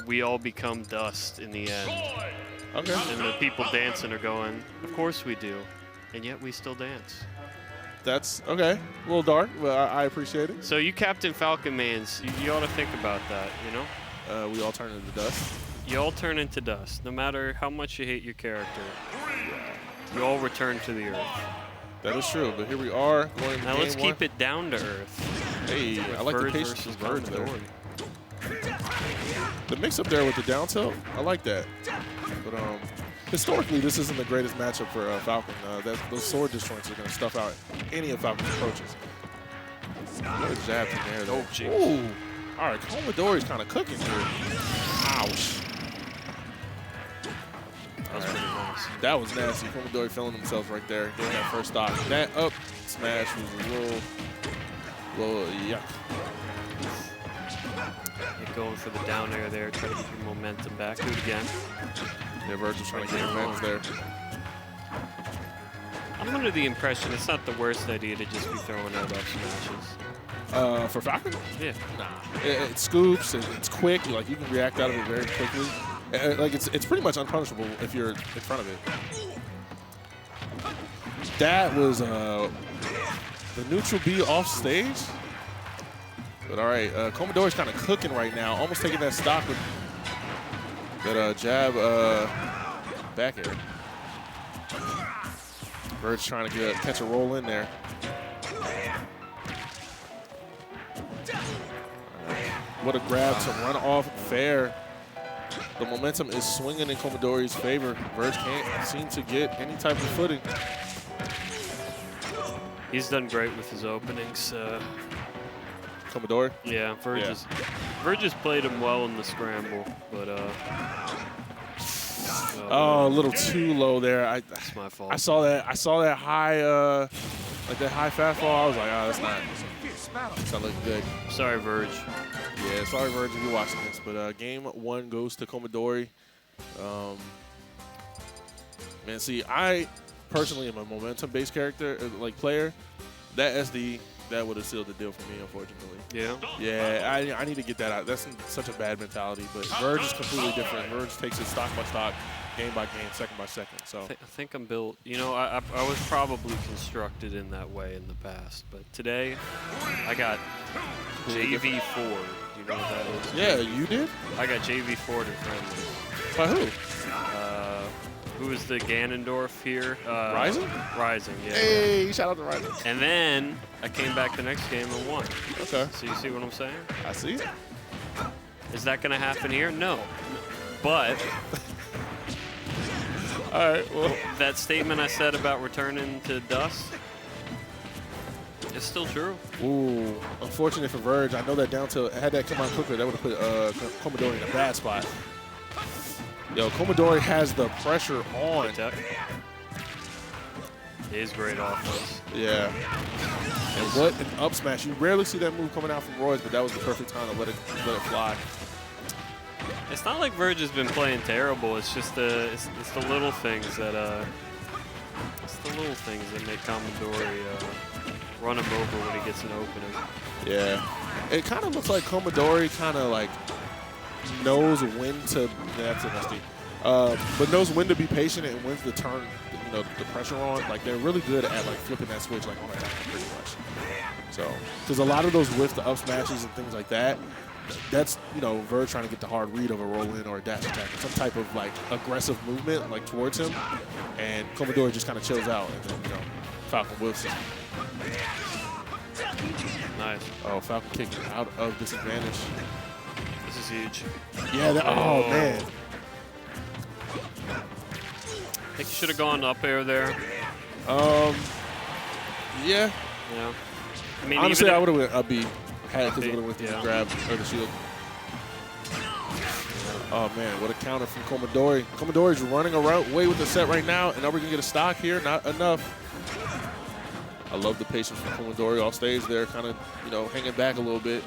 we all become dust in the end. Okay. And the people dancing are going, of course we do. And yet we still dance. That's okay. A little dark, but I appreciate it. So you Captain Falcon mans, you ought to think about that, you know? We all turn into dust. You all turn into dust. No matter how much you hate your character, you all return to the earth. That is true, but here we are going Now let's keep it down to earth. Hey, I like the patience versus from VurJe there. Komidori. The mix up there with the down tilt, I like that. But historically, this isn't the greatest matchup for Falcon. Those sword disjoints are going to stuff out any of Falcon's approaches. What a jab from there, though. Ooh. All right, Komidori's kind of cooking here. Ouch. That was pretty nice. That was nasty. Komidori feeling himself right there, getting that first stock. That up smash was a little yuck. You're going for the down air there, try to get your momentum back. Do it again. Yeah, VurJe's trying to get advantage there. I'm under the impression it's not the worst idea to just be throwing out up smashes. For Falcon? Yeah. Nah. It scoops, it's quick, like you can react out of it very quickly. Like it's pretty much unpunishable if you're in front of it. That was the neutral B off stage. But all right, Komidori's kind of cooking right now, almost taking that stock with that jab back air. VurJe's trying to catch a roll in there. What a grab to run off fair. The momentum is swinging in Komidori's favor. VurJe can't seem to get any type of footing. He's done great with his openings. Komidori? Yeah, VurJe's played him well in the scramble, but oh, a little too low there. It's my fault. I saw that high like that high fastball. I was like, oh, that's not looking good. Sorry, VurJe. Yeah, sorry, VurJe, if you're watching this. But game one goes to Komidori. Man, see, I personally am a momentum-based character, like player. That SD, that would have sealed the deal for me, unfortunately. Yeah? Yeah, I need to get that out. That's such a bad mentality. But VurJe is completely different. VurJe takes it stock by stock, game by game, second by second. So I think I'm built. You know, I was probably constructed in that way in the past, but today I got JV4. Do you know what that is? yeah, you did? I got JV4 to friendly. By who? Who is the Ganondorf here? Rising? Rising, yeah. Hey, shout out to Rising. And then I came back the next game and won. Okay. So you see what I'm saying? I see. Is that going to happen here? No. But All right, well. that statement I said about returning to dust, it's still true. Ooh, unfortunate for VurJe. I know that down tilt, had that come out quicker, that would have put Komidori in a bad spot. Yo, Komidori has the pressure on. It is great offense. Yeah. And what an up smash. You rarely see that move coming out from Royce, but that was the perfect time to let it fly. It's not like VurJe has been playing terrible. It's just it's the little things that make Komidori run him over when he gets an opening. Yeah. It kind of looks like Komidori kind of like knows when to, that's an SD, but knows when to be patient and when to turn, the pressure on. Like they're really good at like flipping that switch like on a dime pretty much. So, because a lot of those whiff the up smashes and things like that, that's, VurJe trying to get the hard read of a roll in or a dash attack, or some type of like aggressive movement like towards him, and Komidori just kind of chills out, and then Falcon whiffs him. Nice. Oh, Falcon kicking out of disadvantage. This is huge. Yeah, oh man. I think you should have gone up air there. Yeah. Yeah. I mean, honestly, I would have went up B. Had it because it would have went to yeah. the grab or the shield. Oh man, what a counter from Komidori. Komidori's running away with the set right now, and are we gonna get a stock here? Not enough. I love the patience from Komidori off stage there, kind of, hanging back a little bit.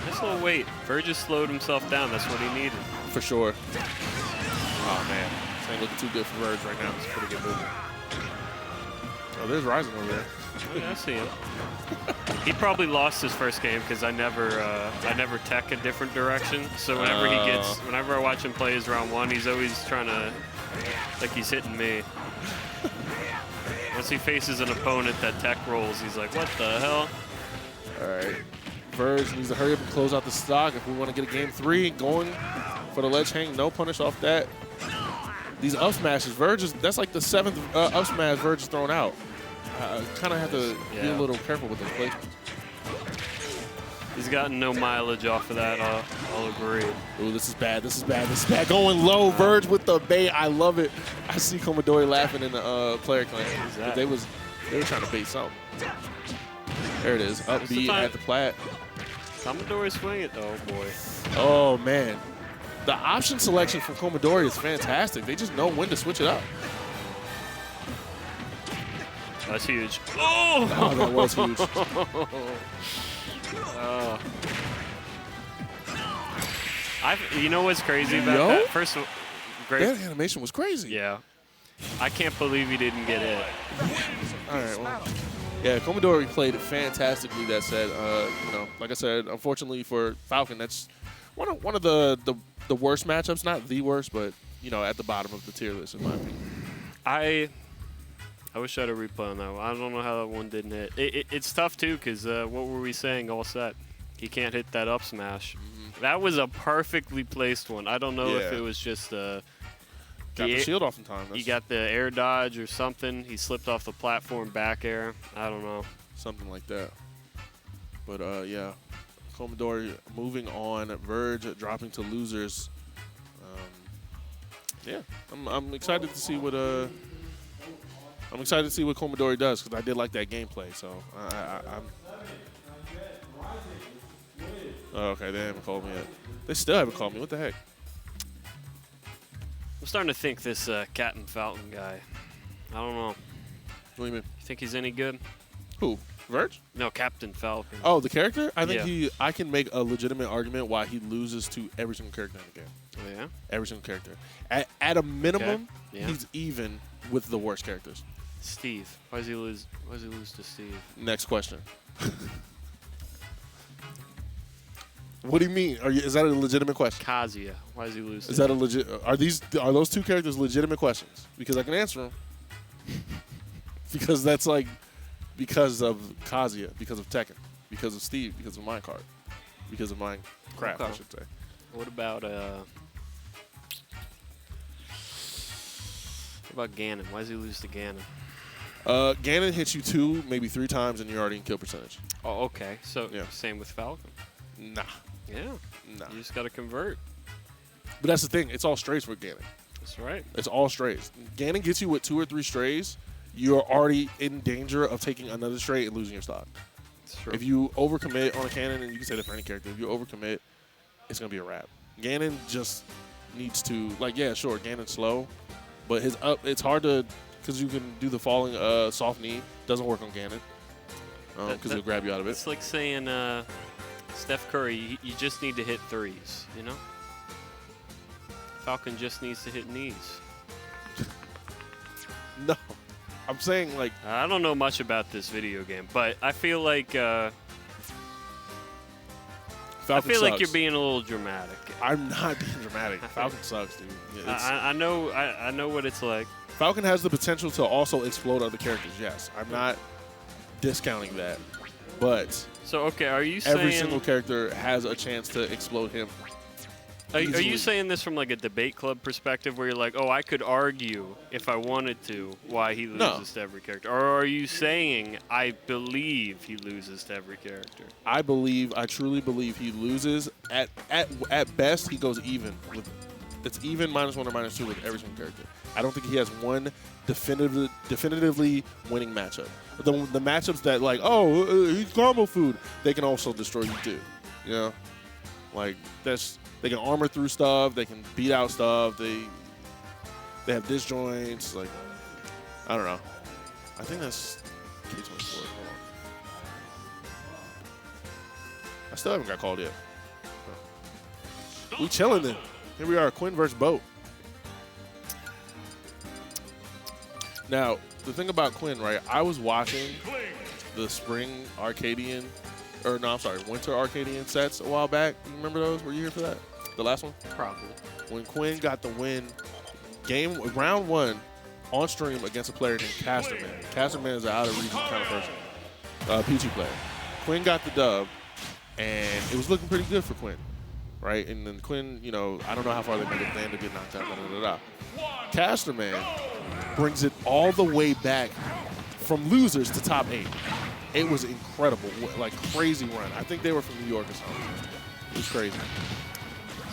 Nice little wait. VurJe slowed himself down. That's what he needed. For sure. Oh man, this ain't looking too good for VurJe right now. It's a pretty good movement. Oh, there's Rising over there. Oh, yeah, I see him. He probably lost his first game because I never tech a different direction. So whenever I watch him play his round 1, he's always trying to, like he's hitting me. Once he faces an opponent that tech rolls, he's like, what the hell? All right. VurJe needs to hurry up and close out the stock if we want to get a game 3 going for the ledge hang. No punish off that. These up smashes, that's like the 7th up smash VurJe is thrown out. Kind of have to be a little careful with those placements. He's gotten no mileage off of that, I'll agree. Ooh, this is bad, this is bad, this is bad. Going low, VurJe with the bait. I love it. I see Komidori laughing in the player clan. They were trying to bait something. There it is, up B at the plat. Komidori swing it, oh boy. Oh man. The option selection from Komidori is fantastic. They just know when to switch it up. That's huge. Oh, that was huge. You know what's crazy about that? First of all, great. That animation was crazy. Yeah. I can't believe he didn't get it. All right, well. Yeah, Komidori played it fantastically, that said. You know, like I said, unfortunately for Falcon, that's one of the worst matchups. Not the worst, but, you know, at the bottom of the tier list, in my opinion. I wish I had a replay on that one. I don't know how that one didn't hit. It's tough, too, because what were we saying all set? He can't hit that up smash. That was a perfectly placed one. I don't know if it was just got the shield off in time. He got the air dodge or something. He slipped off the platform back air. I don't know. Something like that. But, yeah. Komidori moving on. VurJe dropping to losers. Yeah, I'm excited to see what Komidori does, because I did like that gameplay. So I'm. Oh, okay, they haven't called me yet. They still haven't called me. What the heck? I'm starting to think this Cat and Falcon guy. I don't know. What do you mean? You think he's any good? Who? VurJe? No, Captain Falcon. Oh, the character? I think I can make a legitimate argument why he loses to every single character in the game. Oh, yeah? Every single character. At a minimum, he's even with the worst characters. Steve. Why does he lose to Steve? Next question. What do you mean? Is that a legitimate question? Kazuya. Why does he lose? Is that a legit? Are those two characters legitimate questions? Because I can answer them. Because that's like, because of Kazuya, because of Tekken, because of Steve, because of Minecraft, because of Minecraft, I should say. What about Ganon? Why does he lose to Ganon? Ganon hits you 2, maybe 3 times, and you're already in kill percentage. Oh, okay. So same with Falcon. Nah. Yeah. Nah. You just got to convert. But that's the thing. It's all strays for Ganon. That's right. It's all strays. Ganon gets you with 2 or 3 strays, you're already in danger of taking another stray and losing your stock. That's true. If you overcommit on a cannon, and you can say that for any character, if you overcommit, it's going to be a wrap. Ganon just needs to, like, yeah, sure, Ganon's slow, but his up, it's hard to, because you can do the falling soft knee. Doesn't work on Ganon, because he'll grab you out of it. It's like saying Steph Curry, you just need to hit threes, you know? Falcon just needs to hit knees. No. I'm saying, like... I don't know much about this video game, but I feel like... I feel like you're being a little dramatic. I'm not being dramatic. Falcon sucks, dude. I know what it's like. Falcon has the potential to also explode other characters, yes. I'm not discounting that. But... So, okay, are you saying... Every single character has a chance to explode him. Are you saying this from like a debate club perspective where you're like, oh, I could argue if I wanted to why he loses to every character? Or are you saying I believe he loses to every character? I truly believe he loses. At best, he goes even. It's even -1 or -2 with every single character. I don't think he has one definitively winning matchup. The matchups that like, oh, he's combo food, they can also destroy you too. You know? Like, they can armor through stuff. They can beat out stuff. They have disjoints. Like, I don't know. I think that's K24. I still haven't got called yet. We chilling then. Here we are, Quinn versus Boat. Now, the thing about Quinn, right? I was watching the spring Arcadian, or no, I'm sorry, winter Arcadian sets a while back. You remember those? Were you here for that? The last one? Probably. When Quinn got the win, round 1 on stream against a player named Casterman. Casterman is an out-of-region kind of person, PG player. Quinn got the dub, and it was looking pretty good for Quinn, right? And then Quinn, you know, I don't know how far they made it, they ended up getting knocked out, Casterman brings it all the way back from losers to top 8. It was incredible, like crazy run. I think they were from New York or something. It was crazy.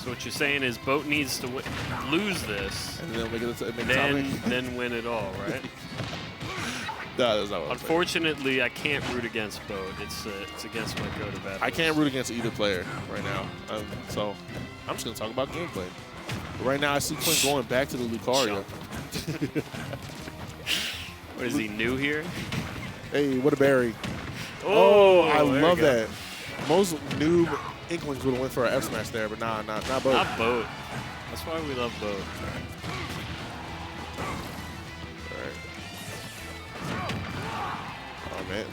So what you're saying is Boat needs to lose this, and then make it then win it all, right? No, that's not what Unfortunately, I can't root against Boat. It's against my code of ethics. I can't root against either player right now. So I'm just going to talk about gameplay. But right now, I see Quinn going back to the Lucario. What, is he new here? Hey, what a berry. Oh, I love that. Most noob Inklings would have went for an F smash there, but not Boat. Not Boat. That's why we love Boat. Oh, man.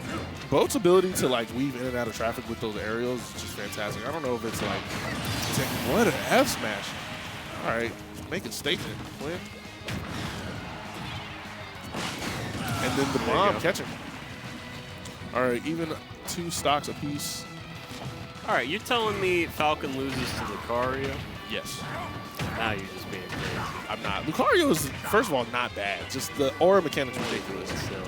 Boat's ability to, like, weave in and out of traffic with those aerials is just fantastic. I don't know if it's, like, what an F smash. All right, make it statement, Quinn. And then the bomb catching. All right, even 2 stocks apiece. All right, you're telling me Falcon loses to Lucario? Yes. Now you're just being crazy. I'm not. Lucario is, first of all, not bad. Just the aura mechanics are ridiculous. Silly.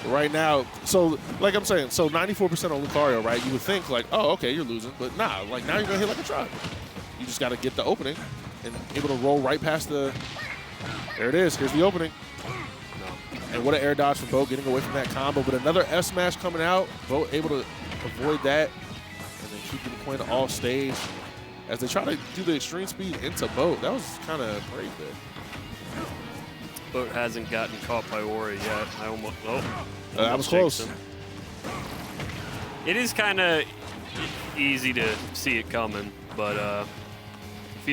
Right now, so like I'm saying, so 94% on Lucario, right? You would think like, oh, okay, you're losing, but nah. Like now you're gonna hit like a truck. You just got to get the opening and able to roll right past the. There it is. Here's the opening. No. And what an air dodge from Boat, getting away from that combo. But another F smash coming out. Boat able to avoid that, and then keeping Quinn off stage as they try to do the extreme speed into Boat. That was kind of brave there. Boat hasn't gotten caught by Aura yet. I almost. That was close. Him. It is kind of easy to see it coming, but if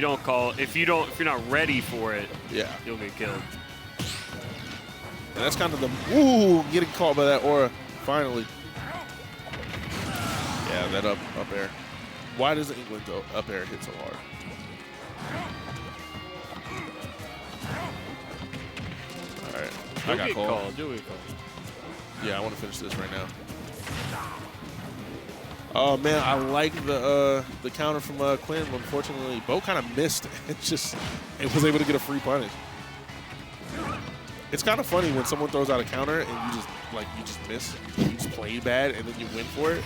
you're not ready for it, yeah, you'll get killed. And that's kind of the getting caught by that Aura finally. Yeah, that up air. Why does the England up air hit so hard? All right, I got called. Do we call? Yeah, I want to finish this right now. Oh man, I like the counter from Quinn. Unfortunately, Boat kind of missed. It was able to get a free punish. It's kind of funny when someone throws out a counter and you just miss. You just play bad and then you win for it.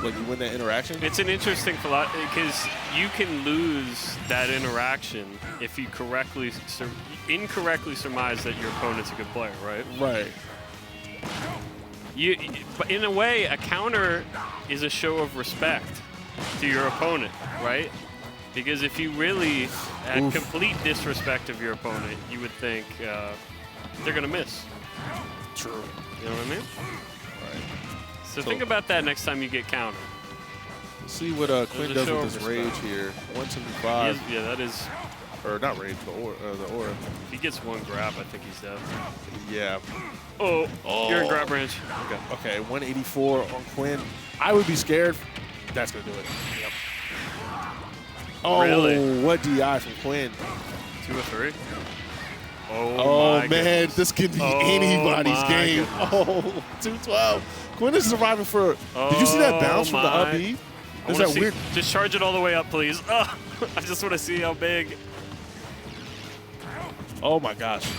Like you win that interaction. It's an interesting philosophy because you can lose that interaction if you incorrectly surmise that your opponent's a good player, right? Right. But in a way, a counter is a show of respect to your opponent, right? Because if you really had complete disrespect of your opponent, you would think they're going to miss. True. You know what I mean? Right. So think about that next time you get countered. See what Quinn does with his rage here. 175. Yeah, that is. Or not rage, but the aura. If he gets one grab, I think he's dead. Yeah. Oh, you're in grab range. Okay, 184 on Quinn. I would be scared. That's going to do it. Yep. Oh, really? What DI from Quinn. 2 or 3. Oh man, goodness. This could be anybody's game. Goodness. Oh, 212. Quinn is surviving for. Did you see that bounce from the up B? There's that weird. Just charge it all the way up, please. Oh, I just want to see how big. Oh my gosh.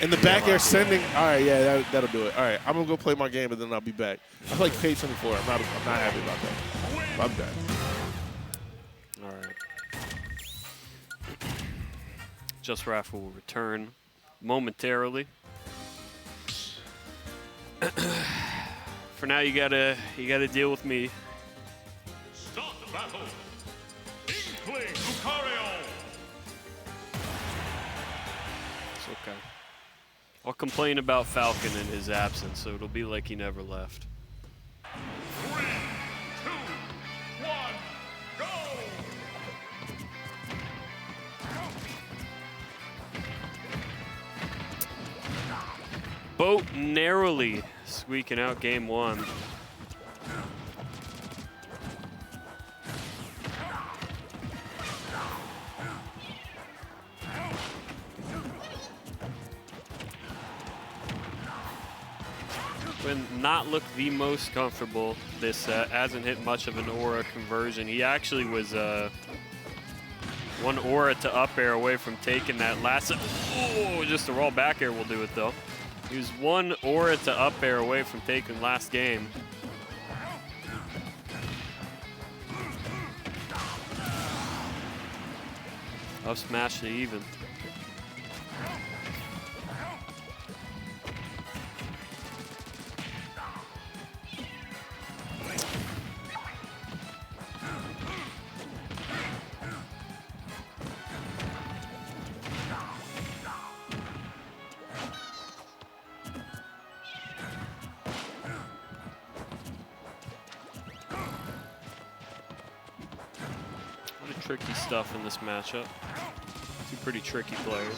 And the back air sending. All right, yeah, that'll do it. All right, I'm gonna go play my game and then I'll be back. I play K24. I'm not happy about that. I'm back. All right. Just Raph will return momentarily. For now, you gotta deal with me. Start the battle. Inkling, Lucario. It's okay. I'll complain about Falcon in his absence, so it'll be like he never left. 3, 2, 1, go! Boat narrowly squeaking out game one. Quinn not look the most comfortable this set. Hasn't hit much of an aura conversion. He actually was one aura to up air away from taking that last. Oh, just a roll back air will do it though. He was one aura to up air away from taking last game. Up smash to even. Tricky stuff in this matchup. Two pretty tricky players.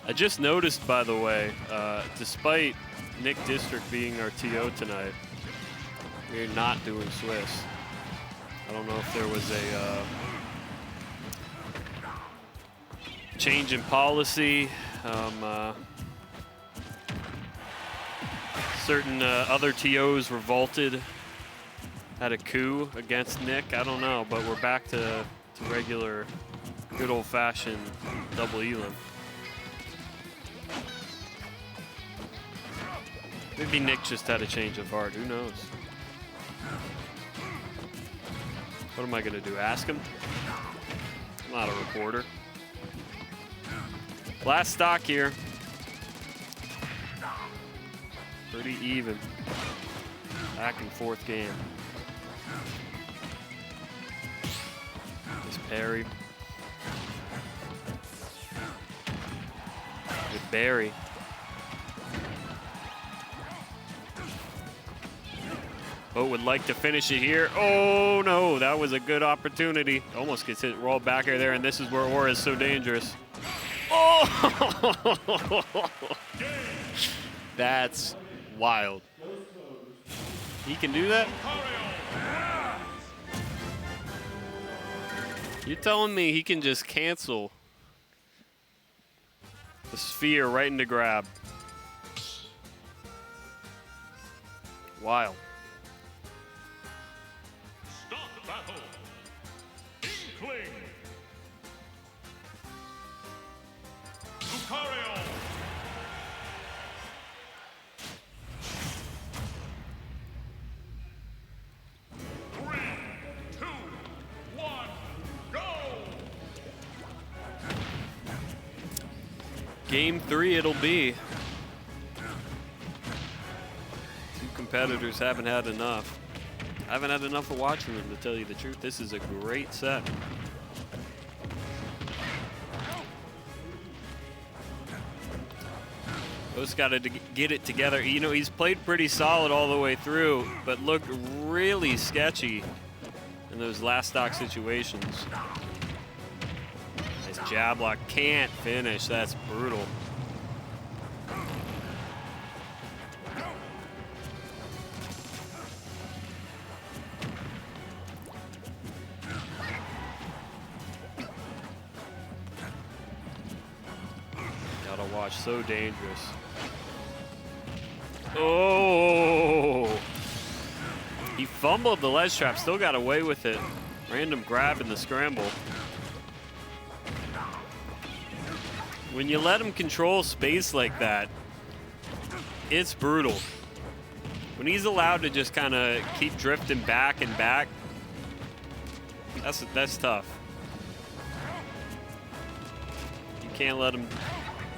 I just noticed, by the way, despite Nick District being our TO tonight, we're not doing Swiss. I don't know if there was a change in policy. Certain other TOs revolted, had a coup against Nick. I don't know, but we're back to regular, good old-fashioned double elim. Maybe Nick just had a change of heart. Who knows? What am I going to do? Ask him? I'm not a reporter. Last stock here. Pretty even. Back and forth game. This parry. Good berry. Boat would like to finish it here. Oh no, that was a good opportunity. Almost gets hit roll back air there, and this is where aura is so dangerous. Oh! That's wild. He can do that? You're telling me he can just cancel the sphere right into grab? Wild. Battle. Inkling. Lucario. 3, 2, 1, go! Game 3 it'll be. Two competitors haven't had enough. I haven't had enough of watching them, to tell you the truth. This is a great set. Both got to get it together. You know, he's played pretty solid all the way through, but looked really sketchy in those last stock situations. Nice jab block. Can't finish. That's brutal. So dangerous. Oh! He fumbled the ledge trap, still got away with it. Random grab in the scramble. When you let him control space like that, it's brutal. When he's allowed to just kind of keep drifting back and back, that's tough. You can't let him.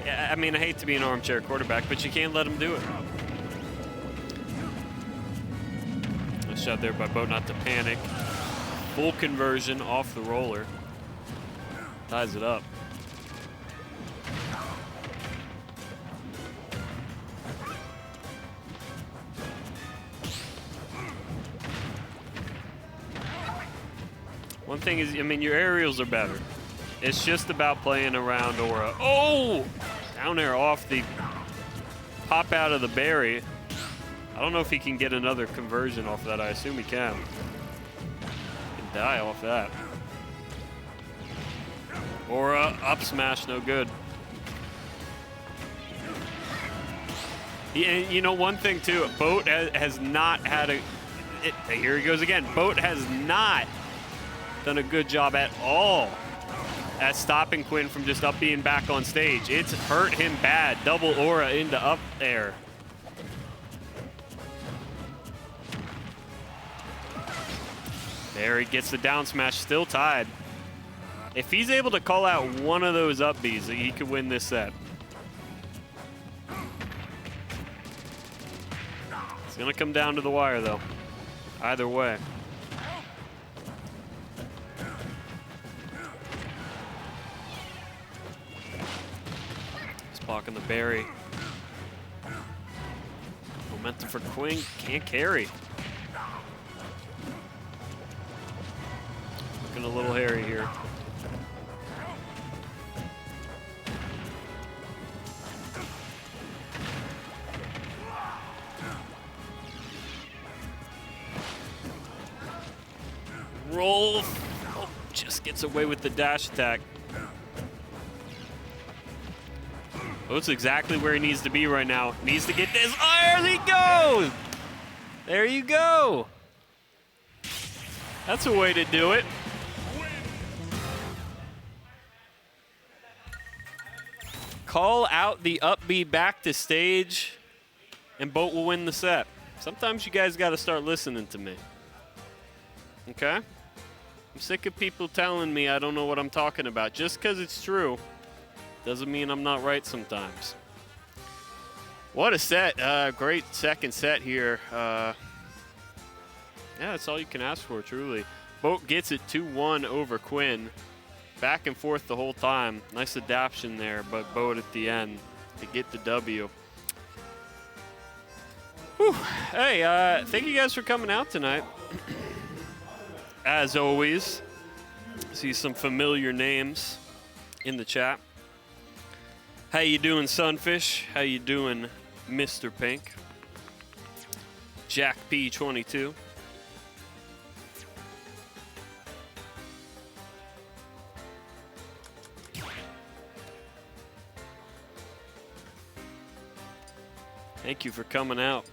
I mean, I hate to be an armchair quarterback, but you can't let him do it. Nice shot there by Bo not to panic. Full conversion off the roller. Ties it up. One thing is, I mean, your aerials are better. It's just about playing around Aura. Oh! Down there off the pop out of the berry. I don't know if he can get another conversion off that. I assume he can. He can die off that. Aura, up smash, no good. And you know, one thing too, Boat has not had a... here he goes again. Boat has not done a good job at all at stopping Quinn from just up being back on stage. It's hurt him bad. Double aura into up air. There he gets the down smash, still tied. If he's able to call out one of those up Bs, he could win this set. It's gonna come down to the wire though. Either way. He's blocking the berry. Momentum for Quinn, can't carry. Looking a little hairy here. Roll. Oh, just gets away with the dash attack. Oh, it's exactly where he needs to be right now. Needs to get this. Oh, there he goes. There you go. That's a way to do it. Call out the up B back to stage, and Boat will win the set. Sometimes you guys got to start listening to me. Okay? I'm sick of people telling me I don't know what I'm talking about. Just because it's true doesn't mean I'm not right sometimes. What a set. Great second set here. Yeah, that's all you can ask for, truly. Boat gets it 2-1 over Quinn. Back and forth the whole time. Nice adaptation there, but Boat at the end to get the W. Whew. Hey, thank you guys for coming out tonight. As always, see some familiar names in the chat. How you doing, Sunfish? How you doing, Mr. Pink? Jack P22. Thank you for coming out.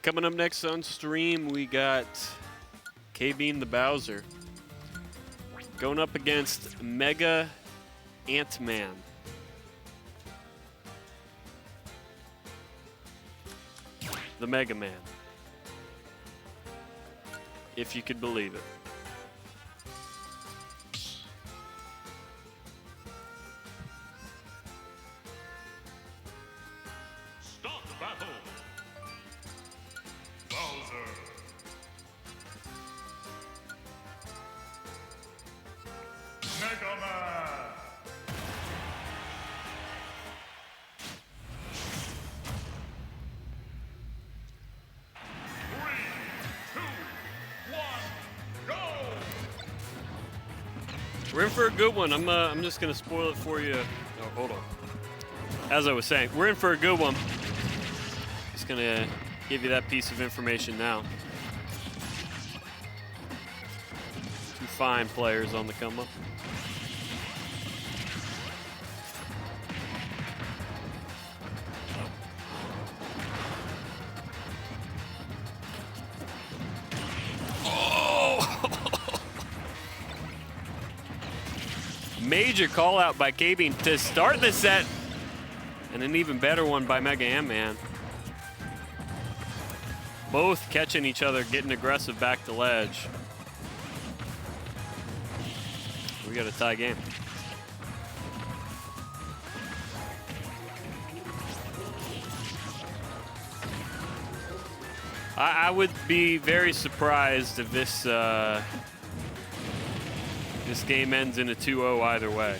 Coming up next on stream, we got KBean the Bowser going up against MegaAntMan. The Mega Man. If you could believe it. Start the battle. Bowser. Mega Man. 3, 2, 1, go! We're in for a good one. I'm just gonna spoil it for you. Oh, hold on. As I was saying, we're in for a good one. Just gonna give you that piece of information now. Two fine players on the come up. Major call out by KBean to start the set, and an even better one by MegaAntMan. Both catching each other, getting aggressive back to ledge. We got a tie game. I would be very surprised if this this game ends in a 2-0 either way.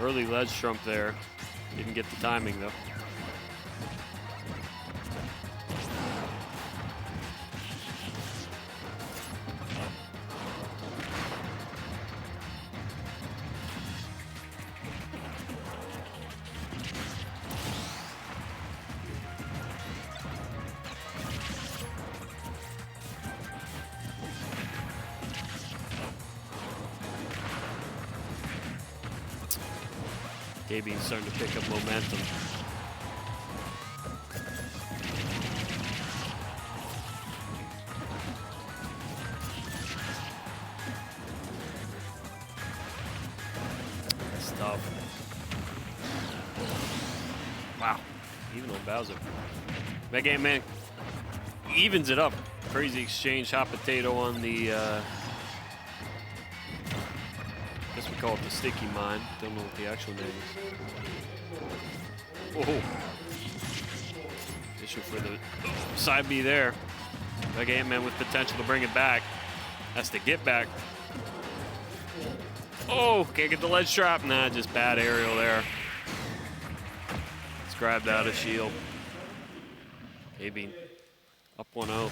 Early ledge trump there. Didn't get the timing though. KBean's starting to pick up momentum. That's tough. Wow, even on Bowser. MegaAntMan evens it up. Crazy exchange, hot potato on the I guess we call it the sticky mine. Don't know what the actual name is. Oh, issue for the side B there. MegaAntMan with potential to bring it back. That's the get back. Oh, can't get the ledge trap. Nah, just bad aerial there. It's grabbed out of shield. KBean up 1-0.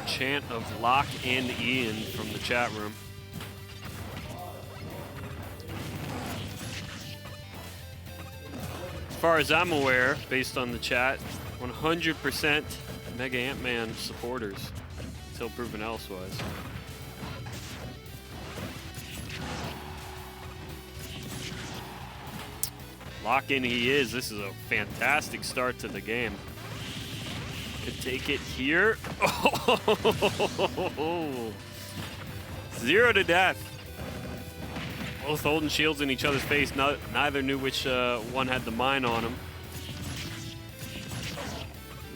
Chant of lock in Ian from the chat room. As far as I'm aware, based on the chat, 100% MegaAntMan supporters until proven elsewise. Lock in he is. This is a fantastic start to the game. Could take it here. Oh. 0 to death. Both holding shields in each other's face. Neither knew which one had the mine on him.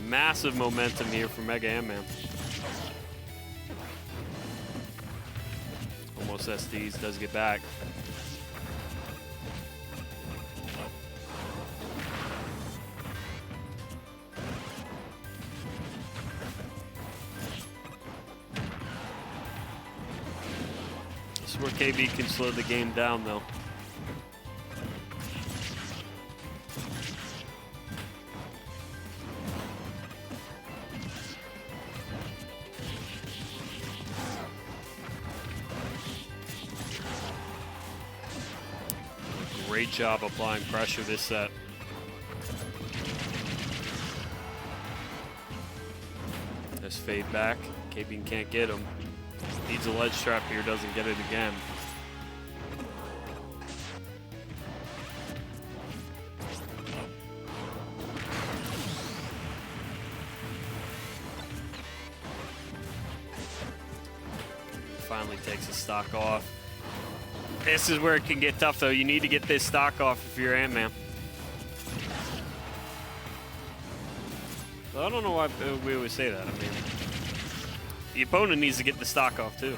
Massive momentum here for MegaAntMan. Almost SDs, does get back. Where KB can slow the game down though. Great job applying pressure this set. This fade back. KBean can't get him. Needs a ledge trap here, doesn't get it again. Finally takes a stock off. This is where it can get tough though. You need to get this stock off if you're Ant-Man. Well, I don't know why we always say that. I mean, the opponent needs to get the stock off too,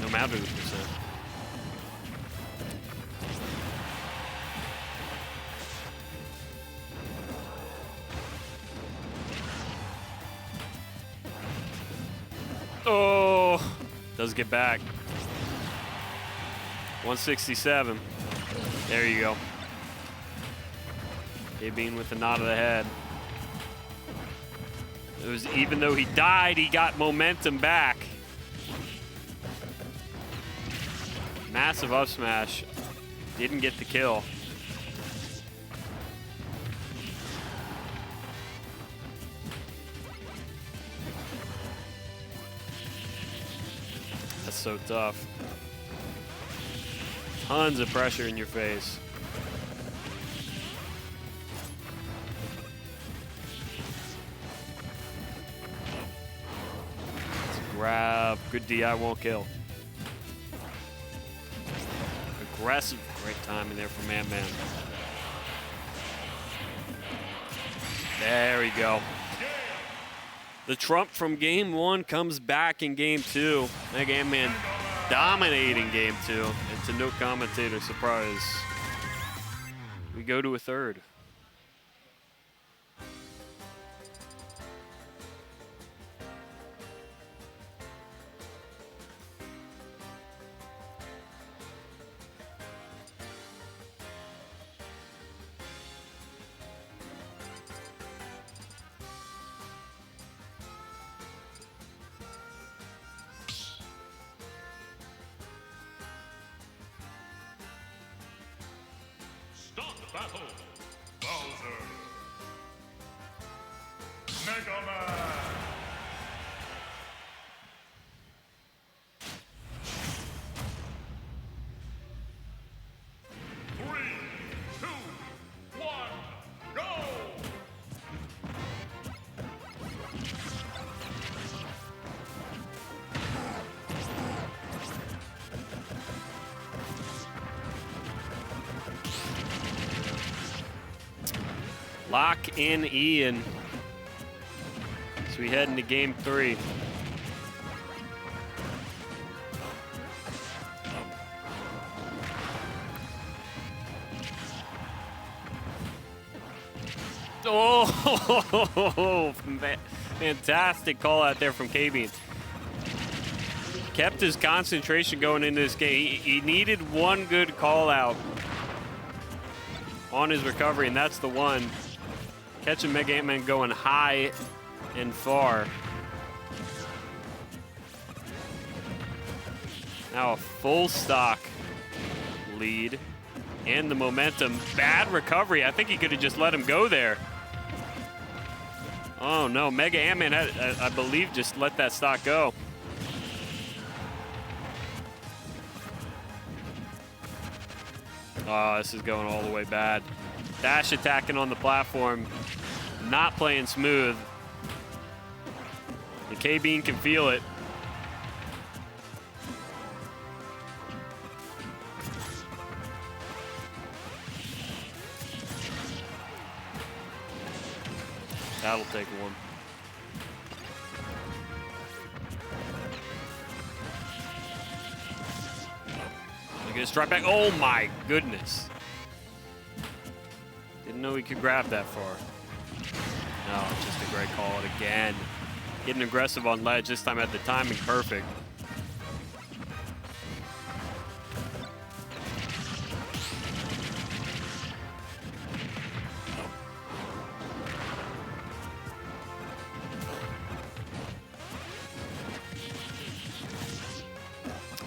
no matter the percent. Oh, does get back. 167. There you go. KBean with the nod of the head. It was, even though he died, he got momentum back. Massive up smash. Didn't get the kill. That's so tough. Tons of pressure in your face. Grab. Good DI, won't kill. Aggressive. Great timing there from MegaAntMan. There we go. The Trump from game 1 comes back in game 2. MegaAntMan dominating game 2. And to no commentator surprise, we go to a third. Start the battle. Bowser. MegaMan. 3, 2, 1, go! Lock in Ian. So we head into game 3. Oh, fantastic call out there from KBean. Kept his concentration going into this game. He needed one good call out on his recovery, and that's the one. Catching MegaAntMan going high and far. Now a full stock lead and the momentum. Bad recovery. I think he could have just let him go there. Oh no, MegaAntMan had, I believe, just let that stock go. Oh, this is going all the way bad. Dash attacking on the platform. Not playing smooth. And KBean can feel it. That'll take one. Look at his strike back. Oh my goodness. Didn't know he could grab that far. No, just a great call it again. Getting aggressive on ledge, this time at the timing perfect.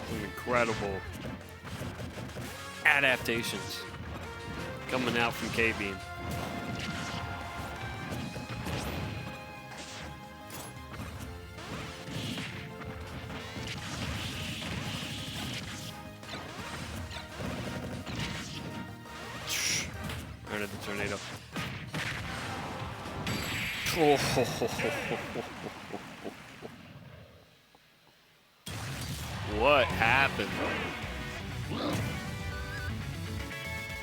Some incredible adaptations coming out from KBean. Turn the tornado. What happened?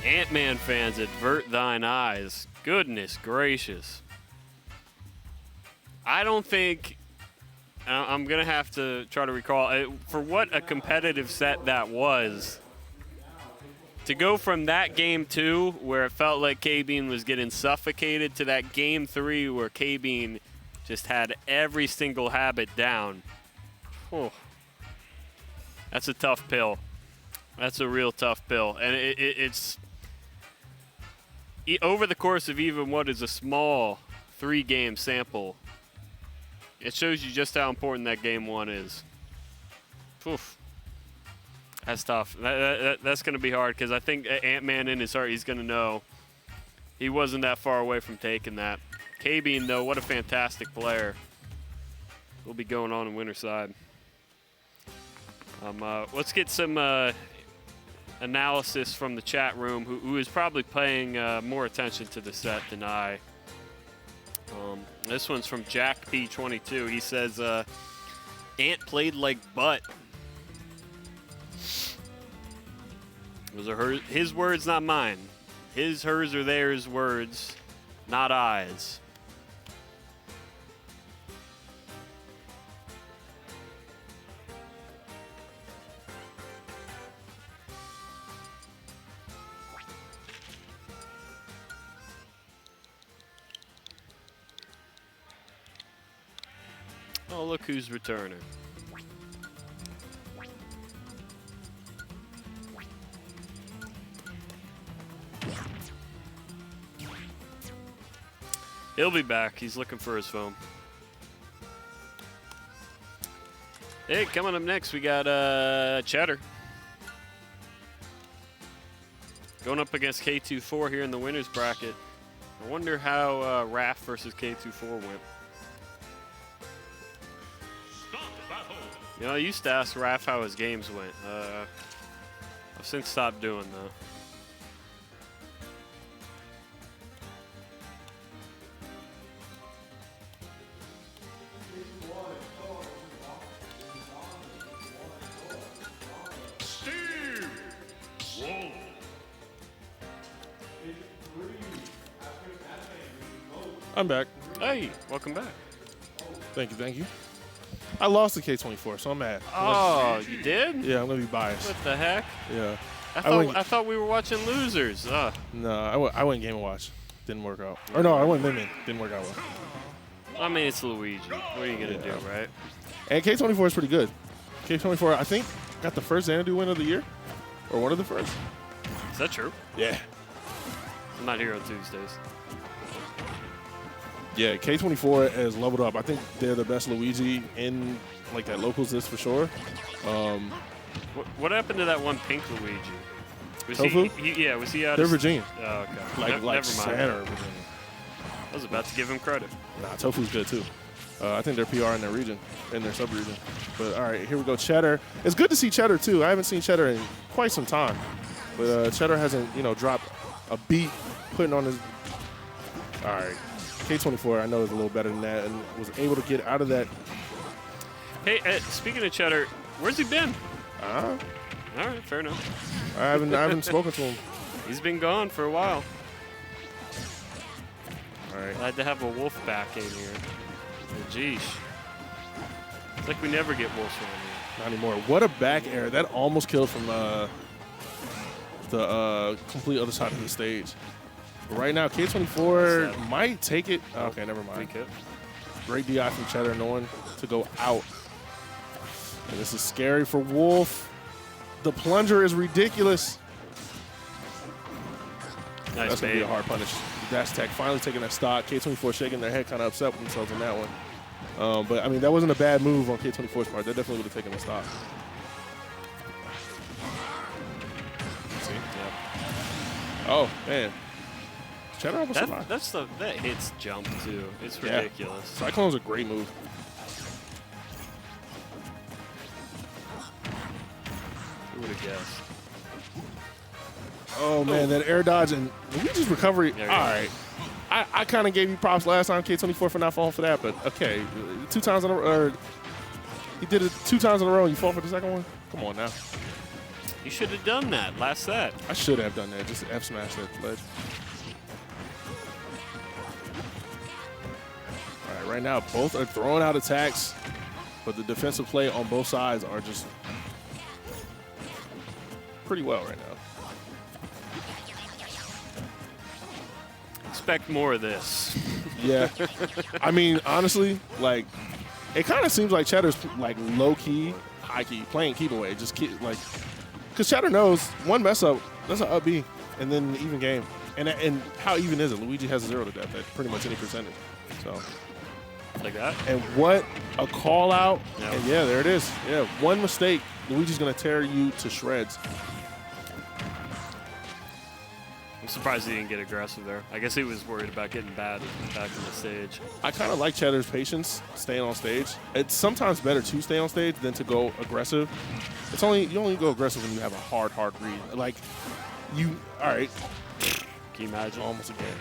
Ant-Man fans, avert thine eyes. Goodness gracious. I don't think... I'm going to have to try to recall. For what a competitive set that was. To go from that game 2, where it felt like KBean was getting suffocated, to that game 3, where KBean just had every single habit down. Oh. That's a tough pill. That's a real tough pill. And it's... over the course of even what is a small 3-game sample, it shows you just how important that game 1 is. Oof. That's tough. That's going to be hard, because I think Ant-Man in his heart, he's going to know he wasn't that far away from taking that. KBean, though, what a fantastic player. We'll be going on winner's side. Let's get some analysis from the chat room, who is probably paying more attention to the set than I. This one's from Jack P22. He says, Ant played like butt. Those are his words, not mine. His, hers, or theirs words, not I's. Oh, look who's returning. He'll be back. He's looking for his phone. Hey, coming up next, we got Cheddar. Going up against K24 here in the winners bracket. I wonder how Raph versus K24 went. You know, I used to ask Raph how his games went. I've since stopped doing though. I'm back. Hey, welcome back. Thank you, thank you. I lost the K24, so I'm mad. Oh, you did? Yeah, I'm gonna be biased. What the heck? Yeah. I thought we were watching losers. No, I went Game & Watch. Didn't work out. Or no, I went Min. Didn't work out well. I mean, it's Luigi. What are you gonna do, right? And K24 is pretty good. K24, I think, got the first Xanadu win of the year, or one of the first. Is that true? Yeah. I'm not here on Tuesdays. Yeah, K24 has leveled up. I think they're the best Luigi in like that locals list for sure. What happened to that one pink Luigi? Was Tofu? Yeah, was he out? They're Virginia. Oh, okay. Like never mind. Santa or Virginia. I was about to give him credit. Nah, Tofu's good too. I think they're PR in their region, in their sub-region. But all right, here we go. Cheddar. It's good to see Cheddar too. I haven't seen Cheddar in quite some time. But Cheddar hasn't, dropped a beat, putting on his. All right. K24, I know, is a little better than that and was able to get out of that. Hey, speaking of Cheddar, where's he been? All right, fair enough. I haven't spoken to him. He's been gone for a while. All right. Glad to have a wolf back in here. Oh, geesh. It's like we never get wolves around here. Not anymore. What a back air. That almost killed from the complete other side of the stage. But right now, K24 might take it. Okay, never mind. Great DI from Cheddar, knowing to go out. And this is scary for Wolf. The plunger is ridiculous. Nice. That's going to be a hard punish. Dash Tech finally taking that stock. K24 shaking their head, kind of upset with themselves on that one. But, I mean, that wasn't a bad move on K24's part. They definitely would have taken the stock. See? Yeah. Oh, man. Cheddar almost survived. That hits jump, too. It's ridiculous. Cyclone's a great move. Who would have guessed? Oh, man, that air dodge and Luigi's recovery. All right. I kind of gave you props last time, K24, for not falling for that, but okay. 2 times in a row. He did it 2 times in a row. You fall for the second one? Come on now. You should have done that last set. I should have done that. Just F smash that ledge. All right, right now, both are throwing out attacks, but the defensive play on both sides are just pretty well right now. Expect more of this. Yeah. I mean, honestly, like, it kind of seems like Cheddar's like low-key, high-key, playing keep away. Just keep, like, because Cheddar knows one mess up, that's an up B, and then an even game. And how even is it? Luigi has 0 to death at pretty much any percentage. So. Like that? And what a call out. Yep. And yeah, there it is. Yeah, one mistake, Luigi's going to tear you to shreds. I'm surprised he didn't get aggressive there. I guess he was worried about getting back in the stage. I kind of like Cheddar's patience staying on stage. It's sometimes better to stay on stage than to go aggressive. You only go aggressive when you have a hard read. Like all right. Can you imagine? Almost again.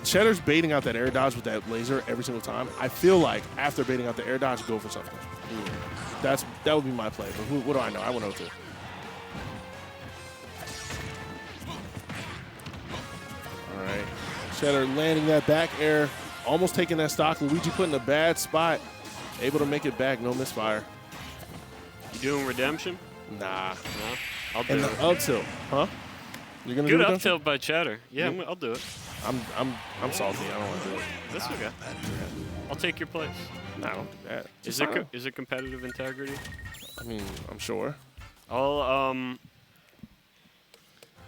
Cheddar's baiting out that air dodge with that laser every single time. I feel like after baiting out the air dodge, go for something. That would be my play. But what do I know? I wouldn't know too. All right. Cheddar landing that back air, almost taking that stock. Luigi put in a bad spot, able to make it back. No misfire. You doing redemption? Nah. No? I'll do And it. the up tilt, huh? You're gonna Good do up redemption? tilt by Cheddar. Yeah, I'll do it. I'm salty. I don't want to do it. That's okay. I'll take your place. Nah, I don't do that. Is it competitive integrity? I mean, I'm sure.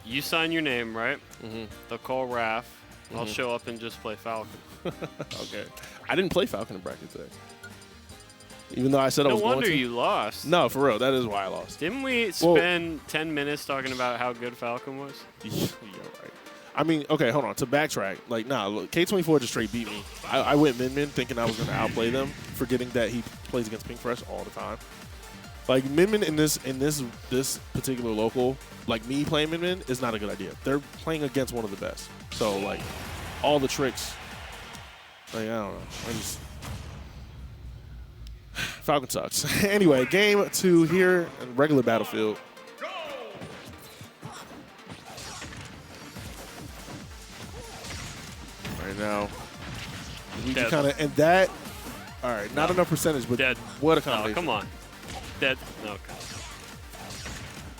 You sign your name, right? Mm-hmm. They'll call Raph. I'll show up and just play Falcon. Okay. I didn't play Falcon in bracket today. Even though I said I No was going wonder to. you lost. No, for real. That is why I lost. Didn't we spend 10 minutes talking about how good Falcon was? Yeah, right. I mean, okay, hold on. To backtrack, like, nah, look, K24 just straight beat me. I went Min thinking I was going to outplay them, forgetting that he plays against Pink Fresh all the time. Like, Min in this particular local, like me playing Min is not a good idea. They're playing against one of the best. So, like, all the tricks, like, I don't know. Falcon sucks. Anyway, game 2 here in regular Battlefield. Right now, Luigi kind of, and that, all right, not enough percentage, but Dead. what a Oh, combination. come on. Dead. Okay.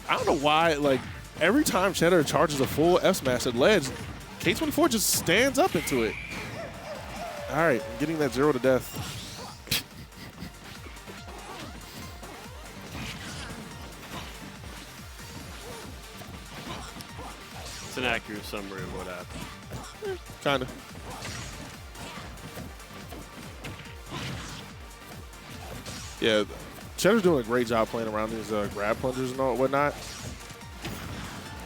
I don't know why, like, every time Cheddar charges a full F smash at ledge, K24 just stands up into it. All right, I'm getting that 0 to death. It's an accurate summary of what happened. Kind of. Yeah, Cheddar's doing a great job playing around these grab plungers and all whatnot.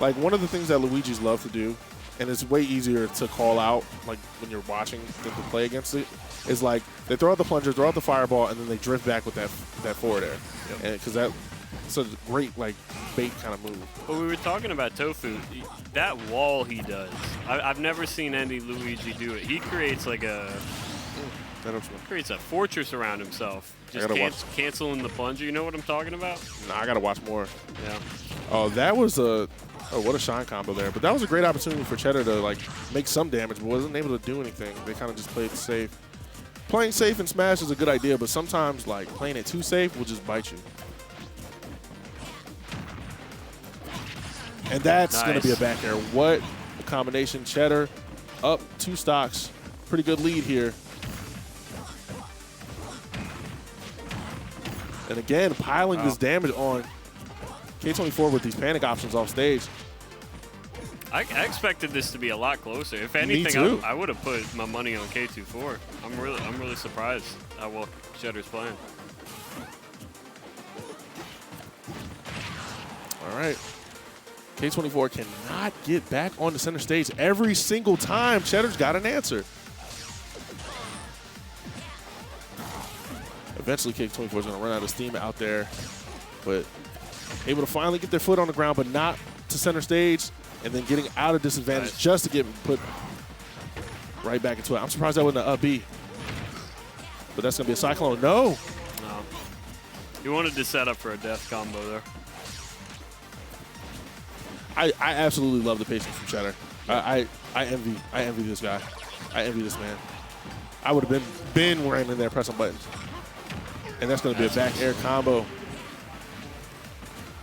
Like, one of the things that Luigi's love to do, and it's way easier to call out, like, when you're watching than to play against it, is, like, they throw out the plunger, throw out the fireball, and then they drift back with that forward air. Yep. Because that's a great, like, bait kind of move. But we were talking about Tofu. That wall he does, I've never seen any Luigi do it. He creates like creates a fortress around himself. Just canceling the plunger. You know what I'm talking about? Nah, I got to watch more. Yeah. Oh, that was what a shine combo there. But that was a great opportunity for Cheddar to, like, make some damage, but wasn't able to do anything. They kind of just played it safe. Playing safe in Smash is a good idea, but sometimes, like, playing it too safe will just bite you. And that's going to be a back air. What a combination. Cheddar up 2 stocks. Pretty good lead here. And again, piling this damage on K24 with these panic options off stage. I expected this to be a lot closer. If anything, I would have put my money on K24. I'm really surprised how well Cheddar's playing. All right. K24 cannot get back on the center stage every single time. Cheddar's got an answer. Eventually, K24 is going to run out of steam out there, but able to finally get their foot on the ground, but not to center stage, and then getting out of disadvantage just to get put right back into it. I'm surprised that wasn't an up B, but that's going to be a Cyclone. No. No. He wanted to set up for a death combo there. I absolutely love the patience from Cheddar. I envy this guy. I envy this man. I would have been wearing in there pressing buttons. And that's going to be a back air combo.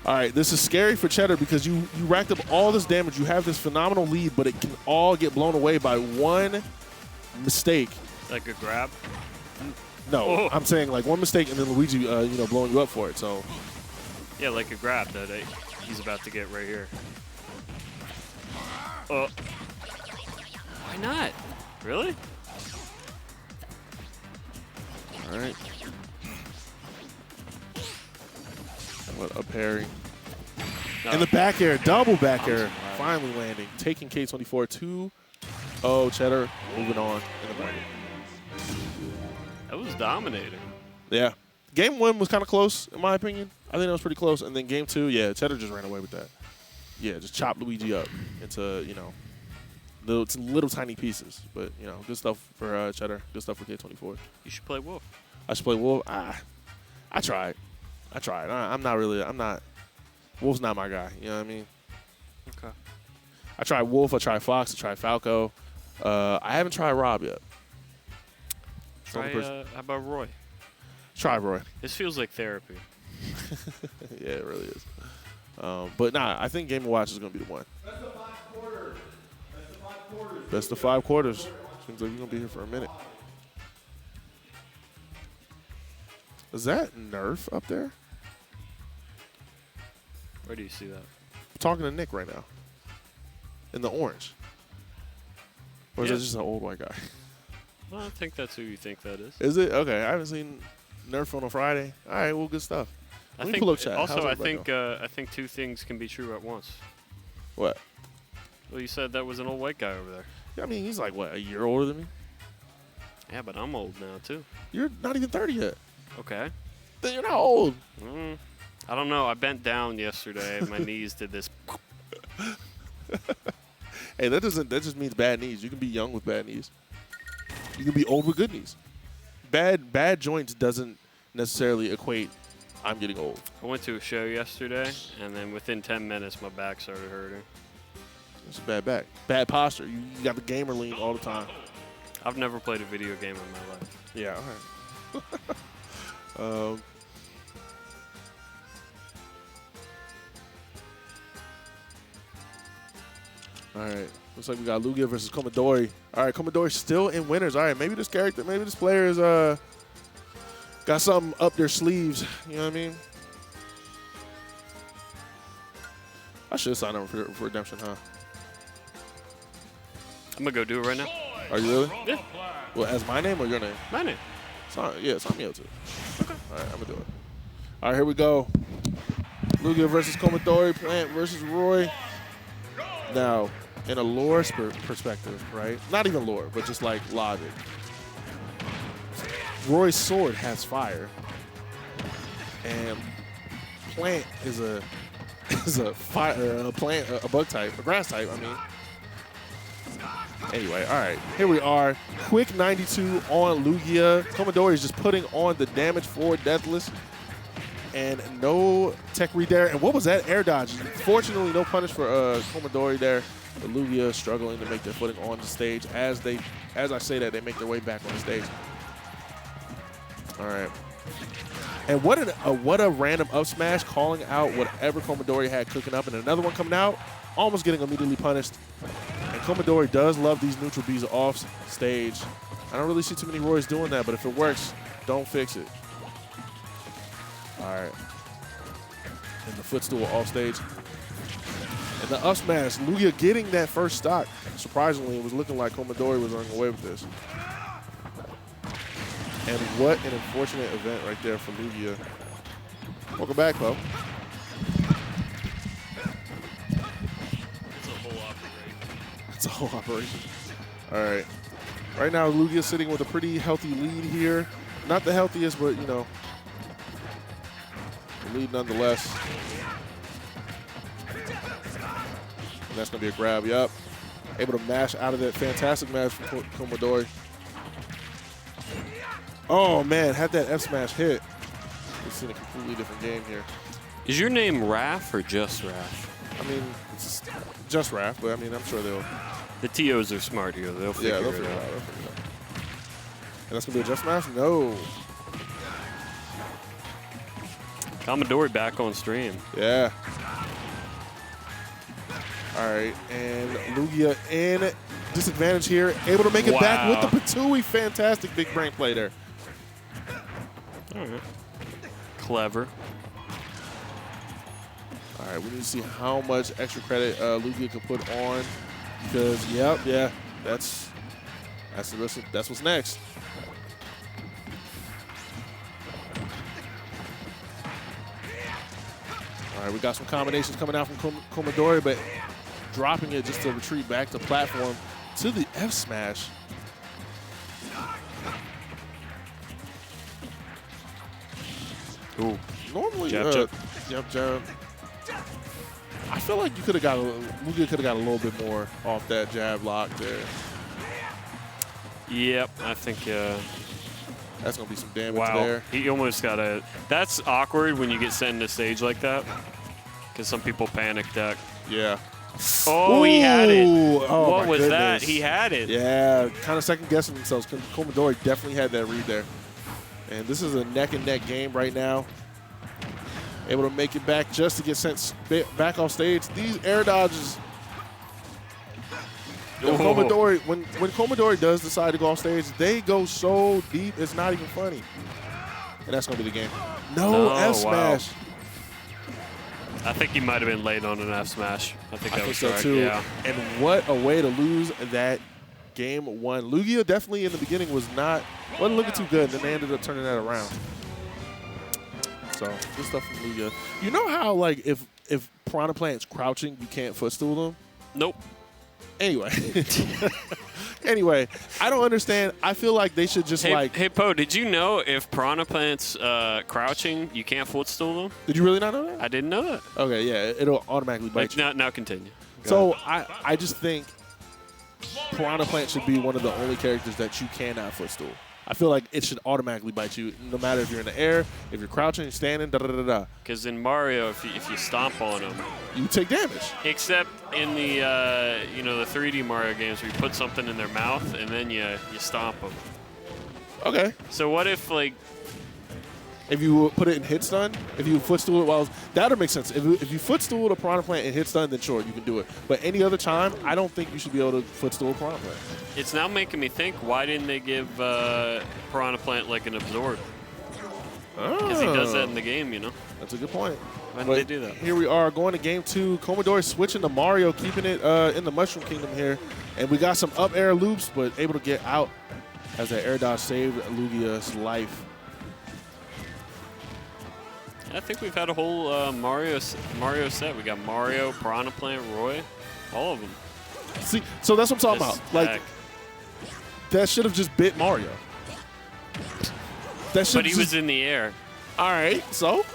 All right, this is scary for Cheddar because you racked up all this damage. You have this phenomenal lead, but it can all get blown away by one mistake. Like a grab? No, I'm saying like one mistake and then Luigi, blowing you up for it. So yeah, like a grab that he's about to get right here. Oh, why not? Really? all right. What a parry. No. And the back air, double back air. Wow. finally landing, taking K24 2-0. Cheddar moving on in the bracket. That was dominating. Yeah. Game 1 was kind of close, in my opinion. I think that was pretty close. And then game 2, yeah, Cheddar just ran away with that. Yeah, just chopped Luigi up into, you know, little tiny pieces. But, you know, good stuff for Cheddar. Good stuff for K24. You should play Wolf. I should play Wolf. I tried. I'm not. Wolf's not my guy. You know what I mean? Okay. I tried Wolf. I tried Fox. I tried Falco. I haven't tried Rob yet. Try, how about Roy? Try Roy. This feels like therapy. Yeah, it really is. But nah, I think Game & Watch is going to be the one. Best of 5 quarters. Seems like we're going to be here for a minute. Is that Nerf up there? Where do you see that? I'm talking to Nick right now. In the orange. Or is that just an old white guy? Well, I think that's who you think that is. Is it? Okay, I haven't seen Nerf on a Friday. All right, well, good stuff. Let me pull up chat. Also, How's I everybody think two things can be true at once. What? Well, you said that was an old white guy over there. Yeah, I mean, he's like, what, a year older than me? Yeah, but I'm old now, too. You're not even 30 yet. Okay. Then you're not old. I don't know. I bent down yesterday. My knees did this. Hey, that just means bad knees. You can be young with bad knees. You can be old with good knees. Bad joints doesn't necessarily equate I'm getting old. I went to a show yesterday, and then within 10 minutes, my back started hurting. It's a bad back. Bad posture. You got the gamer lean all the time. I've never played a video game in my life. Yeah, all right. All right. Looks like we got Lugia versus Komidori. All right, Komidori still in winners. All right, maybe this player is got something up their sleeves. You know what I mean? I should sign up for Redemption, huh? I'm going to go do it right now. Are you really? Yeah. Well, as my name or your name? My name. Sign me up too. Okay. All right, I'm going to do it. All right, here we go. Lugia versus Komidori, Plant versus Roy. Now, in a lore perspective, right? Not even lore, but just like logic. Roy's sword has fire, and Plant is a bug type, a grass type. I mean. Anyway, all right, here we are. Quick 92 on Lugia. Komidori is just putting on the damage for Deathless. And no tech read there. And what was that? Air dodge. Fortunately, no punish for Komidori there. But Lugia struggling to make their footing on the stage. As I say that, they make their way back on the stage. All right. And what a random up smash, calling out whatever Komidori had cooking up. And another one coming out, almost getting immediately punished. And Komidori does love these neutral Bs off stage. I don't really see too many Roys doing that, but if it works, don't fix it. All right. And the footstool off stage. And the up smash. Lugia getting that first stock. Surprisingly, it was looking like Komidori was running away with this. And what an unfortunate event right there for Lugia. Welcome back, Poe. It's a whole operation. All right. Right now, Lugia sitting with a pretty healthy lead here. Not the healthiest, but, you know, lead nonetheless. And that's going to be a grab. Yup. Able to mash out of that. Fantastic mash from Komidori. Oh, man. Had that F smash hit. We've seen a completely different game here. Is your name Raph or just Raph? I mean, it's just Raph, but I mean, I'm sure they'll. The TOs are smart here. They'll figure it out. They'll figure it out. And that's going to be a just smash? No. Komidori back on stream. Yeah. All right, and Lugia in disadvantage here, able to make it back with the Patui. Fantastic big brain play there. All right. Clever. All right, we need to see how much extra credit Lugia can put on because, yeah, that's what's next. All right, we got some combinations coming out from Komidori, but dropping it just to retreat back to platform to the F smash. Ooh. Normally, Jab. jab. I feel like you could have got Lugia could have got a little bit more off that jab lock there. Yep, I think. That's gonna be some damage Wow, there. he almost got a. That's awkward when you get sent to stage like that, because some people panic that. Yeah. Oh, he had it. Oh, What my was that? goodness. He had it. Yeah, kind of second guessing themselves. Komidori definitely had that read there. And this is a neck and neck game right now. Able to make it back just to get sent back off stage. These air dodges. Oh. Komidori, when Komidori does decide to go off stage, they go so deep, it's not even funny. And that's going to be the game. No, F smash. Wow. I think he might have been late on an F smash. I think that was so right. too. Yeah. And what a way to lose that game one. Lugia definitely in the beginning wasn't looking too good, and then they ended up turning that around. So good stuff from Lugia. You know how like if Piranha Plant's crouching, you can't footstool them? Nope. Anyway. Anyway, I don't understand. I feel like they should just Hey, Poe, did you know if Piranha Plant's crouching, you can't footstool them? Did you really not know that? I didn't know that. Okay, yeah, it'll automatically bite you. Now continue. So I just think Piranha Plant should be one of the only characters that you cannot footstool. I feel like it should automatically bite you, no matter if you're in the air, if you're crouching, standing, da-da-da-da. Because in Mario, if you stomp on them, You take damage. except in the the 3D Mario games where you put something in their mouth and then you stomp them. Okay. So what if like If you put it in hit stun, if you footstool it that would make sense. If you footstool a Piranha Plant and hit stun, then sure, you can do it. But any other time, I don't think you should be able to footstool a Piranha Plant. it's now making me think, why didn't they give Piranha Plant like an absorb? Because he does that in the game, you know. That's a good point. Why did they do that? Here we are going to game 2. Komidori switching to Mario, keeping it in the Mushroom Kingdom here. And we got some up air loops, but able to get out as that air dodge saved Lugia's life. I think we've had a whole Mario set. We got Mario, Piranha Plant, Roy, all of them. See, so that's what I'm talking This about. Like, deck. that should have just bit Mario. That should But he was in the air. All right, so.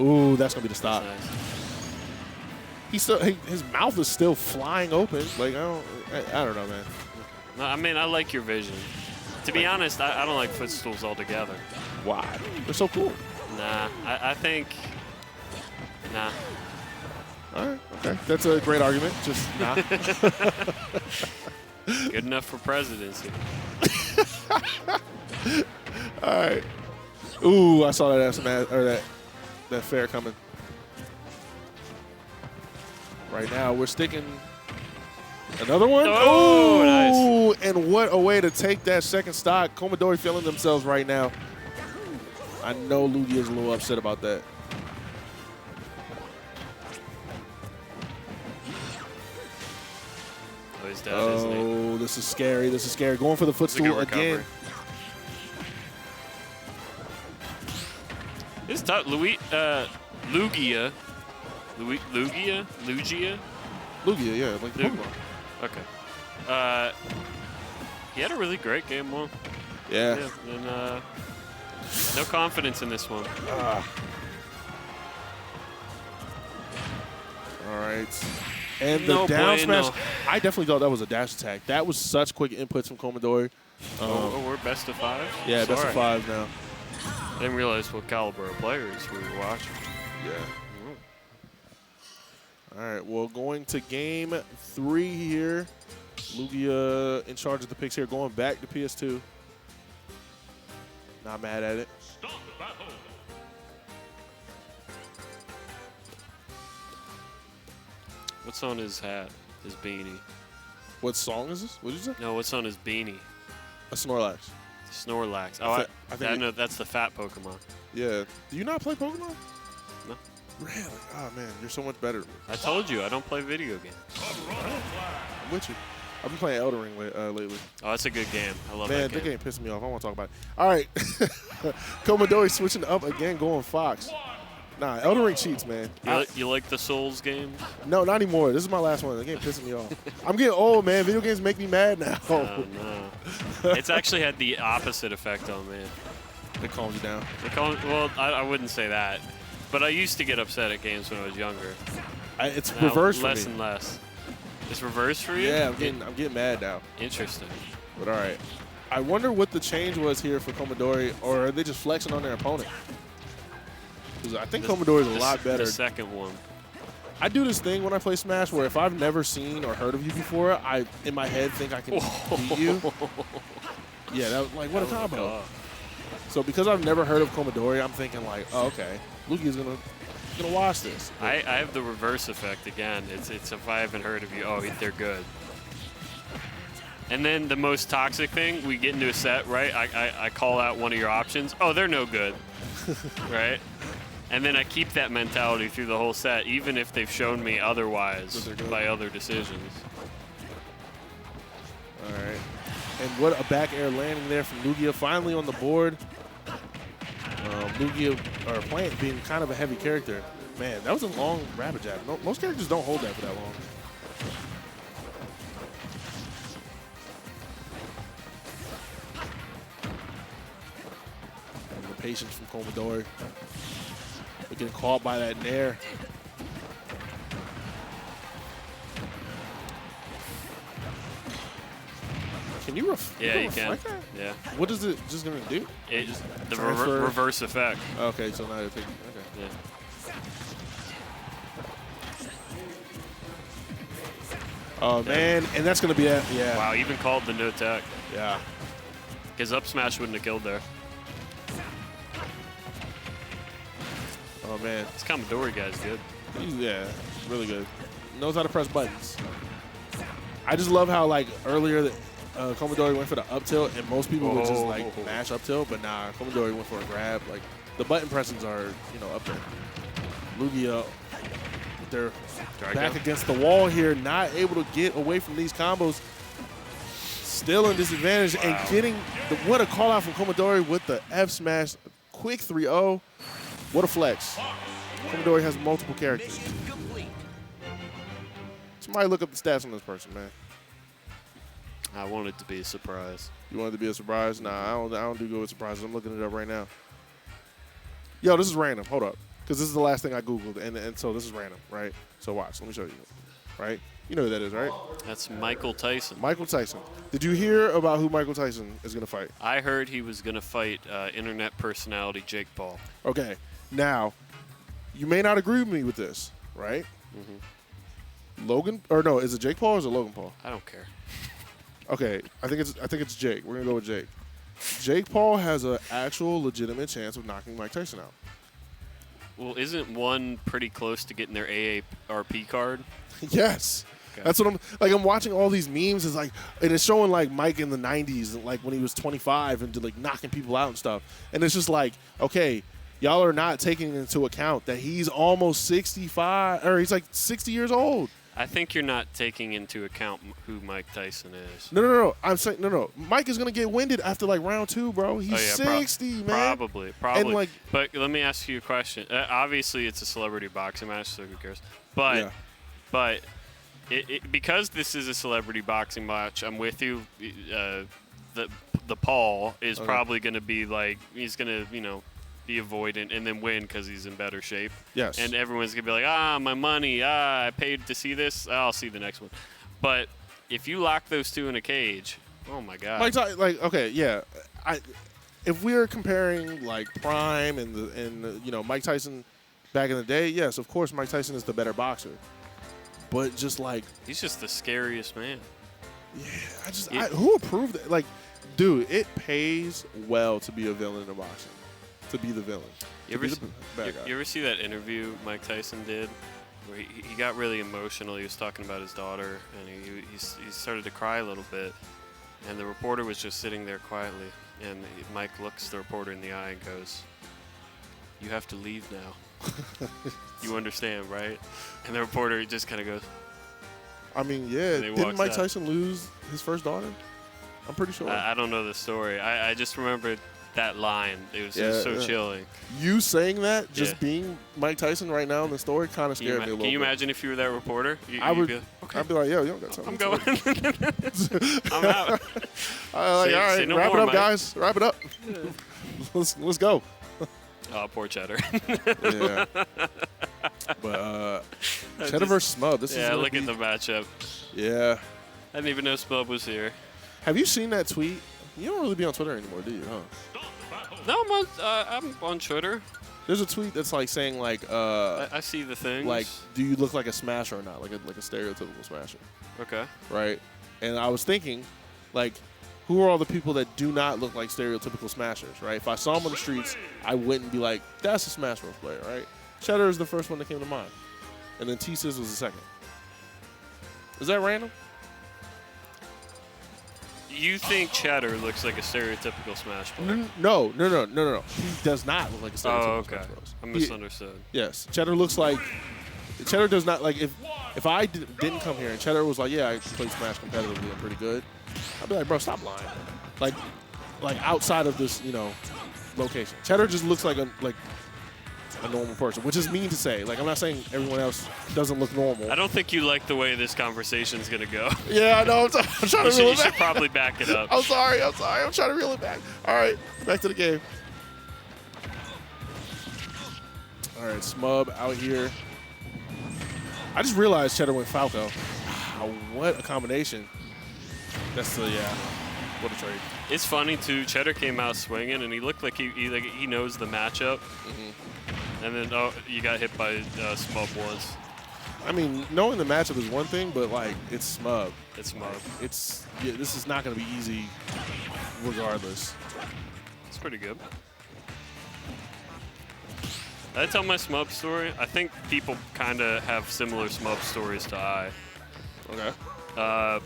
Ooh, that's going to be the stop. Nice. His mouth is still flying open. Like, I don't know, man. No, I mean, I like your vision. To be honest, I don't like footstools altogether. Why? They're so cool. Nah, I think, nah. All right, okay. That's a great argument. Just nah. Good enough for presidency. All right. Ooh, I saw that that fair coming. Right now, we're sticking another one. Oh, nice. And what a way to take that second stock. Komidori feeling themselves right now. I know Lugia is a little upset about that. Oh, he's dead, isn't he? Oh, this is scary. This is scary. Going for the It's a good footstool recovery. again. It's tough. Lugia. Lugia, yeah, like Lugia. Pokemon. Okay. He had a really great game one. Yeah. Yeah, and no confidence in this one. All right. And the No down bueno. smash, I definitely thought that was a dash attack. That was such quick inputs from Komidori. We're best of 5? Yeah, best of Sorry. 5 now. I didn't realize what caliber of players we were watching. Yeah. All right, well, going to game 3 here. Lugia in charge of the picks here, going back to PS2. Not mad at it. Start the battle. What's on his hat? His beanie? What song is this? What did you say? No, what's on his beanie? A Snorlax. Snorlax. I Oh, thi- I think I it- know that's the fat Pokemon. Yeah. Do you not play Pokemon? No. Really? Oh, man, you're so much better than me. I told you I don't play video games. I'm with you. I've been playing Elden Ring lately. Oh, that's a good game. I love Man, that that game. game pissing me off. I want to talk about it. All right. Komidori switching up again, going Fox. Nah, Elden Ring cheats, man. You like the Souls games? No, not anymore. This is my last one. The game pissing me off. I'm getting old, man. Video games make me mad now. Oh, no. It's actually had the opposite effect on me. It calms you down. Well, I wouldn't say that. But I used to get upset at games when I was younger. It's Now, reversed for me. less and less. It's reversed for you? Yeah, I'm getting mad now. Interesting. But all right. I wonder what the change was here for Komidori, or are they just flexing on their opponent? Because I think Komidori is a lot better. The second one. I do this thing when I play Smash where if I've never seen or heard of you before, I, in my head, think I can beat you. Yeah, that was like, what a combo. So because I've never heard of Komidori, I'm thinking like, oh, okay, Lugia's gonna wash this. I have the reverse effect again. It's if I haven't heard of you, oh, they're good. And then the most toxic thing, we get into a set, right? I call out one of your options. Oh, they're no good, right? And then I keep that mentality through the whole set, even if they've shown me otherwise by other decisions. All right. And what a back air landing there from Lugia, finally on the board. Lugia, or Plant, being kind of a heavy character. Man, that was a long rabbit jab. Most characters don't hold that for that long. And the patience from Komidori. They're getting caught by that nair. Can you Yeah, you can. reflect that? Yeah. What is it just going to do? The Transfer. reverse effect. Okay, so now they're taking. Okay. Yeah. Oh, man. And that's going to be it. Yeah. Wow, even called the no tech. Yeah. Because up smash wouldn't have killed there. Oh, man. This Komidori guy's good. Yeah, really good. Knows how to press buttons. I just love how, like, earlier, Komidori went for the up tilt, and most people would just, like, mash up tilt. But nah, Komidori went for a grab. Like, the button presses are, you know, up there. Lugia, they're back against the wall here, not able to get away from these combos. Still in disadvantage and getting what a call out from Komidori with the F smash. Quick 3-0. What a flex. Komidori has multiple characters. Somebody look up the stats on this person, man. I want it to be a surprise. You want it to be a surprise? Nah, I don't do good with surprises. I'm looking it up right now. Yo, this is random. Hold up. Because this is the last thing I Googled, and so this is random, right? So watch. Let me show you. Right? You know who that is, right? That's Michael Tyson. Michael Tyson. Did you hear about who Michael Tyson is going to fight? I heard he was going to fight internet personality Jake Paul. Okay. Now, you may not agree with me with this, right? Mm-hmm. Logan, or no, is it Jake Paul or is it Logan Paul? I don't care. Okay, I think it's Jake. We're gonna go with Jake. Jake Paul has an actual legitimate chance of knocking Mike Tyson out. Well, isn't one pretty close to getting their AARP card? Yes. Okay. That's what I'm watching all these memes is like, and it's showing like Mike in the 90s, like when he was 25 and like knocking people out and stuff. And it's just like, okay, y'all are not taking into account that he's almost 65 or he's like 60 years old. I think you're not taking into account who Mike Tyson is. No. I'm saying no. Mike is gonna get winded after like round 2, bro. He's 60, man. Probably. And like, but let me ask you a question. Obviously, it's a celebrity boxing match, so who cares? But, because this is a celebrity boxing match, I'm with you. The Paul is probably gonna be like he's gonna be avoidant and then win because he's in better shape. Yes. And everyone's going to be like, my money, I paid to see this. I'll see the next one. But if you lock those two in a cage, oh, my God. Okay, yeah. If we're comparing, like, Prime and Mike Tyson back in the day, yes, of course Mike Tyson is the better boxer. But just, like... He's just the scariest man. Yeah, who approved it? Like, dude, it pays well to be a villain in boxing. To be the villain. You ever see that interview Mike Tyson did where he got really emotional? He was talking about his daughter, and he started to cry a little bit. And the reporter was just sitting there quietly. And Mike looks the reporter in the eye and goes, "You have to leave now." You understand, right? And the reporter just kind of goes. I mean, yeah. Didn't Mike Tyson lose his first daughter? I'm pretty sure. I don't know the story. I just remembered that line. It was so chilling. You saying that, just being Mike Tyson right now in the story, kind of scared me a little bit. Can you imagine if you were that reporter? I would. I'd be like, yo, you don't got time. I'm going. I'm out. All right, no wrap more, it up, Mike. guys. Wrap it up. Let's go. Oh, poor Cheddar. Yeah. But Cheddar versus Smub. This is look at the matchup. Yeah. I didn't even know Smub was here. Have you seen that tweet? You don't really be on Twitter anymore, do you? Huh? No, I'm on Twitter. There's a tweet that's like saying like I see the things. like, do you look like a smasher or not? Like a stereotypical smasher. Okay. Right. And I was thinking, like, who are all the people that do not look like stereotypical smashers, right? If I saw them on the streets, I wouldn't be like, that's a Smash Bros. Player, right? Cheddar is the first one that came to mind. And then T-Sis was the second. Is that random? You think Cheddar looks like a stereotypical Smash player? No. He does not look like a stereotypical Smash Bros. I misunderstood. Yes. Cheddar looks like... Cheddar does not, like, if I didn't come here and Cheddar was like, yeah, I play Smash competitively, I'm pretty good, I'd be like, bro, stop lying. Like outside of this, location. Cheddar just looks like a normal person, which is mean to say. Like, I'm not saying everyone else doesn't look normal. I don't think you like the way this conversation's going to go. Yeah, I know. I'm trying to reel it You back. should probably back it up. I'm sorry. I'm trying to reel it back. All right, back to the game. All right, Smub out here. I just realized Cheddar went Falco. Wow, what a combination. That's what a trade. It's funny, too. Cheddar came out swinging, and he looked like he knows the matchup. And then you got hit by Smub once. I mean, knowing the matchup is one thing, but, like, it's Smub. It's Smub. This is not going to be easy regardless. It's pretty good. Did I tell my Smub story? I think people kind of have similar Smub stories to I. Okay. I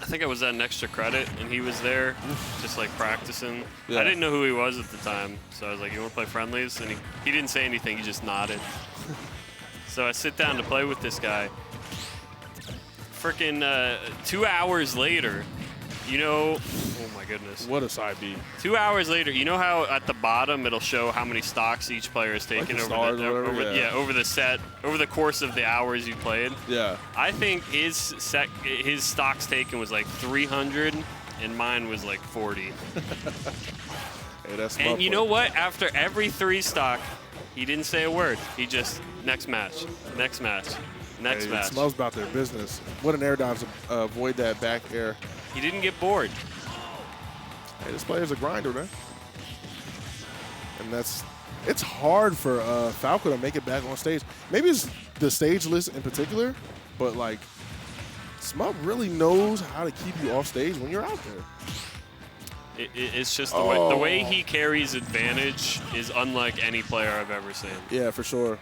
think I was at an extra credit, and he was there just, like, practicing. Yeah. I didn't know who he was at the time, so I was like, you want to play friendlies? And he didn't say anything. He just nodded. So I sit down to play with this guy. Freaking 2 hours later, oh my goodness. What a side B. 2 hours later, you know how at the bottom it'll show how many stocks each player has taken Like the over stars over the set, over the course of the hours you played? Yeah. I think his stocks taken was like 300 and mine was like 40. Hey, that's And you know what? After every 3 stock, he didn't say a word. He just, next match, next match, next match. It smells about their business. What an air dive to avoid that back air. He didn't get bored. Hey, this player's a grinder, man. And it's hard for Falcon to make it back on stage. Maybe it's the stage list in particular, but, like, Smub really knows how to keep you off stage when you're out there. It's just the way he carries advantage is unlike any player I've ever seen. Yeah, for sure.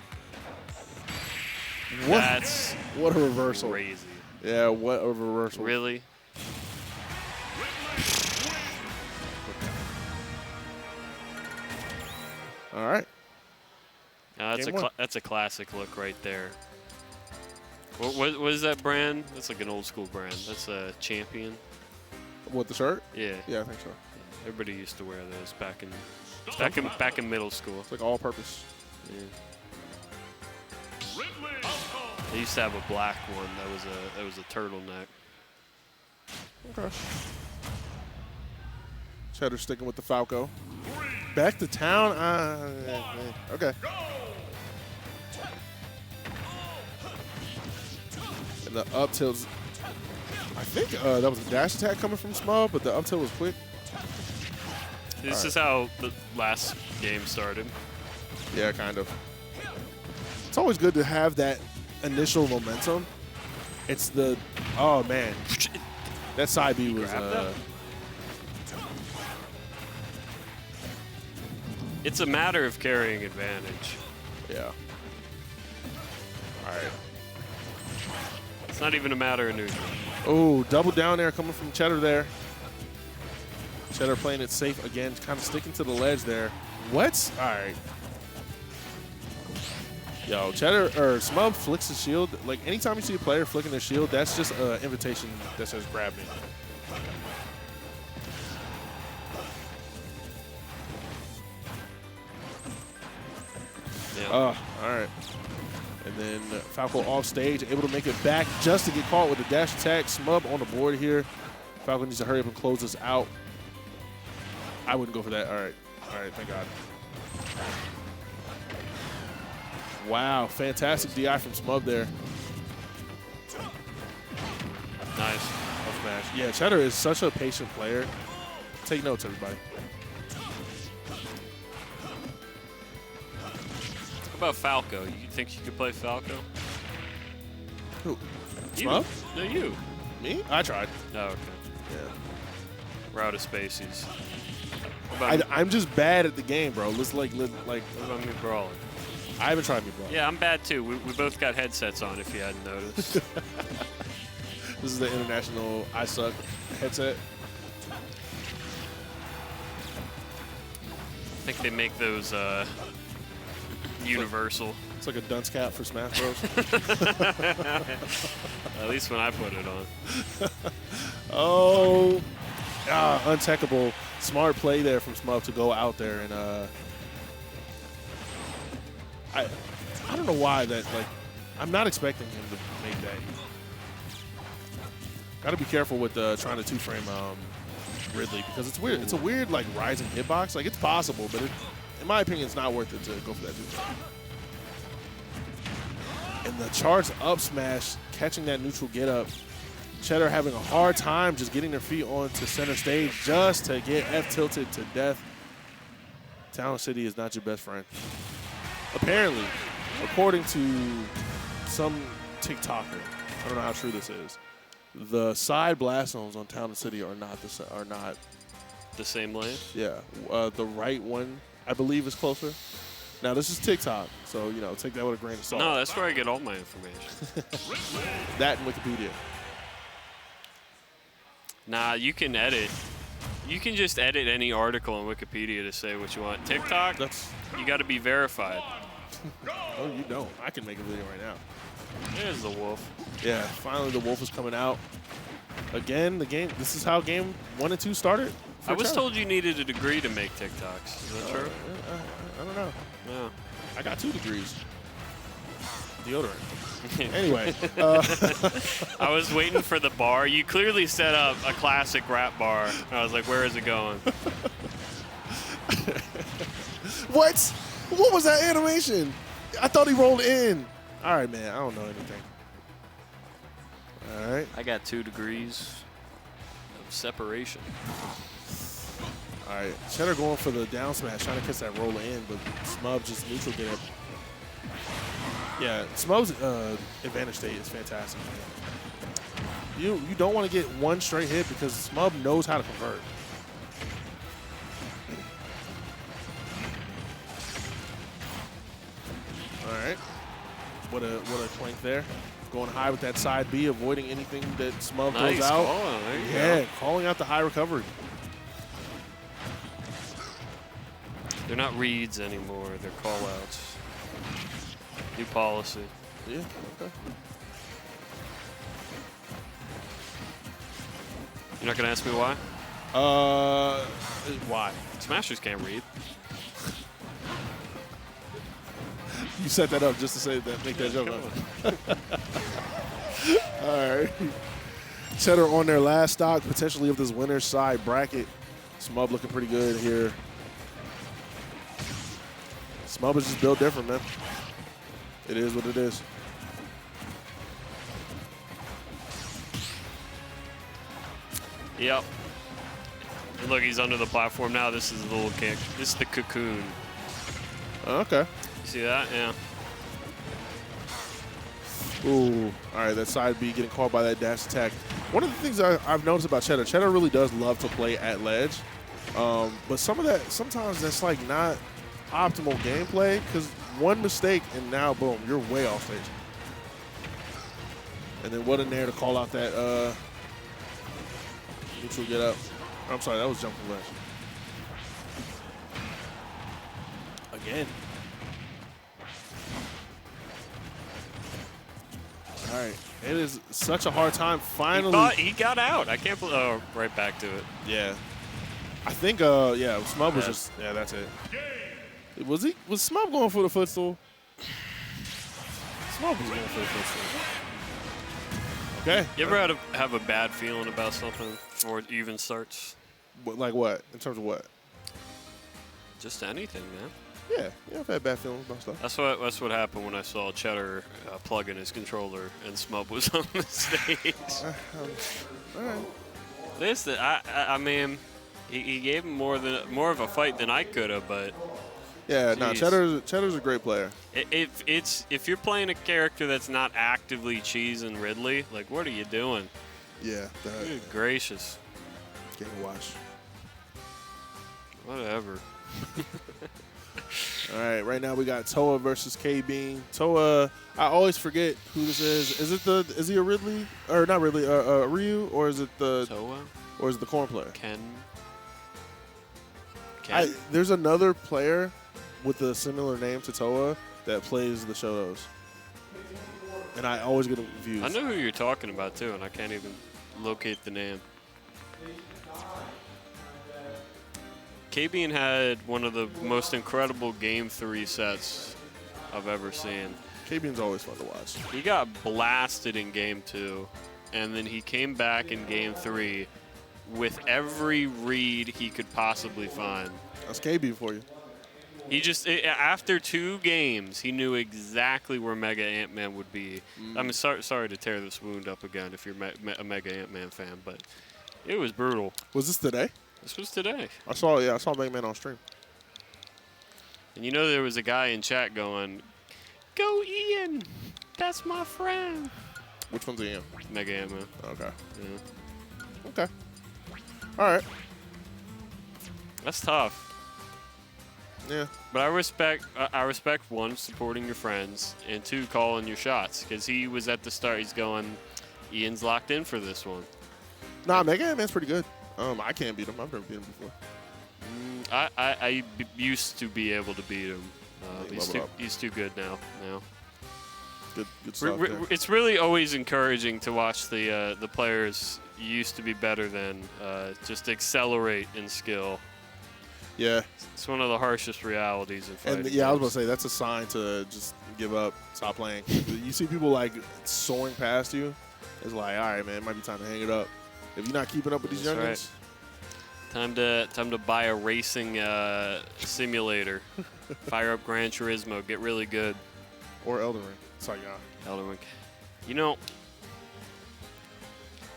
That's what a reversal. Crazy. Yeah, what a reversal. Really? All right. That's a classic look right there. What is that brand? That's like an old school brand. That's a Champion. What, the shirt? Yeah. Yeah, I think so. Everybody used to wear those back in middle school. It's like all purpose. Yeah. They used to have a black one that was a turtleneck. Okay. Cheddar sticking with the Falco. Back to town. Okay. And the up tilts. I think that was a dash attack coming from Smub, but the up tilt was quick. This is how the last game started. Yeah, kind of. It's always good to have that initial momentum. It's the man, that side B was. It's a matter of carrying advantage. Yeah. All right. It's not even a matter of neutral. Oh, double down there coming from Cheddar there. Cheddar playing it safe again, kind of sticking to the ledge there. What? All right. Yo, Cheddar or Smub flicks his shield. Like, anytime you see a player flicking their shield, that's just an invitation that says grab me. All right. And then Falco off stage, able to make it back just to get caught with a dash attack. Smub on the board here. Falco needs to hurry up and close this out. I wouldn't go for that. All right. All right, thank God. Wow, fantastic DI from Smub there. Nice. Up smash. Yeah, Cheddar is such a patient player. Take notes, everybody. How about Falco? You think you could play Falco? Who? You. Smub? No, you. Me? I tried. Oh, okay. Yeah. We're out of spaces. What about, I'm just bad at the game, bro. Let's like. what about me brawling? I haven't tried me, bro. Yeah, I'm bad too. We both got headsets on, if you hadn't noticed. This is the international I suck headset. I think they make those universal. It's like a dunce cap for Smash Bros. At least when I put it on. Oh, untechable. Smart play there from Smub to go out there and I don't know why that, like, I'm not expecting him to make that. Got to be careful with trying to two-frame Ridley because it's weird. It's a weird, like, rising hitbox. Like, it's possible, but in my opinion, it's not worth it to go for that two-frame. And the charged up smash, catching that neutral get-up. Cheddar having a hard time just getting their feet onto center stage just to get F-tilted to death. Town City is not your best friend. Apparently, according to some TikToker, I don't know how true this is, the side blast zones on Town and City are not The same lane? Yeah, the right one I believe is closer. Now this is TikTok, so you know take that with a grain of salt. No, that's where I get all my information. That and Wikipedia. Nah, you can edit. You can just edit any article on Wikipedia to say what you want. TikTok, you got to be verified. Oh, you don't. I can make a video right now. There's the wolf. Yeah, finally the wolf is coming out. Again, the game. This is how game 1 and 2 started. I was told you needed a degree to make TikToks. Is that true? I don't know. No. I got 2 degrees. Deodorant. Anyway. I was waiting for the bar. You clearly set up a classic rap bar. I was like, where is it going? What? What was that animation? I thought he rolled in. All right, man. I don't know anything. All right. I got 2 degrees of separation. All right. Cheddar going for the down smash, trying to catch that roll in, but Smub just neutral get it. Yeah, Smub's advantage state is fantastic, man. You don't want to get one straight hit because Smub knows how to convert. All right. What a plank there. Going high with that side B, avoiding anything that Smub goes out. Call. There you Yeah, go. calling out the high recovery. They're not reads anymore. They're call-outs. New policy. Yeah, okay. You're not going to ask me why? Why? Smashers can't read. You set that up just to say that, make that joke up. All right. Cheddar on their last stock, potentially of this winner's side bracket. Smub looking pretty good here. Smub is just built different, man. It is what it is. Yep. And look, he's under the platform now. This is the little kick. This is the cocoon. Okay. You see that? Yeah. Ooh. All right, that side B getting caught by that dash attack. One of the things I've noticed about Cheddar, Cheddar really does love to play at ledge. But sometimes that's like not optimal gameplay because one mistake and now, boom, you're way off stage. And then what in there to call out that neutral get up. I'm sorry, that was jumping ledge. Again. All right. It is such a hard time. Finally. He got out. I can't believe. Oh, right back to it. Yeah. I think, yeah, Smub was just, yeah, that's it. Was Smub going for the footstool? Smub was going for the first one. Okay. You ever have a bad feeling about something before it even starts? Like what? In terms of what? Just anything, man. Yeah, I've had bad feelings about stuff. That's what happened when I saw Cheddar plug in his controller and Smub was on the stage. All right. Listen, I mean, he gave him more of a fight than I could have, but Yeah, no, jeez. Cheddar's a great player. If you're playing a character that's not actively cheesing Ridley, like what are you doing? Yeah. Good gracious. Getting washed. Whatever. All right, right now we got Towa versus KBean. Towa, I always forget who this is. Is he a Ridley or not Ridley? Ryu, or is it the Towa? Or is it the Corrin player? Ken. There's another player with a similar name to Towa that plays the Shotos, and I always get confused. I know who you're talking about too, and I can't even locate the name. KBean had one of the most incredible Game 3 sets I've ever seen. KBean's always fun to watch. He got blasted in Game 2, and then he came back in Game 3 with every read he could possibly find. That's KBean for you. He just, after 2 games, he knew exactly where MegaAntMan would be. I mean, sorry to tear this wound up again if you're a MegaAntMan fan, but it was brutal. Was this today? This was today. I saw MegaAntMan on stream. And you know there was a guy in chat going, "Go Ian, that's my friend." Which one's Ian? MegaAntMan. Okay. Yeah. Okay. All right. That's tough. Yeah. But I respect 1, supporting your friends, and 2, calling your shots. Because he was at the start, he's going, Ian's locked in for this one. Nah, MegaAntMan's pretty good. I can't beat him. I've never beat him before. I used to be able to beat him. He's too good now. Good stuff. It's really always encouraging to watch the players you used to be better than just accelerate in skill. Yeah. It's one of the harshest realities in fighting. And I was going to say, that's a sign to just give up, stop playing. You see people like soaring past you, it's like, all right, man, it might be time to hang it up. If you're not keeping up with these youngins. Right. Time to buy a racing simulator. Fire up Gran Turismo, get really good. Or Elden Ring. Sorry, yeah. Elden Ring. You know,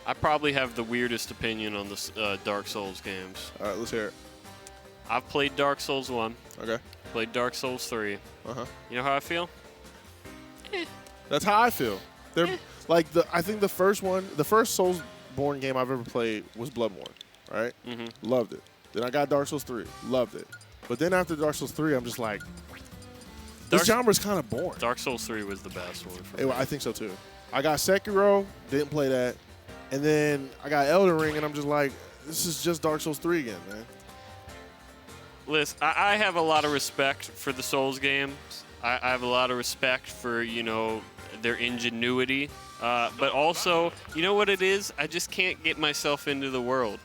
I probably have the weirdest opinion on the Dark Souls games. All right, let's hear it. I've played Dark Souls 1. Okay. Played Dark Souls 3. Uh-huh. You know how I feel? That's how I feel. They're like I think the first Soulsborne game I've ever played was Bloodborne, right? Mm-hmm. Loved it. Then I got Dark Souls 3. Loved it. But then after Dark Souls 3, I'm just like, this genre's kind of boring. Dark Souls 3 was the best one for me. I think so too. I got Sekiro, didn't play that. And then I got Elden Ring, and I'm just like, this is just Dark Souls 3 again, man. Listen, I have a lot of respect for the Souls games. I have a lot of respect for, their ingenuity. But also, you know what it is? I just can't get myself into the world.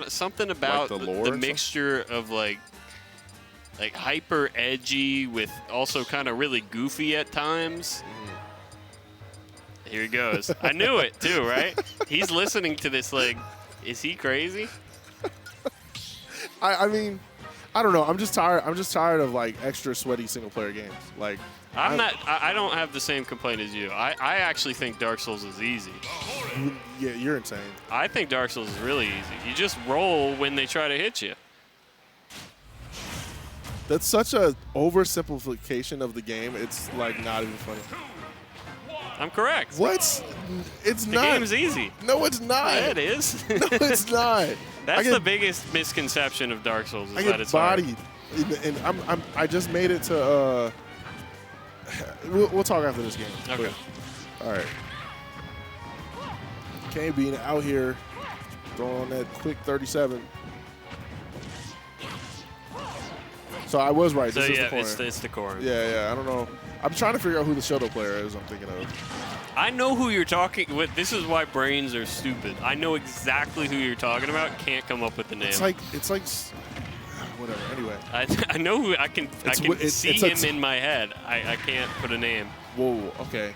Something about Like the lore the and mixture of like hyper edgy with also kind of really goofy at times. Here he goes. I knew it too, right? He's listening to this like, is he crazy? I mean, I don't know. I'm just tired of like extra sweaty single player games. Like I don't have the same complaint as you. I actually think Dark Souls is easy. Yeah, you're insane. I think Dark Souls is really easy. You just roll when they try to hit you. That's such a oversimplification of the game. It's like not even funny. I'm correct. What? It's The not. game's easy. No, it's not. Yeah, it is. No, it's not. That's the biggest misconception of Dark Souls is I that get it's hard. bodied, and I just made it to. We'll talk after this game. Okay. All right. KBean out here throwing on that quick 37. So I was right. So This is yeah, the corner. it's the core. Yeah. I don't know. I'm trying to figure out who the Shoto player is. I'm thinking of. I know who you're talking with. This is why brains are stupid. I know exactly who you're talking about. Can't come up with the name. It's like whatever. Anyway. I know who I can see it's him in my head. I can't put a name. Whoa, okay.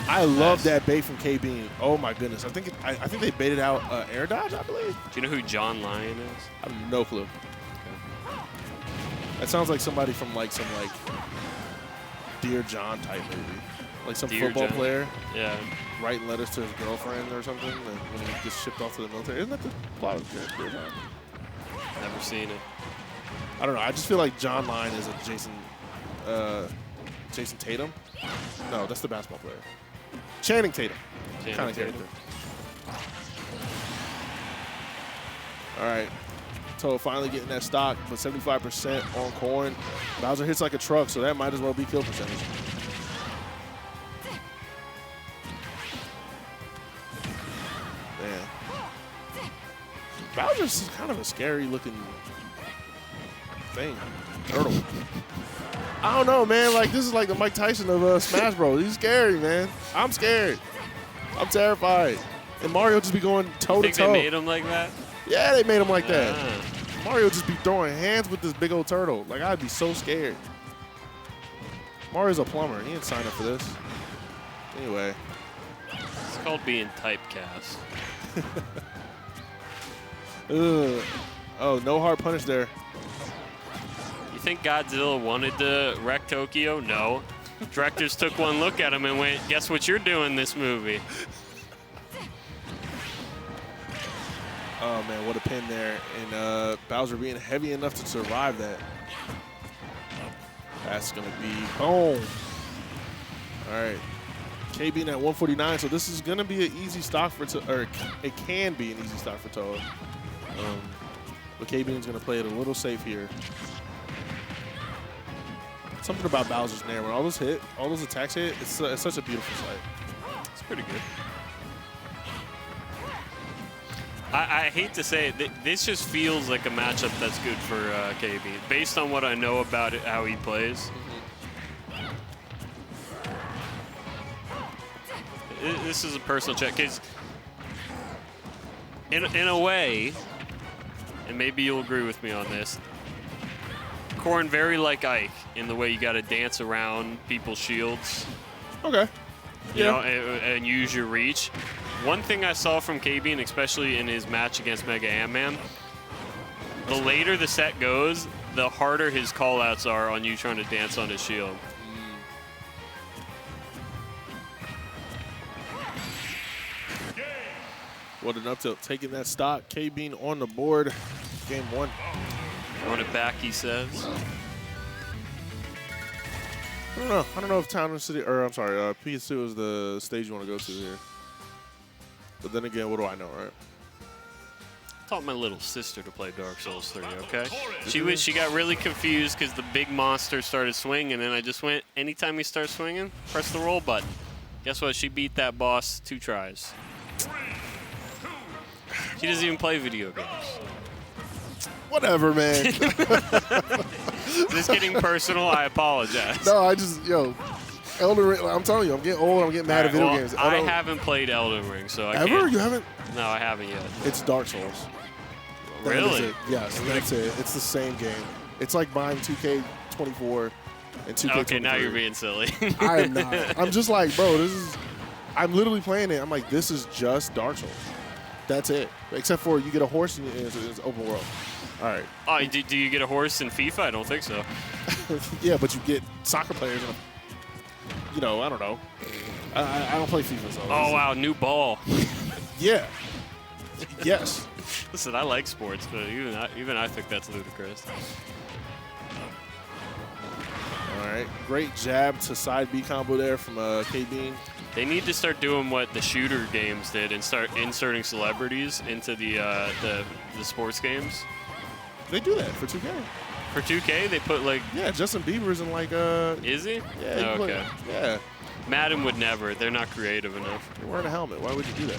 I love that bait from KBean. Oh my goodness. I think they baited out air dodge, I believe. Do you know who John Lyon is? I have no clue. That sounds like somebody from like some like Dear John type movie. Like some Dear football John. player Yeah. writing letters to his girlfriend or something and when he gets shipped off to the military. Isn't that the plot of Dear John? Never seen it. I don't know. I just feel like John Lyon is a Jason Tatum. No, that's the basketball player. Channing Tatum. Channing Kind of Tatum. character. All right. Towa finally getting that stock, but 75% on Corrin. Bowser hits like a truck, so that might as well be kill percentage. Man. Bowser's kind of a scary looking thing. Turtle. I don't know, man. Like, this is like the Mike Tyson of Smash Bros. He's scary, man. I'm scared. I'm terrified. And Mario just be going toe to Think they toe. made him like that? Yeah, they made him like that. Ah. Mario just be throwing hands with this big old turtle. Like, I'd be so scared. Mario's a plumber. He didn't sign up for this. Anyway. It's called being typecast. Ugh. Oh, no hard punish there. You think Godzilla wanted to wreck Tokyo? No. Directors took one look at him and went, guess what you're doing this movie? Oh, man, what a pin there. And Bowser being heavy enough to survive that. That's going to be boom. All right. KBean at 149, so this is going to be an easy stock for or it can be an easy stock for Towa. But KBean's going to play it a little safe here. Something about Bowser's Nair. When all those attacks hit, it's such a beautiful sight. It's pretty good. I hate to say it, this just feels like a matchup that's good for KBean, based on what I know about it, how he plays. This is a personal check, because in a way, and maybe you'll agree with me on this, Corrin very like Ike in the way you got to dance around people's shields. Okay. You know, and use your reach. One thing I saw from KBean, especially in his match against MegaAntMan, the later the set goes, the harder his call-outs are on you trying to dance on his shield. What an up tilt. Taking that stock. KBean on the board. Game one. Run it back, he says. I don't know. I don't know if Town and City, or I'm sorry, PS2 is the stage you want to go to here. But then again, what do I know, right? I taught my little sister to play Dark Souls 3, okay? She got really confused because the big monster started swinging, and I just went, anytime he starts swinging, press the roll button. Guess what? She beat that boss 2 tries. She doesn't even play video games. Whatever, man. This getting personal, I apologize. No, I just, Elden Ring, I'm telling you, I'm getting old, I'm getting mad at video games. I haven't played Elden Ring, so I Ever? can't. You haven't? No, I haven't yet. It's Dark Souls. That is Really? it. Yes, that's it. It's the same game. It's like buying 2K24 and 2K23. Okay, now you're being silly. I am not. I'm just like, bro, I'm literally playing it. I'm like, this is just Dark Souls. That's it. Except for you get a horse and it's open world. All right. Oh, do you get a horse in FIFA? I don't think so. Yeah, but you get soccer players. I don't know. I don't play FIFA. So Oh, wow, new ball. Yeah. Yes. Listen, I like sports, but even I think that's ludicrous. All right. Great jab to side B combo there from KBean. They need to start doing what the shooter games did and start inserting celebrities into the sports games. They do that for 2K. For 2K, they put like... Yeah, Justin Bieber's in like Is he? Yeah. Oh, okay. Yeah. Madden would never. They're not creative enough. You're wearing a helmet. Why would you do that?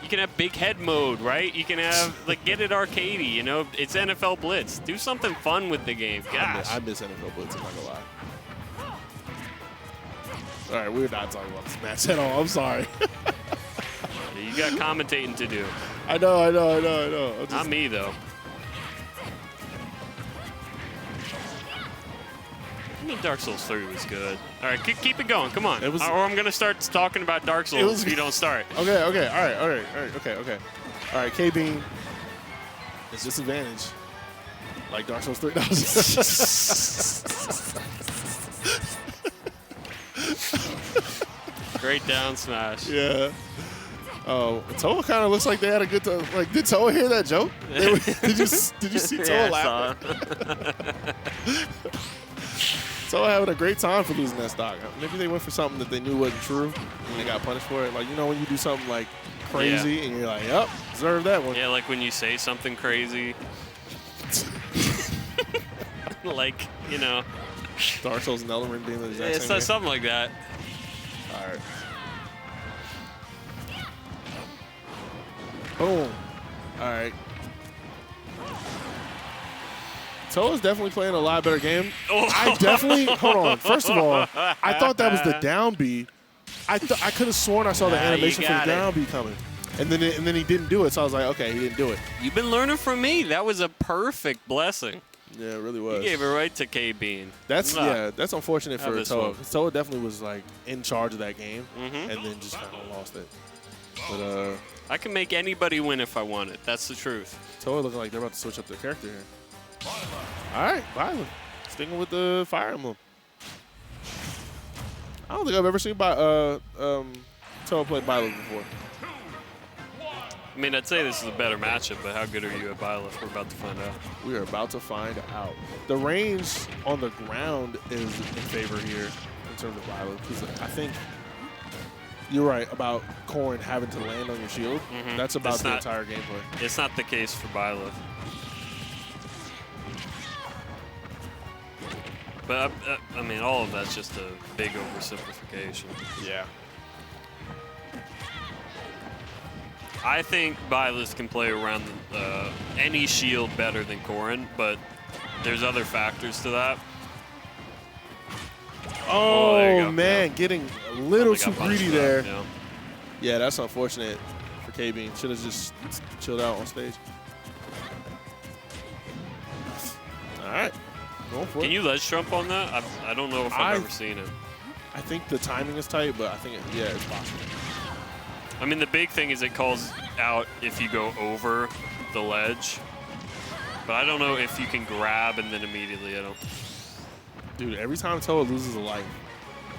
You can have big head mode, right? You can have, like, get it arcadey, you know? It's NFL Blitz. Do something fun with the game. Gosh. I miss NFL Blitz, I'm not gonna lie. All right, we're not talking about this match at all. I'm sorry. You got commentating to do. I know. Not me, though. Give me Dark Souls 3 was good. All right, keep it going. Come on. It was, or I'm going to start talking about Dark Souls if you don't start. Okay. All right. All right, KBean. It's disadvantage. Like Dark Souls 3. Great down smash. Yeah. Oh, Towa kind of looks like they had a good time. Like, did Towa hear that joke? Did you see Towa laughing? Towa having a great time for losing that stock. Maybe they went for something that they knew wasn't true, and they got punished for it. Like, you know, when you do something like crazy, and you're like, "Yep, deserve that one." Yeah, like when you say something crazy. Like, you know. Dark Souls and Elden Ring being the exact same game. Something like that. All right. Boom. All right. Towa's definitely playing a lot better game. Oh. I definitely, hold on. First of all, I thought that was the down B. I could have sworn I saw the animation for the down B coming. And then he didn't do it, so I was like, okay, he didn't do it. You've been learning from me. That was a perfect blessing. Yeah, it really was. You gave it right to KBean. That's unfortunate for Towa. one. Towa definitely was like in charge of that game, and then just kind of lost it. But I can make anybody win if I want it. That's the truth. Towa looking like they're about to switch up their character here. All right, Byleth. Sticking with the Fire Emblem. I don't think I've ever seen Towa play Byleth before. I mean, I'd say this is a better matchup, but how good are you at Byleth? We're about to find out. We are about to find out. The range on the ground is in favor here in terms of Byleth. Because I think you're right about Corrin having to land on your shield. That's about the entire gameplay. It's not the case for Byleth. But, I mean, all of that's just a big oversimplification. Yeah. I think Byleth can play around any shield better than Corrin, but there's other factors to that. Oh man, getting a little too greedy there. Yeah. Yeah, that's unfortunate for KBean. Should have just chilled out on stage. All right. Going for it. Can you ledge trump on that? I don't know if I've ever seen it. I think the timing is tight, but I think, it's possible. I mean, the big thing is it calls out if you go over the ledge. But I don't know if you can grab and then immediately, I don't. Dude, every time Towa loses a life,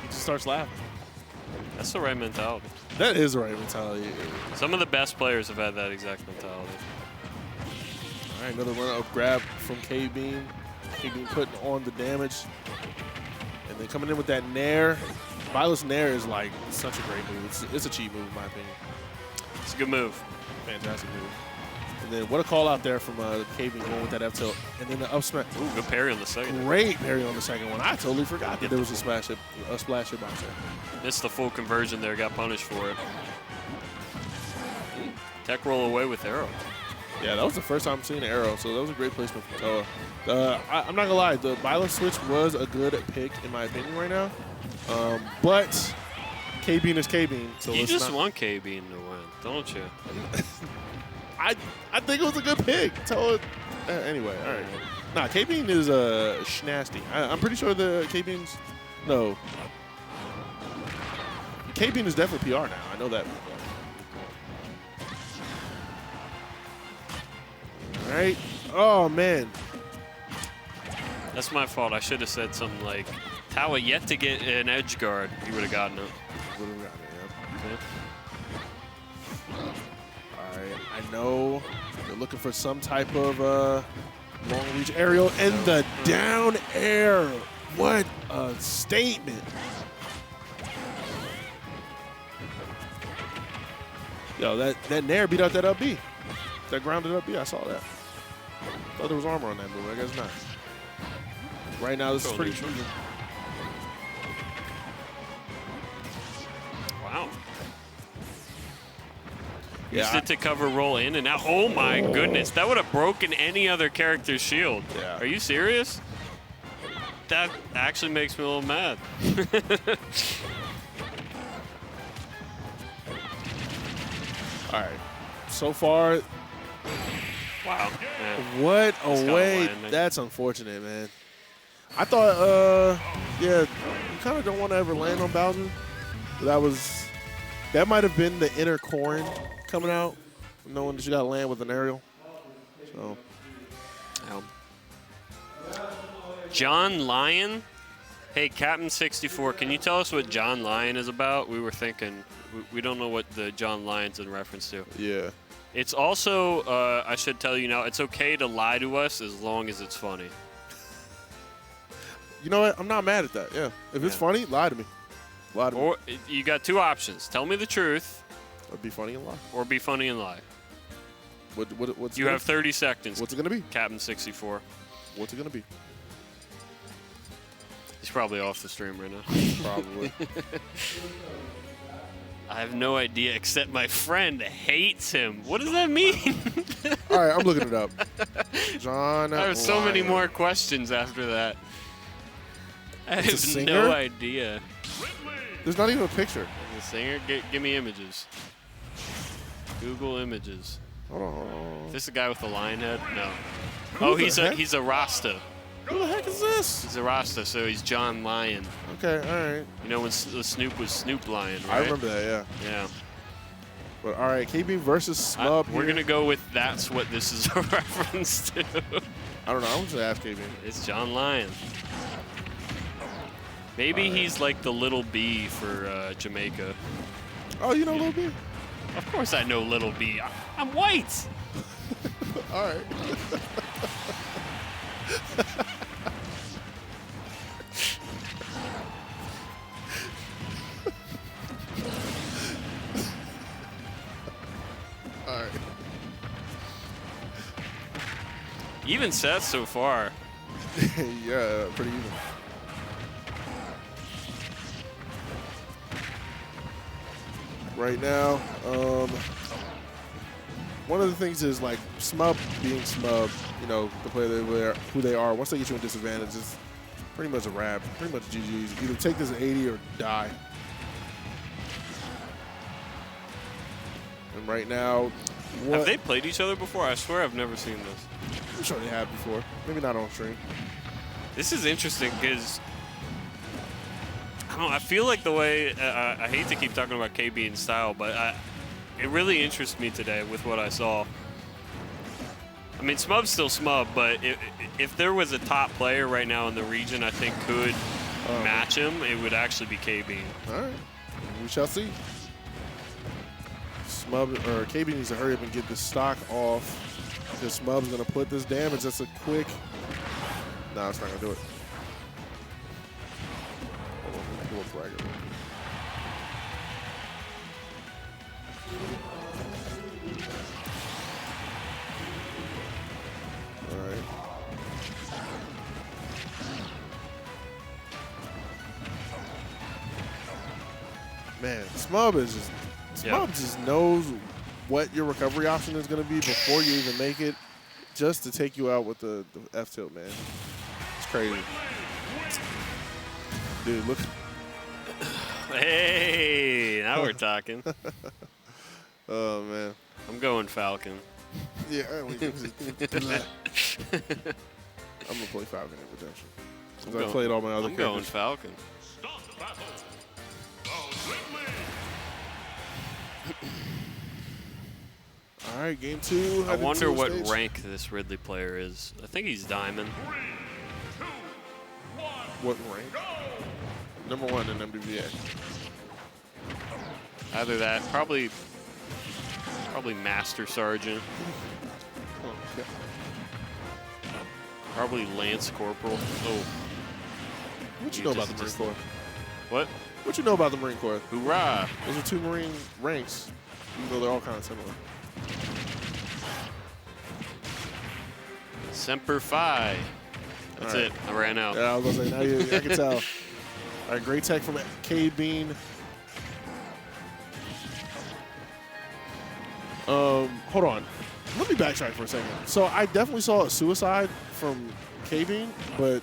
he just starts laughing. That's the right mentality. That is the right mentality. Some of the best players have had that exact mentality. All right, another run-up grab from KBean. KBean putting on the damage. And then coming in with that Nair. Byleth's Nair is like such a great move. It's a cheap move in my opinion. It's a good move. Fantastic move. And then what a call out there from KBean going with that F tilt. And then the up smash. Ooh, good parry on the second. Great parry on the second one. I totally forgot that there was a splash hit box there. Missed the full conversion there, got punished for it. Tech roll away with arrow. Yeah, that was the first time I'm seeing an arrow, so that was a great placement from Towa. I'm not gonna lie, the Byleth switch was a good pick in my opinion right now. But KBean is KBean, so you just want KBean to win, don't you? I think it was a good pick. Towa. Anyway, all right. Nah, KBean is schnasty. I'm pretty sure the KBean's no. KBean is definitely PR now. I know that. All right. Oh man. That's my fault. I should have said something like, Towa yet to get an edge guard. You would have gotten it. Would have gotten it, yeah. All right. I know they're looking for some type of long reach aerial and the down air. What a statement. Yo, that Nair beat out that up B. That grounded up B. I saw that. Thought there was armor on that move. I guess not. Right now, this is pretty true. Wow. Yeah, Used it to cover roll in and out. Oh my goodness. That would have broken any other character's shield. Yeah. Are you serious? That actually makes me a little mad. All right. So far, Wow. Man. what a It's way. gotta win. That's unfortunate, man. I thought Yeah, you kind of don't want to ever land on Bowser. That might have been the inner Corrin coming out, knowing that you got to land with an aerial. So. John Lyon. Hey, Captain 64, can you tell us what John Lyon is about? We were thinking, we don't know what the John Lyon's in reference to. Yeah. It's also, I should tell you now, it's okay to lie to us as long as it's funny. You know what? I'm not mad at that. Yeah. If it's funny, lie to me. Lie to me. Or you got two options. Tell me the truth. Or be funny and lie. Or be funny and lie. What's you have 30 seconds. What's it going to be? Captain 64. What's it going to be? He's probably off the stream right now. Probably. I have no idea, except my friend hates him. What does that mean? All right, I'm looking it up. John I have so many Lyon. more questions after that. I It's a have singer? no idea. There's not even a picture. The singer? Give me images. Google images. Hold on. Is this a guy with a lion head? No. Who the heck? He's a Rasta. Who the heck is this? He's a Rasta, so he's John Lyon. Okay, all right. You know when Snoop was Snoop Lion, right? I remember that, yeah. Yeah. But all right, KBean versus Smub. We're going to go with that's what this is a reference to. I don't know. I'm just going to ask KBean. It's John Lyon. Maybe he's like the little B for Jamaica. Oh, you know Lil B? Of course I know Little B. I'm white. All right. All right. Even Seth so far. Yeah, pretty even. Right now, one of the things is like Smub being Smub, you know, the player who they are. Once they get you in disadvantage, it's pretty much a wrap. Pretty much GG's. Either take this 80 or die. And right now, Have they played each other before? I swear I've never seen this. I'm sure they have before. Maybe not on stream. This is interesting because I don't know, I feel like the way I hate to keep talking about KBean style, but it really interests me today with what I saw. I mean, Smub's still Smub, but if there was a top player right now in the region, I think could match him, it would actually be KBean. All right, we shall see. Smub or KBean needs to hurry up and get this stock off because Smub's gonna put this damage. That's a quick. No, it's not gonna do it. Hold on, let me pull up bracket. All right. Man, Smub just knows what your recovery option is going to be before you even make it, just to take you out with the F tilt, man. It's crazy. Dude, look. Hey, now we're talking. Oh, man. I'm going Falcon. Yeah, I'm going to play Falcon in Redemption. Since I played all my other characters. I'm going Falcon. Start the battle. Ridley. All right, game 2. I wonder what rank this Ridley player is. I think he's Diamond. 3, 2, 1. What rank? Go. Number 1 in MWBA. Either that, probably Master Sergeant. Oh, okay. Probably Lance Corporal. Oh. What you know about the Marine Corps? What? What you know about the Marine Corps? Hoorah! Those are 2 Marine ranks, even though they're all kind of similar. Semper Fi. That's All right. it. I ran out. Yeah, I was going to say, I can tell. All right, great tech from KBean. Hold on. Let me backtrack for a second. So I definitely saw a suicide from KBean, but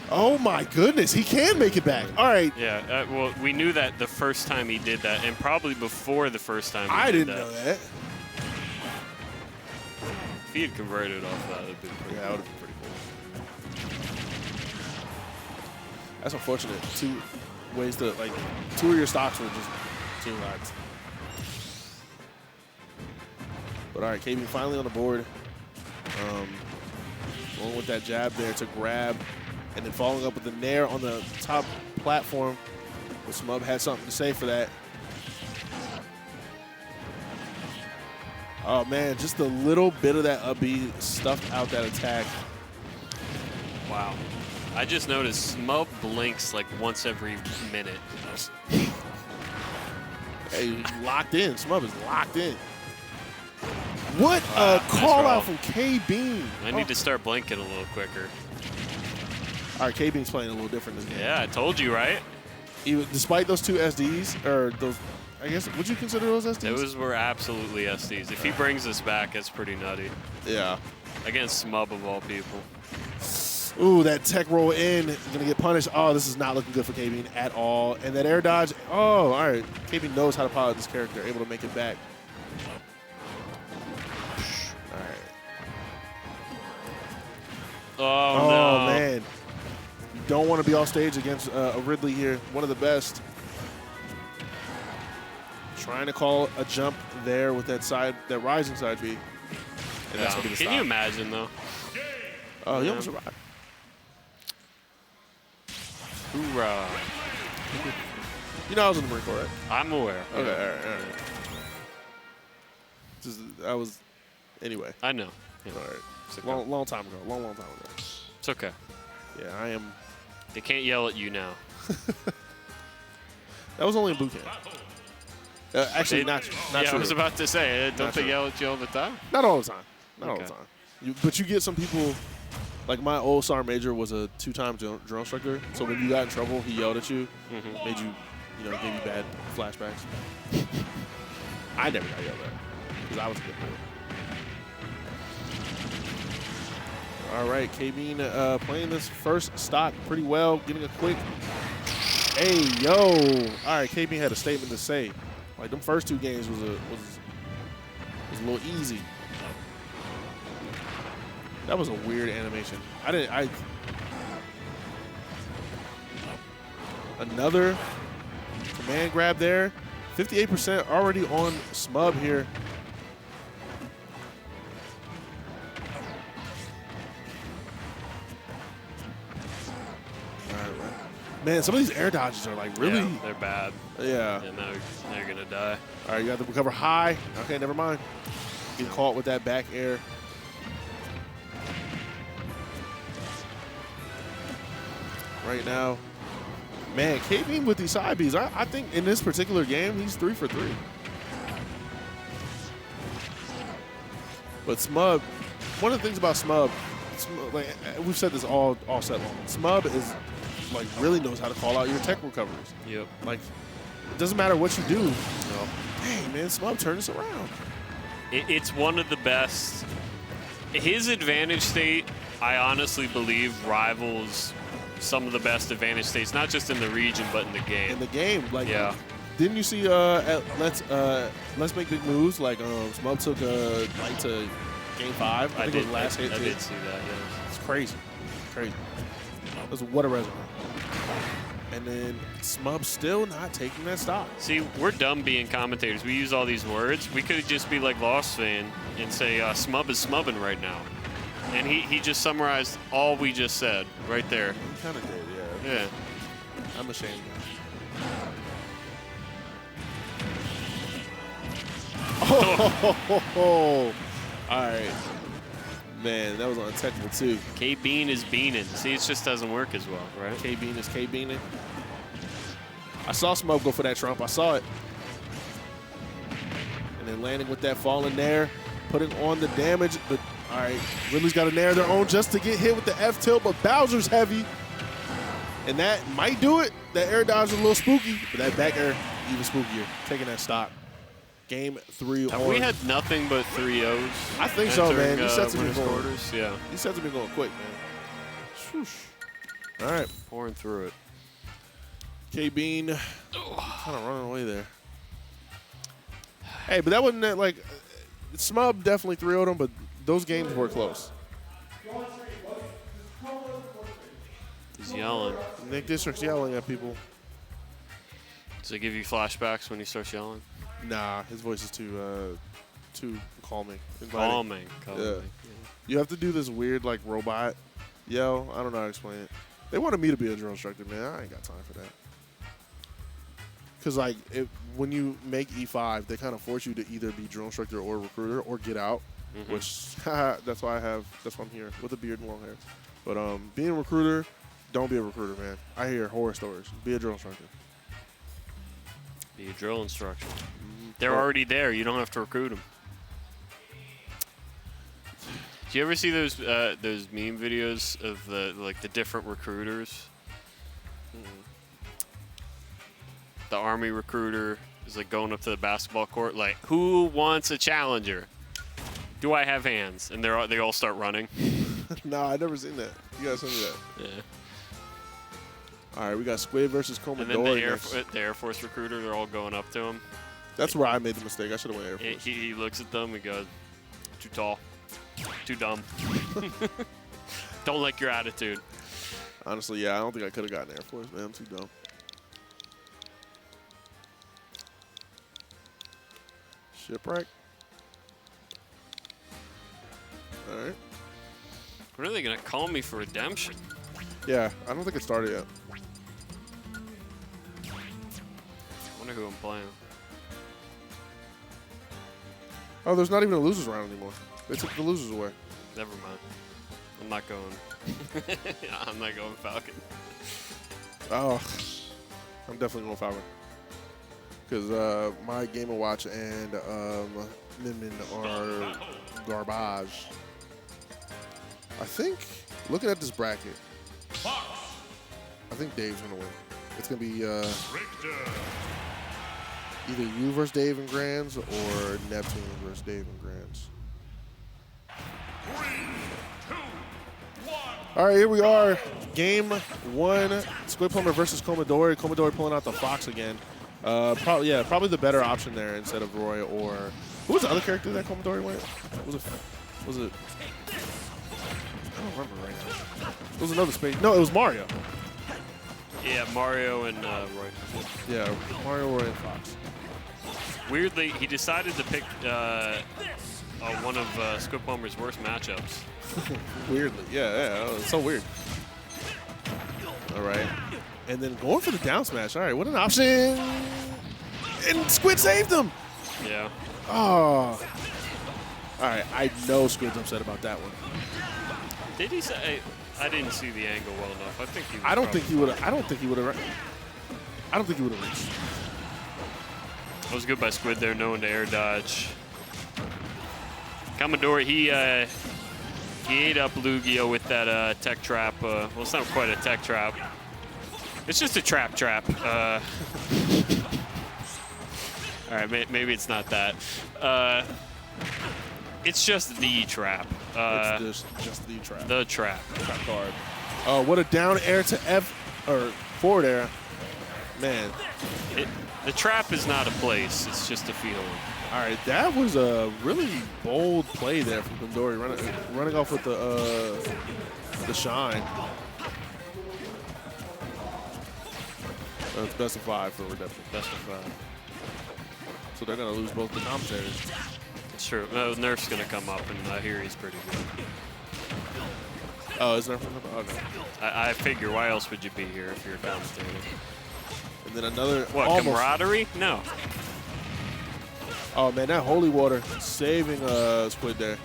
oh my goodness, he can make it back. All right. Yeah, well, we knew that the first time he did that, and probably before the first time he did that. I didn't know that. If he had converted off that, it'd been pretty Yeah, that would have been pretty cool. That's unfortunate. Two ways to, like, two of your stocks were just team locks. But all right, KBean finally on the board. Going with that jab there to grab, and then following up with the nair on the top platform. But smub had something to say for that. Oh man, just a little bit of that up B stuffed out that attack. Wow. I just noticed Smub blinks like once every minute. Hey, locked in. Smub is locked in. What Wow, a nice call roll. out from KBean. I need to start blinking a little quicker. All right, KBean's playing a little different this game. Yeah, I told you, right? Even despite those two SDs, or those, I guess, would you consider those SDs? Those were absolutely SDs. If he brings us back, it's pretty nutty. Yeah. Against Smub of all people. Ooh, that tech roll in is going to get punished. Oh, this is not looking good for KBean at all. And that air dodge. Oh, all right. KBean knows how to pilot this character, able to make it back. All right. Oh, Oh, no. man. You don't want to be off stage against a Ridley here. One of the best. Trying to call a jump there with that side, that rising side B. And that's going to be the Can stop. you imagine, though? Oh, he almost survived. Hoorah. You know I was in the Marine Corps, right? I'm aware. Okay, all right. Just, I was, anyway. I know. Yeah. All right. It's okay. Long time ago. Long time ago. It's okay. Yeah, I am. They can't yell at you now. That was only in boot camp. Actually, not Yeah, true. I was about to say, don't Not they true. yell at you all the time? Not all the time. Not all Okay. the time. But you get some people, like my old sergeant major was a 2-time drill instructor. So when you got in trouble, he yelled at you, made you, gave you bad flashbacks. I never got yelled at because I was a good boy. All right, KBean playing this first stock pretty well, getting a quick. Hey, yo. All right, KBean had a statement to say. Like, them first two games was a little easy. That was a weird animation. Another command grab there. 58% already on smub here. All right. Man, some of these air dodges are like really. Yeah, they're bad. Yeah. And now they're going to die. All right, you got to recover high. Okay, never mind. Get caught with that back air. Right now, man, KBean with these side Bs. I think in this particular game, he's 3 for 3. But Smub, one of the things about Smub, like we've said this all set long. Smub is like really knows how to call out your tech recoveries. Yep. Like it doesn't matter what you do. Hey man, Smub turn this around. It's one of the best. His advantage state, I honestly believe, rivals some of the best advantage states, not just in the region, but in the game. In the game, like, yeah. Didn't you see at Let's Make Big Moves, like Smub took Light to Game 5? I think it was the last hit. I did see that, yeah. It's crazy. Crazy. That's what a resume. And then Smub still not taking that stock. See, we're dumb being commentators. We use all these words. We could just be like Lost fan and say Smub is smubbing right now. And he just summarized all we just said right there. He kind of did, yeah. Yeah. I'm ashamed. Oh, all right. Man, that was untechnical too. KBean is beaning. See, it just doesn't work as well, right? KBean is KBeaning. I saw Smub go for that trump. I saw it. And then landing with that falling there, putting on the damage. But all right, Ridley's got to nair their own just to get hit with the F tilt, but Bowser's heavy. And that might do it. That air dodge is a little spooky, but that back air even spookier. Taking that stock. Game 3 Have on. we had nothing but 3-0s? I think so, man. These sets have been winners going. quarters. Yeah. These sets have been going quick, man. Swoosh. All right. Pouring through it. KBean kind of running away there. Hey, but that wasn't that, like, Smub definitely 3-0'd them, but those games were close. He's yelling. Nick District's yelling at people. Does it give you flashbacks when he starts yelling? Nah, his voice is too calming. Inviting. Calming. Yeah. You have to do this weird like robot yell. I don't know how to explain it. They wanted me to be a drill instructor, man. I ain't got time for that. Because like when you make E5, they kind of force you to either be drill instructor or recruiter or get out. Which that's why I'm here with a beard and long hair. But being a recruiter, don't be a recruiter, man. I hear horror stories. Be a drill instructor. Be a drill instructor. They're already there. You don't have to recruit them. Do you ever see those meme videos of the different recruiters? The army recruiter is like going up to the basketball court, like, who wants a challenger? Do I have hands? And they all start running. No, I never seen that. You guys send me that. Yeah. All right, we got Squid versus Komidori. And then the Air Force recruiter, they're all going up to him. That's where I made the mistake. I should have went Air Force. He looks at them and goes, too tall, too dumb. Don't like your attitude. Honestly, yeah, I don't think I could have gotten Air Force, man. I'm too dumb. Shipwreck. All right. When are they going to call me for redemption? Yeah, I don't think it started yet. I wonder who I'm playing. Oh, there's not even a losers round anymore. They took the losers away. Never mind. I'm not going. I'm not going Falcon. Oh, I'm definitely going Falcon. Because my Game & Watch and Min Min are garbage. I think, looking at this bracket, I think Dave's going to win. It's going to be Richter. either you versus Dave and Grands or Neptune versus Dave and Grands. 3, 2, 1. All right, here we are. Game 1, Squidplumber versus Komidori. Komidori pulling out the Fox again. Probably the better option there instead of Roy or... Who was the other character that Komidori went? Was it... I don't remember right now. It was another space. No, it was Mario. Yeah, Mario and Roy. Yeah, Mario, Roy, and Fox. Weirdly, he decided to pick one of Squidplumber's worst matchups. Weirdly, yeah, it's so weird. All right, and then going for the down smash. All right, what an option! And Squid saved him. Yeah. Oh. All right, I know Squid's upset about that one. Did he say? I didn't see the angle well enough. I think he. I don't think he would have. I don't think he would have reached. That was good by Squid there, knowing to air dodge. Komidori, he ate up Lugia with that tech trap. Well, it's not quite a tech trap. It's just a trap. All right, maybe it's not that. It's just the trap. It's just the trap. The trap. Trap card. Oh, what a down air to F or forward air, man. The trap is not a place. It's just a feeling. All right, that was a really bold play there from Komidori, running off with the shine. It's best of 5 for redemption. Best of 5. So they're gonna lose both the commentators. It's true. No, Nerf's gonna come up, and I hear he's pretty good. Oh, is Nerf? Okay. I figure, why else would you be here if you're a commentator? And then another. What, almost, camaraderie? No. Oh man, that holy water saving Squid there.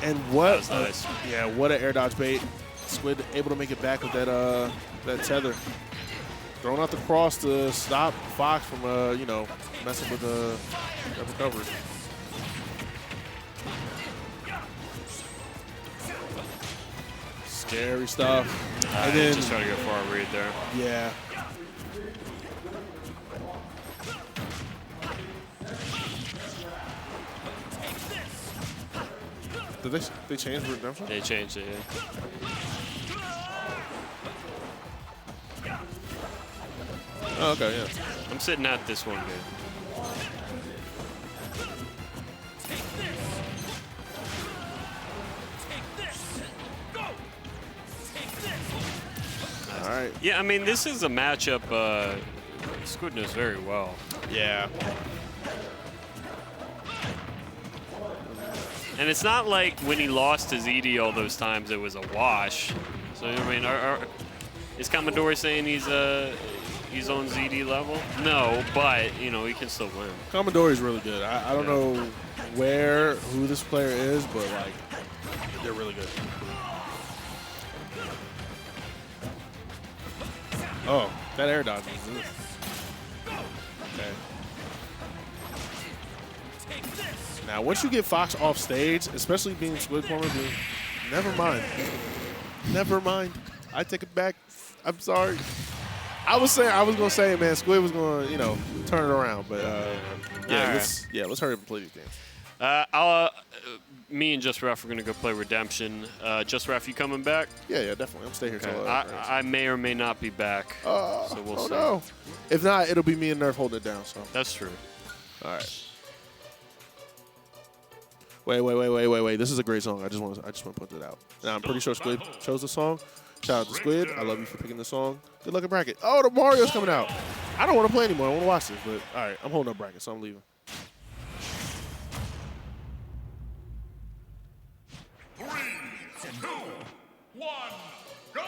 And what? That was nice. Yeah, what an air dodge bait. Squid able to make it back with that tether. Throwing out the cross to stop Fox from messing with that recovery. Scary stuff. I And then just try to go far read there. yeah. Did they change redemption? They changed it, yeah. Oh, okay, yeah. I'm sitting at this one game. right. Yeah, I mean, this is a matchup Squid knows very well. Yeah. And it's not like when he lost his ED all those times, it was a wash. So, I mean, is Komidori saying he's on ZD level? No, but, you know, he can still win. Komidori's really good. I don't know who this player is, but, like, they're really good. Oh, that air dodge is good. Okay. Now, once you get Fox off stage, especially being Squidplumber, never mind. Never mind. I take it back. I'm sorry. I was gonna say, man, Squid was gonna, you know, turn it around, but let's hurry up and play these games. Me and Just Ref are gonna go play Redemption. Just Ref, you coming back? Yeah, definitely. I'm staying here till I may or may not be back. So we'll see. No. If not, it'll be me and Nerf holding it down. So that's true. All right. Wait. This is a great song. I just want to put it out. Now, I'm pretty sure Squid chose the song. Shout out to Squid. I love you for picking the song. Good luck in bracket. Oh, the Mario's coming out. I don't want to play anymore. I want to watch this, but all right, I'm holding up bracket, so I'm leaving. 3, 2, 1, go!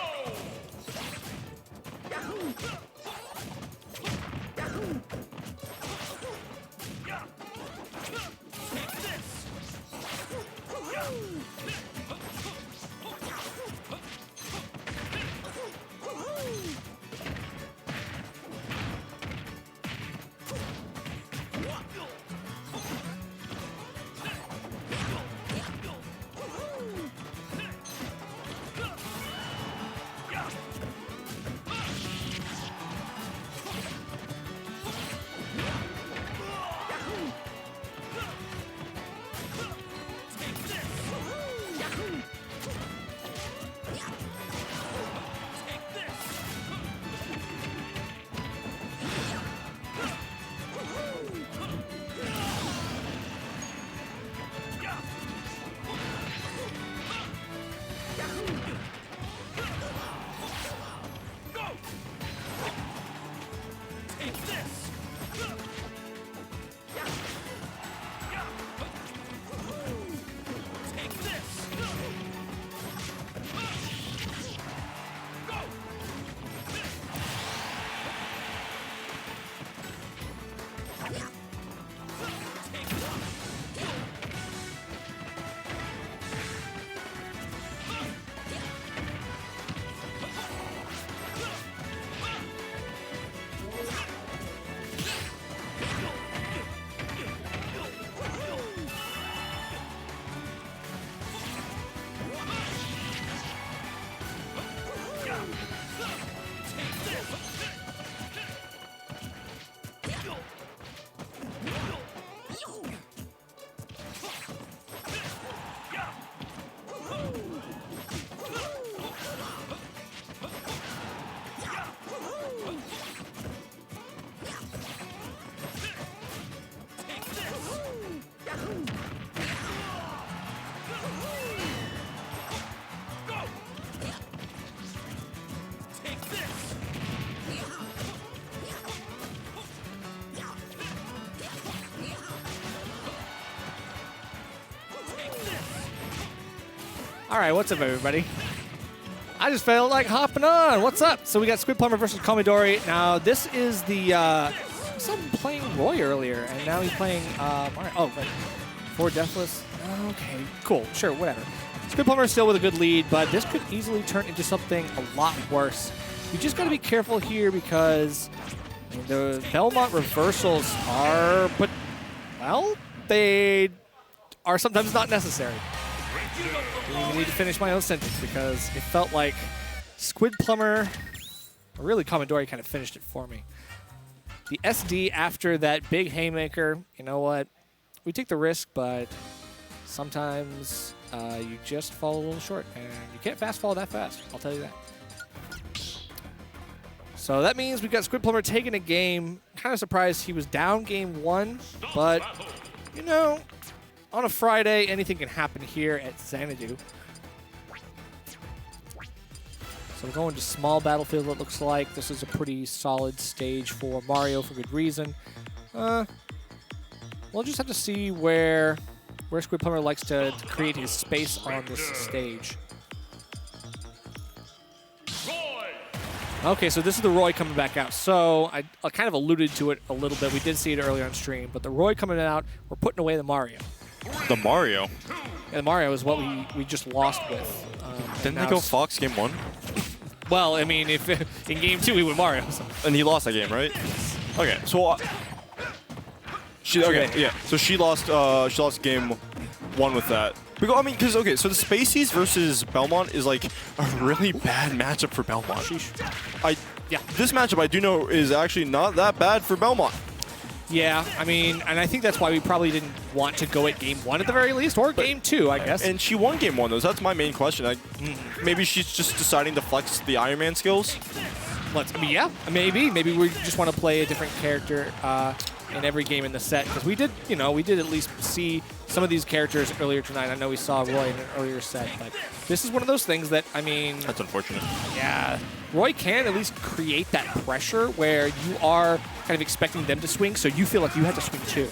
All right, what's up, everybody? I just felt like hopping on. What's up? So we got Squidplumber versus Komidori. Now, this is the... I saw him playing Roy earlier, and now he's playing... oh, wait. 4 Deathless? Okay, cool. Sure, whatever. Squidplumber is still with a good lead, but this could easily turn into something a lot worse. You just got to be careful here because the Belmont reversals are... But, well, they are sometimes not necessary. I need to finish my own sentence because it felt like Squidplumber, or really Komidori, kind of finished it for me. The SD after that big haymaker, you know what? We take the risk, but sometimes you just fall a little short, and you can't fast fall that fast. I'll tell you that. So that means we got Squidplumber taking a game. Kind of surprised he was down game 1, but, you know, on a Friday, anything can happen here at Xanadu. So we're going to small battlefield, it looks like. This is a pretty solid stage for Mario for good reason. We'll just have to see where Squidplumber likes to create his space on this stage. Okay, so this is the Roy coming back out. So I kind of alluded to it a little bit. We did see it earlier on stream, but the Roy coming out, we're putting away the Mario. The Mario? Yeah, the Mario is what we just lost with. Didn't they go Fox game 1? Well, I mean, if in game 2 we win Mario. So. And he lost that game, right? Okay, so so she lost game 1 with that. Because, I mean, okay, so the Spaceys versus Belmont is like a really bad matchup for Belmont. This matchup I do know is actually not that bad for Belmont. Yeah, I mean, and I think that's why we probably didn't want to go at game 1 at the very least, or game 2, I guess. And she won game 1, though, so that's my main question. Maybe she's just deciding to flex the Iron Man skills? I mean, yeah, maybe. Maybe we just want to play a different character in every game in the set, because we did at least see some of these characters earlier tonight. I know we saw Roy in an earlier set, but this is one of those things that, I mean... That's unfortunate. Yeah. Roy can at least create that pressure where you are kind of expecting them to swing, so you feel like you have to swing too.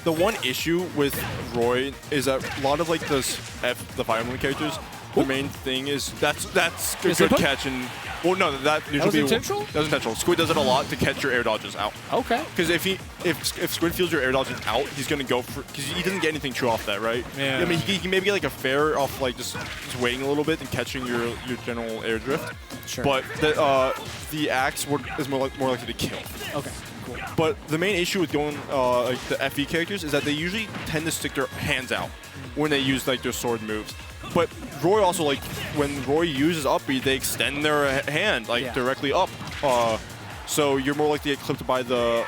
The one issue with Roy is that a lot of like the Fire Emblem characters, the main thing is that's a good catch, and well, no, that usually was intentional. That was intentional. Squid does it a lot to catch your air dodges out. Okay. Because if Squid feels your air dodging out, he's gonna go for, because he doesn't get anything true off that, right? Yeah. I mean, he can maybe get like a fair off like just waiting a little bit and catching your general air drift. Sure. But the axe is more likely to kill. Okay. Cool. But the main issue with going like the FE characters is that they usually tend to stick their hands out when they use like their sword moves. But Roy also, like, when Roy uses up B, they extend their hand like directly up. So you're more likely to get clipped by the.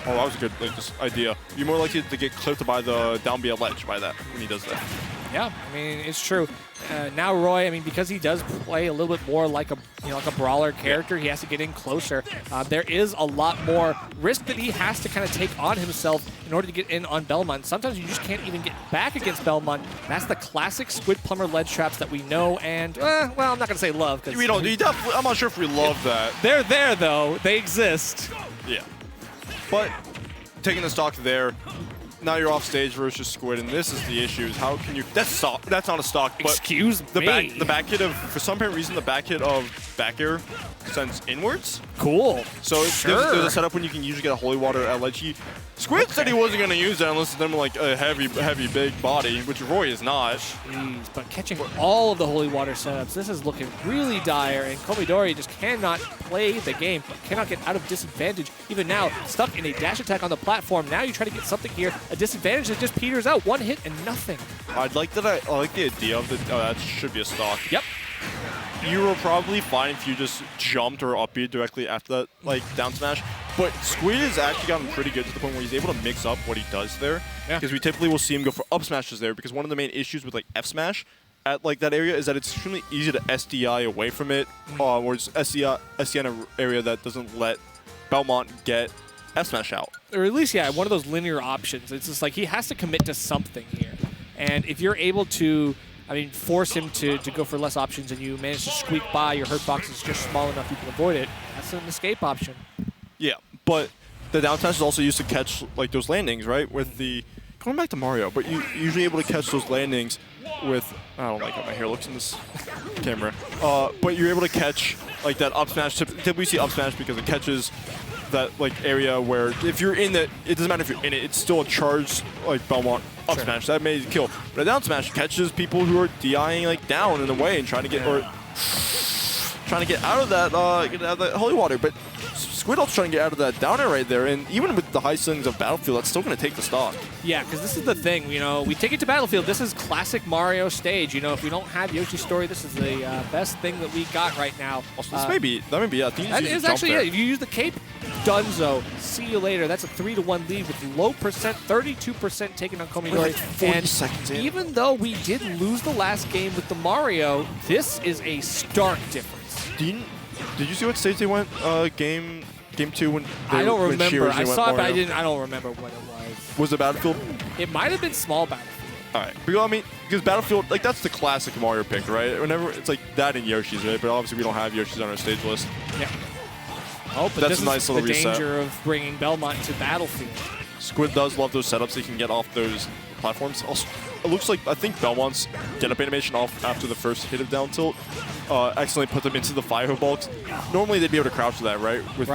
Oh, that was a good just idea. You're more likely to get clipped by the down B ledge by that when he does that. Yeah, I mean, it's true. Now Roy, I mean, because he does play a little bit more like a brawler character, he has to get in closer. There is a lot more risk that he has to kind of take on himself in order to get in on Belmont. Sometimes you just can't even get back against Belmont. That's the classic Squidplumber ledge traps that we know and, well, I'm not going to say love. We don't. I'm not sure if we love that. They're there, though. They exist. Yeah. But taking the stock there, now you're off stage versus Squid, and this is the issue. How can you? That's not a stock. But excuse me. The back hit of, for some apparent reason, the back hit of back air sends inwards. Cool. So there's a setup when you can usually get a holy water at ledge. Squid said he wasn't going to use that unless it's them like a heavy big body, which Roy is not. Jeez, but catching all of the holy water setups, this is looking really dire, and Komidori just cannot play the game, cannot get out of disadvantage. Even now, stuck in a dash attack on the platform. Now you try to get something here, a disadvantage that just peters out. One hit and nothing. I like the idea of that should be a stock. Yep. You were probably fine if you just jumped or up B directly after that, like, down smash. But Squid has actually gotten pretty good to the point where he's able to mix up what he does there. Because we typically will see him go for up smashes there, because one of the main issues with, like, F smash at, like, that area is that it's extremely easy to SDI away from it, or it's SDI in an area that doesn't let Belmont get F smash out. Or at least, yeah, one of those linear options. It's just like he has to commit to something here. And if you're able to, I mean, force him to go for less options and you manage to squeak by, your hurt box is just small enough you can avoid it, that's an escape option. Yeah, but the down smash is also used to catch, like, those landings, right? With the, going back to Mario, but you're usually able to catch those landings with, I don't like how my hair looks in this camera, but you're able to catch, like, that up smash. Typically we see up smash because it catches that, like, area where if you're in it, it doesn't matter if you're in it, it's still a charged, like, Belmont up smash. That may kill. But a down smash catches people who are DIing, like, down in the way and trying to get out of that holy water. But Squid's trying to get out of that down air right there, and even with the high ceilings of Battlefield, that's still going to take the stock. Yeah, because this is the thing, you know, we take it to Battlefield. This is classic Mario stage. You know, if we don't have Yoshi's Story, this is the best thing that we got right now. Also, that may be, yeah. That is actually it. If you use the cape, Dunzo, see you later. That's a 3-1 lead with low percent, 32% taken on Komidori. Like 40 seconds in. Even though we did lose the last game with the Mario, this is a stark difference. Did you see what stage they went game 2 when I don't remember. I saw it, but Mario? I don't remember what it was. Was it Battlefield? It might have been small Battlefield. All right, because Battlefield, like that's the classic Mario pick, right? Whenever it's like that and Yoshi's, right? But obviously we don't have Yoshi's on our stage list. Yeah. Oh, but That's this a nice is little the reset. danger of bringing Belmont to Battlefield. Squid does love those setups he can get off those platforms. Also, it looks like I think Belmont's get-up animation off after the first hit of down tilt accidentally put them into the fireballs. Normally they'd be able to crouch to that, right? With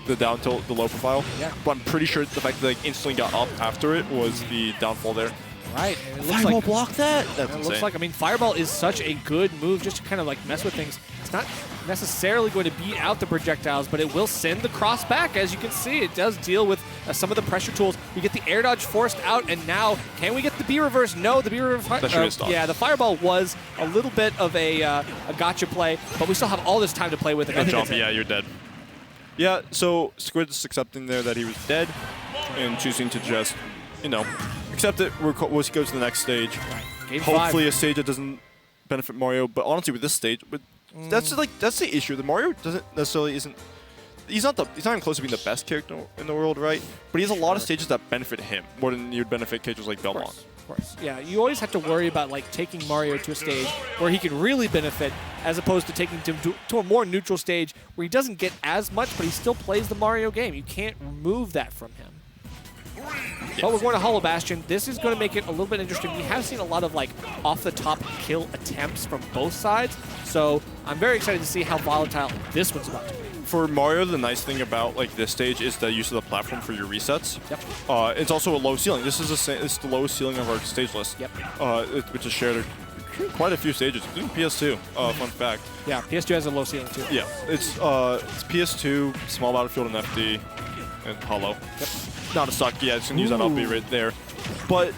the down tilt, the low profile. Yeah. But I'm pretty sure the fact that they instantly got up after it was the downfall there. Right. And it looks Fireball like, block that? That's it insane. looks like, I mean, Fireball is such a good move just to kind of like mess with things. It's not necessarily going to beat out the projectiles, but it will send the cross back. As you can see, it does deal with some of the pressure tools. We get the air dodge forced out, and now can we get the B reverse? No, the B reverse. That should be stopped. Yeah, the Fireball was a little bit of a gotcha play, but we still have all this time to play with it. A jump, yeah, you're dead. Yeah, so Squid's accepting there that he was dead and choosing to just, you know, accept it. We'll go to the next stage. Right. Game Hopefully 5. a stage that doesn't benefit Mario, but honestly with this stage, that's the issue. The Mario doesn't necessarily he's not even close to being the best character in the world, right? But he has a lot of stages that benefit him more than you'd benefit characters like Belmont. Of course. Yeah, you always have to worry about like taking Mario to a stage where he can really benefit, as opposed to taking him to a more neutral stage where he doesn't get as much, but he still plays the Mario game. You can't remove that from him. But we're going to Hollow Bastion. This is going to make it a little bit interesting. We have seen a lot of like off-the-top kill attempts from both sides, so I'm very excited to see how volatile this one's about to be. For Mario, the nice thing about like this stage is the use of the platform for your resets. Yep. It's also a low ceiling. This is it's the lowest ceiling of our stage list. Yep. Which is shared quite a few stages, including PS2. Fun fact. Yeah, PS2 has a low ceiling too. Yeah, it's PS2, Small Battlefield, and FD, and Hollow. Yep. Not a suck. Yeah, it's gonna use that upbeat right there. But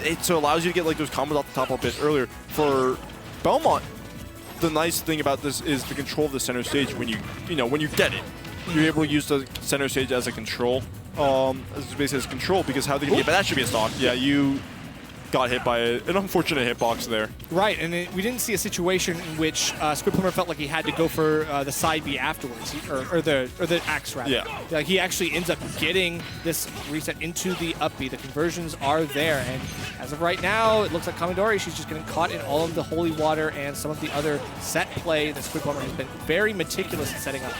it so allows you to get like those combos off the top a bit earlier. For Belmont, the nice thing about this is the control of the center stage. When you get it, you're able to use the center stage as a control. Basically as control, because how they can get, but that should be a stock. Yeah, you got hit by an unfortunate hitbox there. Right, and we didn't see a situation in which Squidplumber felt like he had to go for the side B afterwards, or the axe rather. Yeah. Like he actually ends up getting this reset into the up B. The conversions are there, and as of right now, it looks like Komidori, she's just getting caught in all of the holy water and some of the other set play that Squidplumber has been very meticulous in setting up.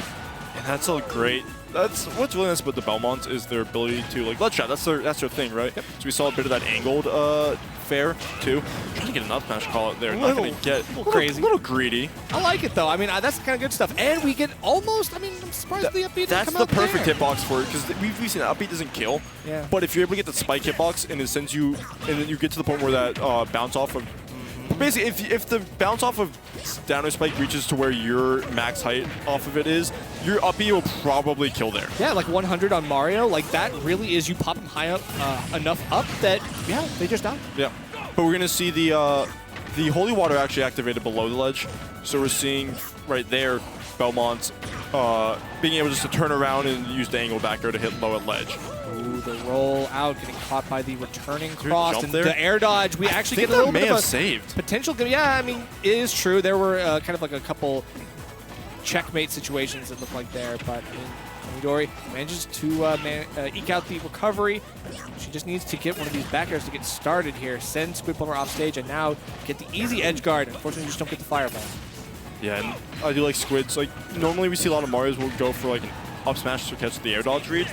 And that's a great. That's what's really nice about the Belmonts is their ability to like bloodshot. That's their thing, right? Yep. So we saw a bit of that angled fair too. Trying to get an up smash call out there. Not gonna get a crazy, a little greedy. I like it though. I mean, that's the kind of good stuff. And we get almost. I mean, I'm surprised the upbeat didn't come out there. That's the perfect hitbox for it, because we've seen that upbeat doesn't kill. Yeah. But if you're able to get the spike hitbox and it sends you, and then you get to the point where that bounce off of. Basically, if the bounce off of down air spike reaches to where your max height off of it is, your up B will probably kill there. Yeah, like 100 on Mario, like that really is you pop them high up enough up that, yeah, they just die. Yeah, but we're gonna see the holy water actually activated below the ledge, so we're seeing right there Belmont being able just to turn around and use the angle back air to hit low at ledge. Ooh, the roll out, getting caught by the returning cross, and there? the air dodge. We actually get a little bit of a saved. potential. Yeah, I mean, it is true. There were kind of like a couple checkmate situations that look like there, but I mean, Komidori manages to eke out the recovery. She just needs to get one of these back airs to get started here, send Squidplumber off stage, and now get the easy edge guard. Unfortunately, just don't get the fireball. Yeah, and I do like Squids. Like, normally we see a lot of Marios will go for like an up smash to catch the air dodge read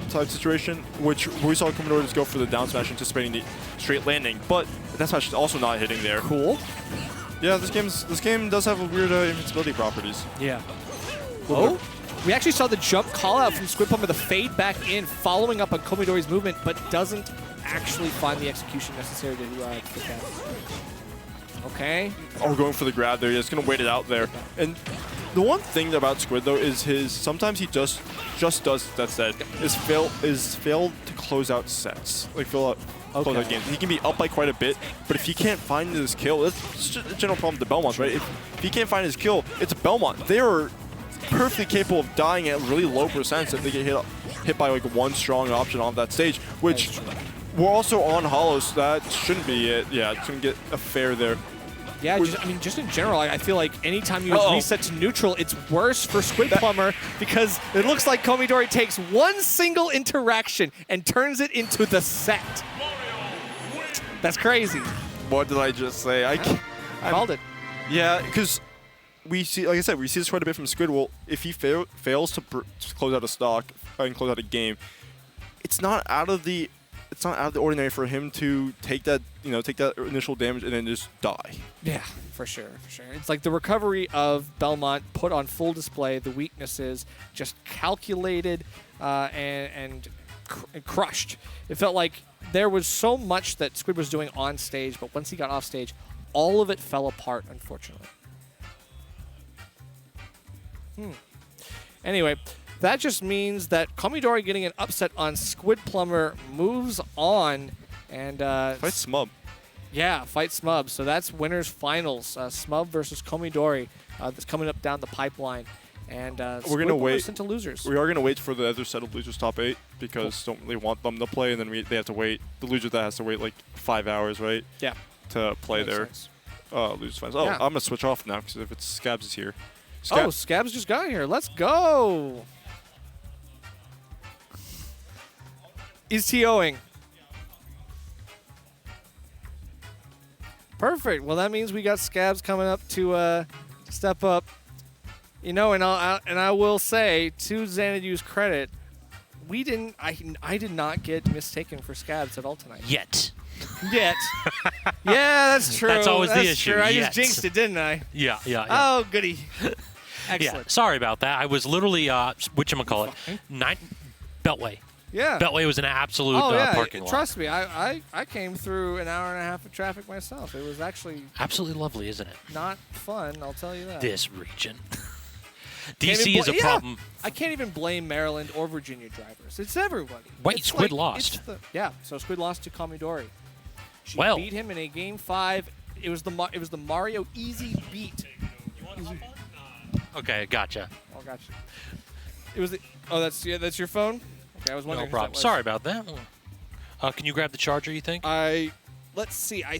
type situation, which we saw Komidori just go for the down smash anticipating the straight landing, but that smash is also not hitting there. Cool. Yeah, this game does have a weird invincibility properties. Yeah. Oh, we actually saw the jump call out from Squidplumber, the fade back in, following up on Komidori's movement, but doesn't actually find the execution necessary to get that. Okay. Oh, going for the grab there. He's going to wait it out there. And the one thing about Squid, though, is sometimes he just does, that said, is failed to close out sets. Like, close out games. He can be up by quite a bit, but if he can't find his kill, that's just a general problem with the Belmonts, right? If he can't find his kill, it's a Belmont. They are perfectly capable of dying at really low percents if they get hit by, like, one strong option on that stage, which we're also on Hollow, so that shouldn't be it. Yeah, it shouldn't get a fair there. Yeah, just in general, I feel like anytime you reset to neutral, it's worse for Squidplumber because it looks like Komidori takes one single interaction and turns it into the set. That's crazy. What did I just say? I Called it. Yeah, because we see, like I said, we see this quite a bit from Squid. Well, if he fails to close out a stock and close out a game, it's not out of the ordinary for him to take that initial damage and then just die. Yeah, for sure. It's like the recovery of Belmont put on full display, the weaknesses just calculated and crushed. It felt like there was so much that Squid was doing on stage, but once he got off stage, all of it fell apart, unfortunately. Anyway, that just means that Komidori getting an upset on Squidplumber moves on and Fight smub. Yeah, fight smub. So that's winners finals. Smub versus Komidori. That's coming up down the pipeline. And we're gonna wait into losers. We are gonna wait for the other set of losers top 8 because don't really want them to play, and then they have to wait. The loser that has to wait like 5 hours, right? Yeah. To play their losers finals. Oh, Yeah. I'm gonna switch off now because if it's Scabs is here. Scabs just got here. Let's go. He's TOing. Perfect. Well, that means we got Scabs coming up to step up. You know, and I will say, to Xanadu's credit, I did not get mistaken for Scabs at all tonight. Yet. Yeah, that's true. That's always the issue. True. I Yet. just jinxed it, didn't I? Yeah. Oh, goody. Yeah, Excellent. sorry about that. I was literally, whatchamacallit, Beltway. Yeah. Beltway was an absolute parking lot. Trust me, I came through an hour and a half of traffic myself. It was actually Absolutely lovely, isn't it? not fun, I'll tell you that. This region. Can't DC even is a yeah. problem. I can't even blame Maryland or Virginia drivers. It's everybody. Wait, It's Squid like- lost. it's yeah, so Squid lost to Komidori. She Well. beat him in a game 5. It was the Mario easy beat. Okay, gotcha. Oh, gotcha. It was that's your phone? Okay, I was No wondering. who that problem. was. Sorry about that. Can you grab the charger, you think? Let's see. All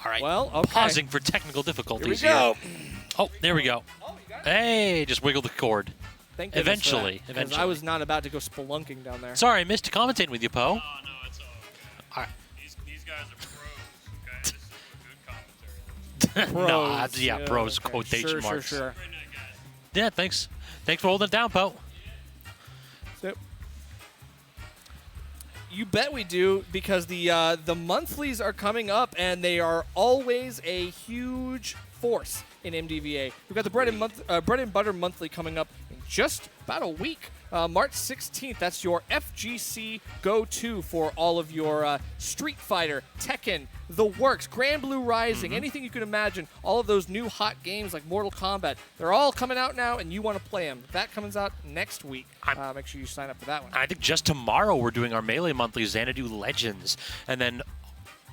right. Well, okay. Pausing for technical Here we difficulties go. Oh, there we go. Oh, you got it. Hey, just wiggle the cord. Thank goodness for Eventually. that, 'cause I was not about to go spelunking down there. Sorry, I missed commentating with you, Poe. Oh, no, it's all All right. These guys are pros, okay? This is a good commentary. No, Pros. yeah, pros, okay. quotation marks. Sure. Great night, guys. Yeah, thanks. Thanks for holding it down, Poe. So, you bet we do, because the monthlies are coming up, and they are always a huge force in MDVA. We've got the bread and butter monthly coming up in just about a week. March 16th, that's your FGC go-to for all of your Street Fighter, Tekken, The Works, Grand Blue Rising, anything you can imagine. All of those new hot games like Mortal Kombat, they're all coming out now, and you want to play them. That comes out next week. Make sure you sign up for that one. I think just tomorrow we're doing our Melee Monthly Xanadu Legends. And then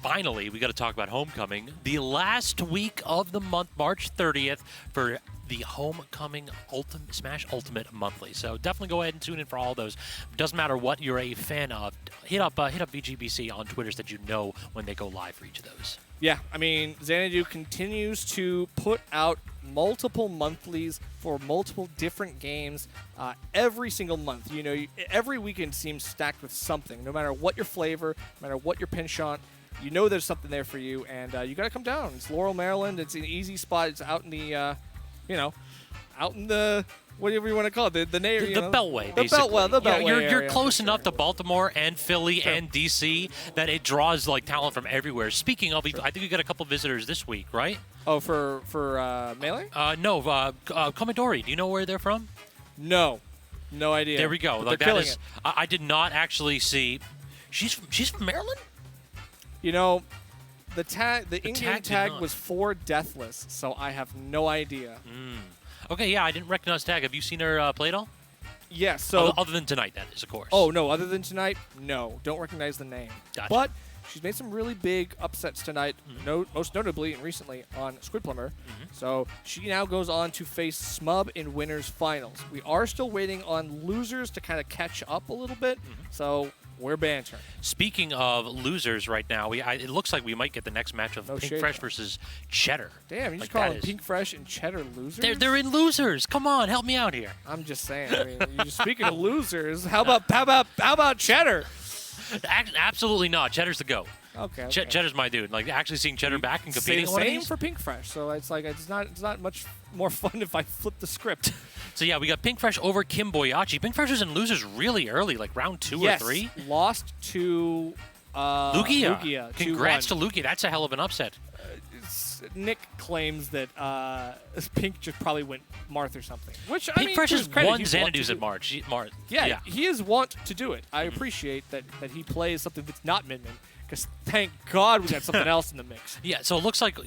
finally, we got to talk about Homecoming. The last week of the month, March 30th, for the Homecoming Smash Ultimate Monthly. So definitely go ahead and tune in for all those. Doesn't matter what you're a fan of. Hit up VGBC on Twitter so that you know when they go live for each of those. Yeah, I mean, Xanadu continues to put out multiple monthlies for multiple different games every single month. You know, every weekend seems stacked with something. No matter what your flavor, no matter what your penchant, you know there's something there for you, and you got to come down. It's Laurel, Maryland. It's an easy spot. It's out in the, out in the, whatever you want to call it, the Beltway, the basically. Beltway, the Beltway You're area, close for enough sure. to Baltimore and Philly and DC that it draws like talent from everywhere. Speaking of, I think we got a couple visitors this week, right? Oh, for Melee? No, Komidori. Do you know where they're from? No idea. There we go. But Like they're that killing is, it. I did not actually see. She's from Maryland. You know, the in-game tag did tag not. was 4 deathless, so I have no idea. Okay, yeah, I didn't recognize tag. Have you seen her play at all? Yeah, so Other than tonight, that is, of course. oh no, other than tonight, no, don't recognize the name. Gotcha. But she's made some really big upsets tonight, most notably and recently on Squidplumber. So she now goes on to face Smub in winners finals. We are still waiting on losers to kind of catch up a little bit. So we're bantering. Speaking of losers right now, it looks like we might get the next match of No Pink shade. Fresh versus Cheddar. Damn, you Like, just call that them is- Pink Fresh and Cheddar losers? They're in losers. Come on, help me out here. I'm just saying. I mean, you're speaking of losers, how about Cheddar? Absolutely not. Cheddar's the GOAT. Okay. Cheddar's my dude. Like actually seeing Cheddar back and Say competing. the on one of same these. for Pink Fresh, so it's like it's not much more fun if I flip the script. So yeah, we got Pink Fresh over Kim Boyachi. Pink Fresh was in losers really early, like round 2 or 3. Lost to Lugia. Congrats 2-1. to Lugia. That's a hell of an upset. Nick claims that Pink just probably went Marth or something. Which I Pink mean, Fresh to has his credit, won he's want to Xanadu's do. at Marth. Yeah, he is want to do it. I appreciate that he plays something that's not Min-Min, because thank God we got something else in the mix. Yeah, so it looks like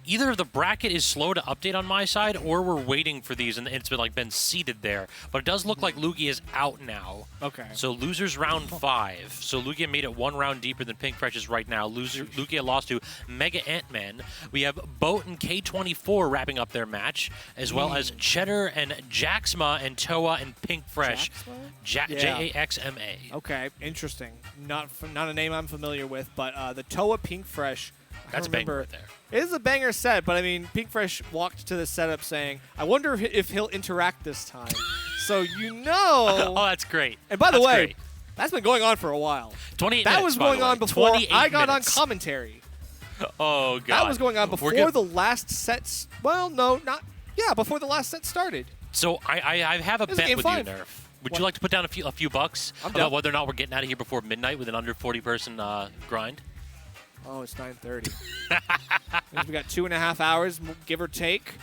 either the bracket is slow to update on my side, or we're waiting for these and it's been seeded there. But it does look like Lugia is out now. Okay. So losers round 5. So Lugia made it 1 round deeper than Pink Fresh is right now. Lugia lost to MegaAntMan. We have Boat and K24 wrapping up their match, as well as Cheddar and Jaxma and Towa and Pink Fresh. Jaxma. Okay, interesting. Not a name I'm familiar with, but the Towa Pink Fresh. That's a banger right there. It is a banger set, but I mean, Pink Fresh walked to the setup saying, "I wonder if he'll interact this time." So you know. Oh, that's great. And by the way, great. that's been going on for a while. 28 That minutes, was by the going way. on before 28 I got minutes. on commentary. Oh, God. That was going on We're before good. the last sets. Well, no, not. Yeah, before the last set started. So I have a This is bet game with 5. you, Nerf. Would What? you like to put down a few bucks I'm about down. whether or not we're getting out of here before midnight with an under 40-person grind? Oh, it's 9:30. Means we got 2.5 hours, give or take.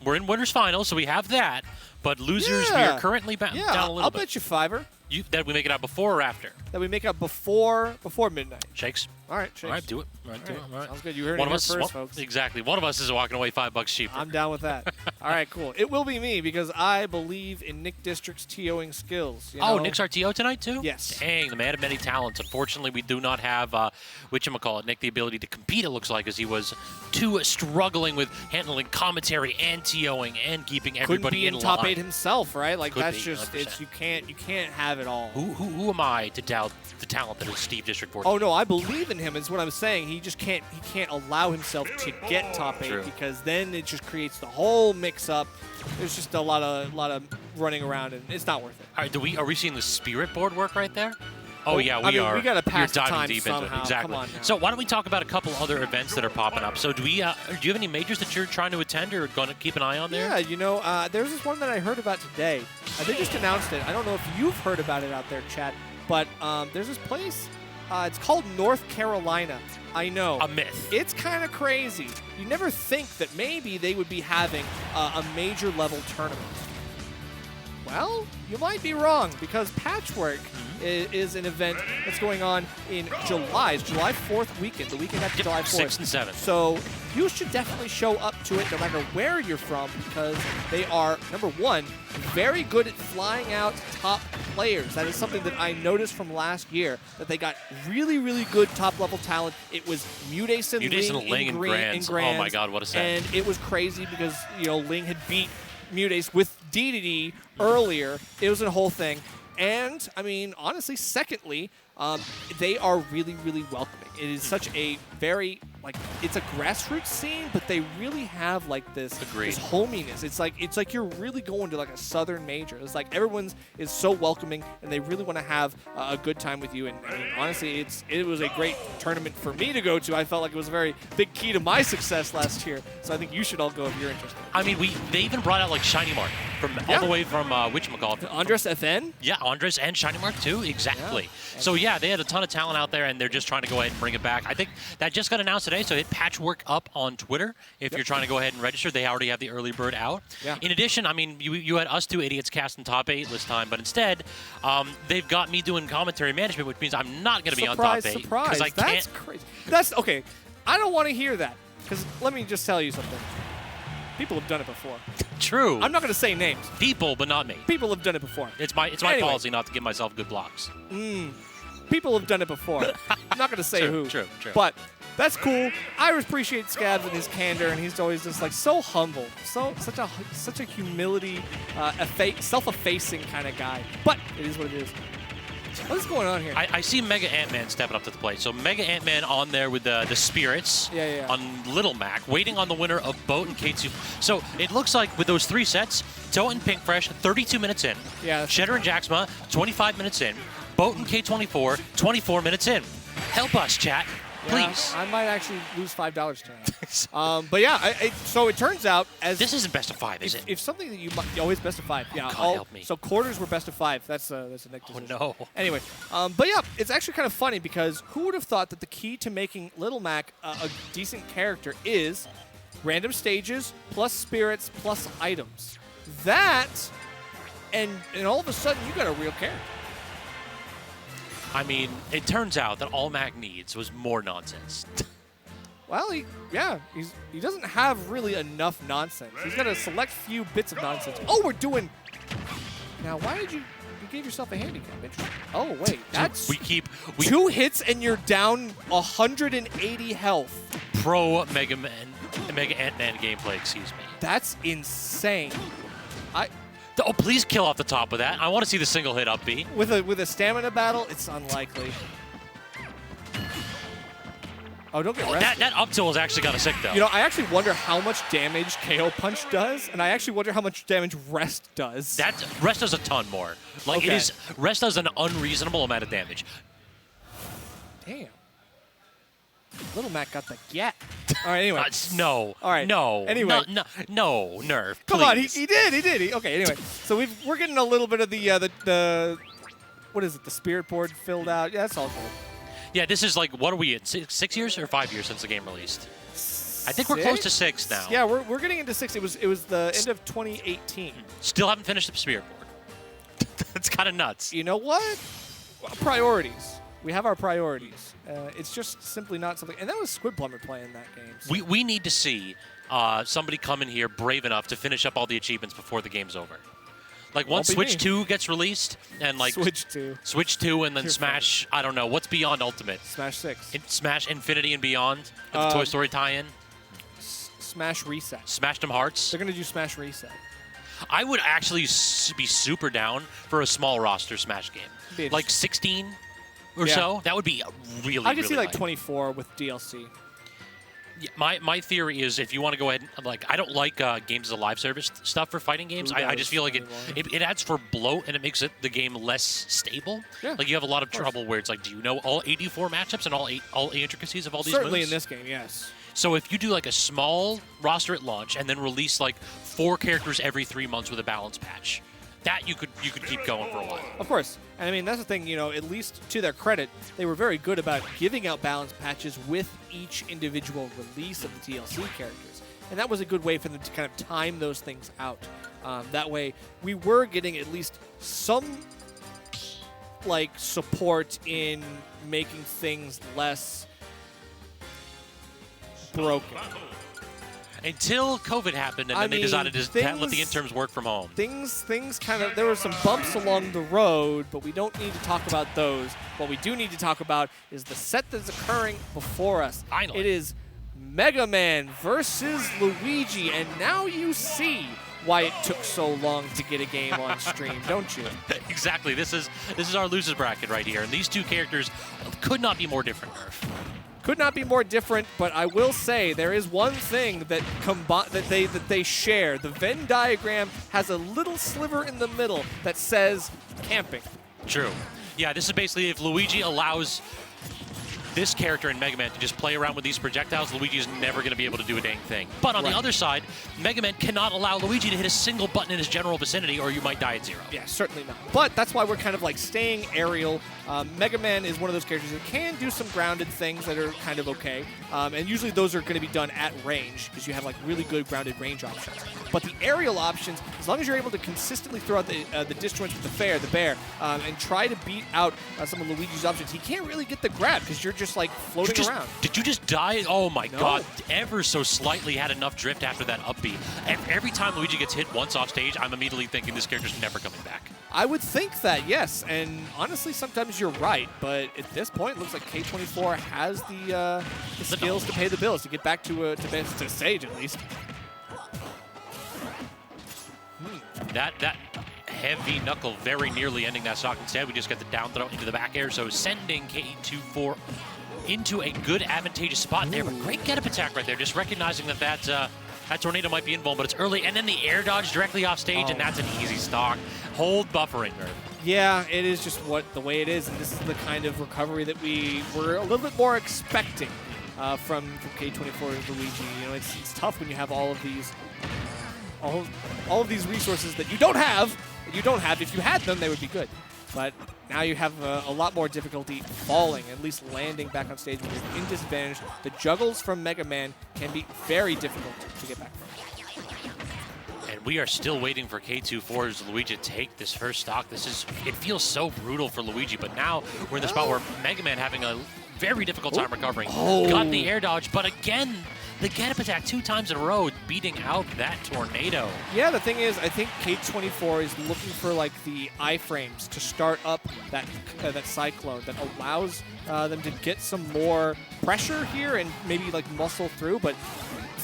We're in winners final, so we have that. But losers, we Yeah. are currently down a Yeah, little I'll bit. bet you $5 That we make it out before or after. that we make up before midnight. Shakes. All right, Chase. All right, do it. All right, do it. All right. Sounds good. You heard One it of here us, first, folks. exactly. One of us is walking away $5 cheaper. I'm down with that. All right, cool. It will be me because I believe in Nick District's TOing skills. You Oh, know? Nick's RTO tonight, too? Yes. Dang, the man of many talents. Unfortunately, we do not have, Nick, the ability to compete, it looks like, as he was too struggling with handling commentary and TOing and keeping Couldn't everybody be in in top line. 8 himself, right? Like Could that's be, just 100%. it's you can't have it all. Who am I to doubt the talent that is Steve District 14? Oh no, I believe in him. Is what I'm saying. He just can't allow himself to get top 8 True. because then it just creates the whole mix up. There's just a lot of running around and it's not worth it. All right, are we seeing the spirit board work right there? Oh, Well, yeah, I mean, are. we gotta pass the You're diving time deep into it. somehow. Exactly. Come on now. So why don't we talk about a couple other events that are popping up? So do you have any majors that you're trying to attend or going to keep an eye on there? Yeah, you know, there's this one that I heard about today. They just announced it. I don't know if you've heard about it out there, Chad, but there's this place. It's called North Carolina. I know. A myth. It's kind of crazy. You never think that maybe they would be having a major level tournament. Well, you might be wrong because Patchwork is an event that's going on in July. It's July 4th weekend, the weekend after July 4th. 6th and 7th. So you should definitely show up to it no matter where you're from because they are, number one, very good at flying out top players. That is something that I noticed from last year, that they got really, really good top-level talent. It was Mutason, Ling, and Green, Grands. and Oh my God, what a set. And it was crazy because, you know, Ling had beat Mutace with DDD earlier. It was a whole thing. And, I mean, honestly, secondly, they are really, really welcoming. It is such a very, like, it's a grassroots scene, but they really have, like, this hominess. It's like you're really going to, like, a southern major. It's like everyone's is so welcoming, and they really want to have a good time with you. And, I mean, honestly, it was a great tournament for me to go to. I felt like it was a very big key to my success last year. So I think you should all go if you're interested. I mean, they even brought out like Shiny Mark all the way from whatchamacallit. Andres FN? Yeah, Andres and Shiny Mark too, exactly. Yeah. So yeah, they had a ton of talent out there, and they're just trying to go ahead and bring it back. I think that just got announced today, so hit Patchwork up on Twitter if you're trying to go ahead and register. They already have the early bird out. Yeah. In addition, I mean, you had us two idiots casting top 8 this time, but instead, they've got me doing commentary management, which means I'm not going to be on top 8 because I can't. That's crazy. That's okay. I don't want to hear that because let me just tell you something. People have done it before. True. I'm not going to say names. People, but not me. People have done it before. It's my Anyway. policy not to give myself good blocks. People have done it before. I'm not going to say True, who. true. But that's cool. I appreciate Scabs and his candor, and he's always just like so humble, such a humility, self-effacing kind of guy. But it is what it is. What is going on here? I see MegaAntMan stepping up to the plate. So MegaAntMan on there with the spirits on Little Mac, waiting on the winner of Boat and K2. So it looks like with those 3 sets, Towa and Pink Fresh, 32 minutes in. Yeah. Cheddar and Jaxma, 25 minutes in. Boat and K24, 24 minutes in. Help us, chat. Please. I might actually lose $5 tonight. But yeah, so it turns out as This isn't best of 5, is it? if something that you always best of 5. Yeah. God help me. So quarters were best of 5. That's a Nick Oh, decision. no. Anyway, but yeah, it's actually kind of funny because who would have thought that the key to making Little Mac a decent character is random stages plus spirits plus items. That, and all of a sudden you got a real character. I mean, it turns out that all Mac needs was more nonsense. Well, he doesn't have really enough nonsense. He's got a select few bits of nonsense. Oh, we're doing. Now, why did you gave yourself a handicap? Interesting. Oh wait, that's 2 hits and you're down 180 health. Pro MegaAntMan gameplay, excuse me. That's insane. Oh, please kill off the top of that. I want to see the single hit up B. With a stamina battle, it's unlikely. Oh, don't get rested. That up tilt is actually kind of sick, though. You know, I actually wonder how much damage KO Punch does, and I actually wonder how much damage Rest does. That Rest does a ton more. Like, okay. Rest does an unreasonable amount of damage. Damn. Little Mac got the get. All right, anyway. No. All right. No. Anyway. No, Nerf. Come on, please. he did. Okay, anyway. So we're getting a little bit of the what is it? The spirit board filled out. Yeah, that's all good. Yeah, this is like, what are we at? 6 years or 5 years since the game released? I think we're close to 6 now. Yeah, we're getting into 6. It was the end of 2018. Still haven't finished the spirit board. That's kind of nuts. You know what? Priorities. We have our priorities. It's just simply not something. And that was Squidplumber playing that game. So. We need to see somebody come in here brave enough to finish up all the achievements before the game's over. Like once Switch 2 gets released and like Switch 2 and then You're Smash, I don't know, what's beyond Ultimate? Smash 6. Smash Infinity and Beyond, with the Toy Story tie-in. Smash Reset. Smash Them Hearts. They're going to do Smash Reset. I would actually be super down for a small roster Smash game. Like 16 or so. That would be really, I could see like light. 24 with DLC. Yeah, my theory is if you want to go ahead and, like, I don't like games as a live service stuff for fighting games. I just feel like it adds for bloat and it makes the game less stable. Yeah, like you have a lot of trouble where it's like, do you know all 84 matchups and all intricacies of all these Certainly moves? in this game, yes. So if you do like a small roster at launch and then release like 4 characters every 3 months with a balance patch, that you could keep going for a while. Of course. And I mean, that's the thing, you know, at least to their credit, they were very good about giving out balance patches with each individual release of the DLC characters. And that was a good way for them to kind of time those things out. That way, we were getting at least some, like, support in making things less broken. Until COVID happened, and then they decided to let the interns work from home. Things kind of, there were some bumps along the road, but we don't need to talk about those. What we do need to talk about is the set that's occurring before us. Finally. It is MegaMan versus Luigi, and now you see why it took so long to get a game on stream, don't you? Exactly. This is our losers bracket right here, and these two characters could not be more different, Nerf. Could not be more different, but I will say there is one thing that they share. The Venn diagram has a little sliver in the middle that says camping. True. Yeah, this is basically if Luigi allows this character in MegaMan to just play around with these projectiles, Luigi is never going to be able to do a dang thing. But on the other side, MegaMan cannot allow Luigi to hit a single button in his general vicinity or you might die at 0. Yeah, certainly not. But that's why we're kind of like staying aerial. MegaMan is one of those characters that can do some grounded things that are kind of okay. And usually those are going to be done at range because you have like really good grounded range options. But the aerial options, as long as you're able to consistently throw out the disjoints with the bear, and try to beat out some of Luigi's options, he can't really get the grab because you're just like floating around. Did you just die? Oh my god. Ever so slightly had enough drift after that up B. Every time Luigi gets hit once off stage, I'm immediately thinking this character's never coming back. I would think that, yes. And honestly, sometimes you're right. But at this point, it looks like K24 has the skills to pay the bills, to get back to stage at least. That heavy knuckle very nearly ending that stock. Instead, we just got the down throw into the back air, so sending K24 into a good advantageous spot there. But great get-up attack right there, just recognizing that tornado might be involved, but it's early. And then the air dodge directly off stage, and that's an easy stock. Hold buffering, Nerf. Yeah, it is just the way it is, and this is the kind of recovery that we were a little bit more expecting from K24 Luigi. You know, it's tough when you have all of these resources that you don't have. If you had them, they would be good. But now you have a lot more difficulty falling, at least landing back on stage when you're in disadvantage. The juggles from MegaAntMan can be very difficult to get back from. And we are still waiting for K24's Luigi to take this first stock. It feels so brutal for Luigi, but now we're in the spot where MegaAntMan having a very difficult time recovering. Got the air dodge, but again, the get-up attack 2 times in a row, beating out that tornado. Yeah, the thing is, I think K24 is looking for like the iframes to start up that cyclone that allows them to get some more pressure here and maybe like muscle through, but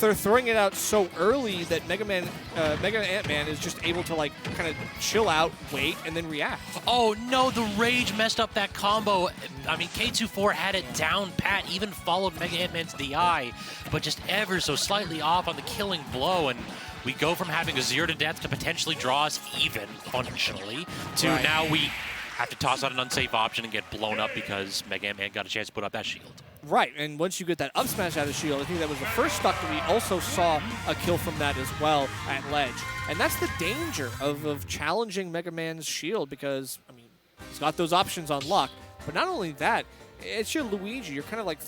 they're throwing it out so early that MegaAntMan is just able to like kind of chill out, wait, and then react. Oh no, the rage messed up that combo. I mean, K24 had it down pat, even followed MegaAntMan's DI, but just ever so slightly off on the killing blow, and we go from having a 0 to death to potentially draw us even, functionally, to now we have to toss out an unsafe option and get blown up because MegaAntMan got a chance to put up that shield. Right, and once you get that up smash out of shield, I think that was the first stock that we also saw a kill from that as well at ledge. And that's the danger of challenging MegaAntMan's shield because, I mean, he's got those options on lock. But not only that, it's your Luigi. You're kind of like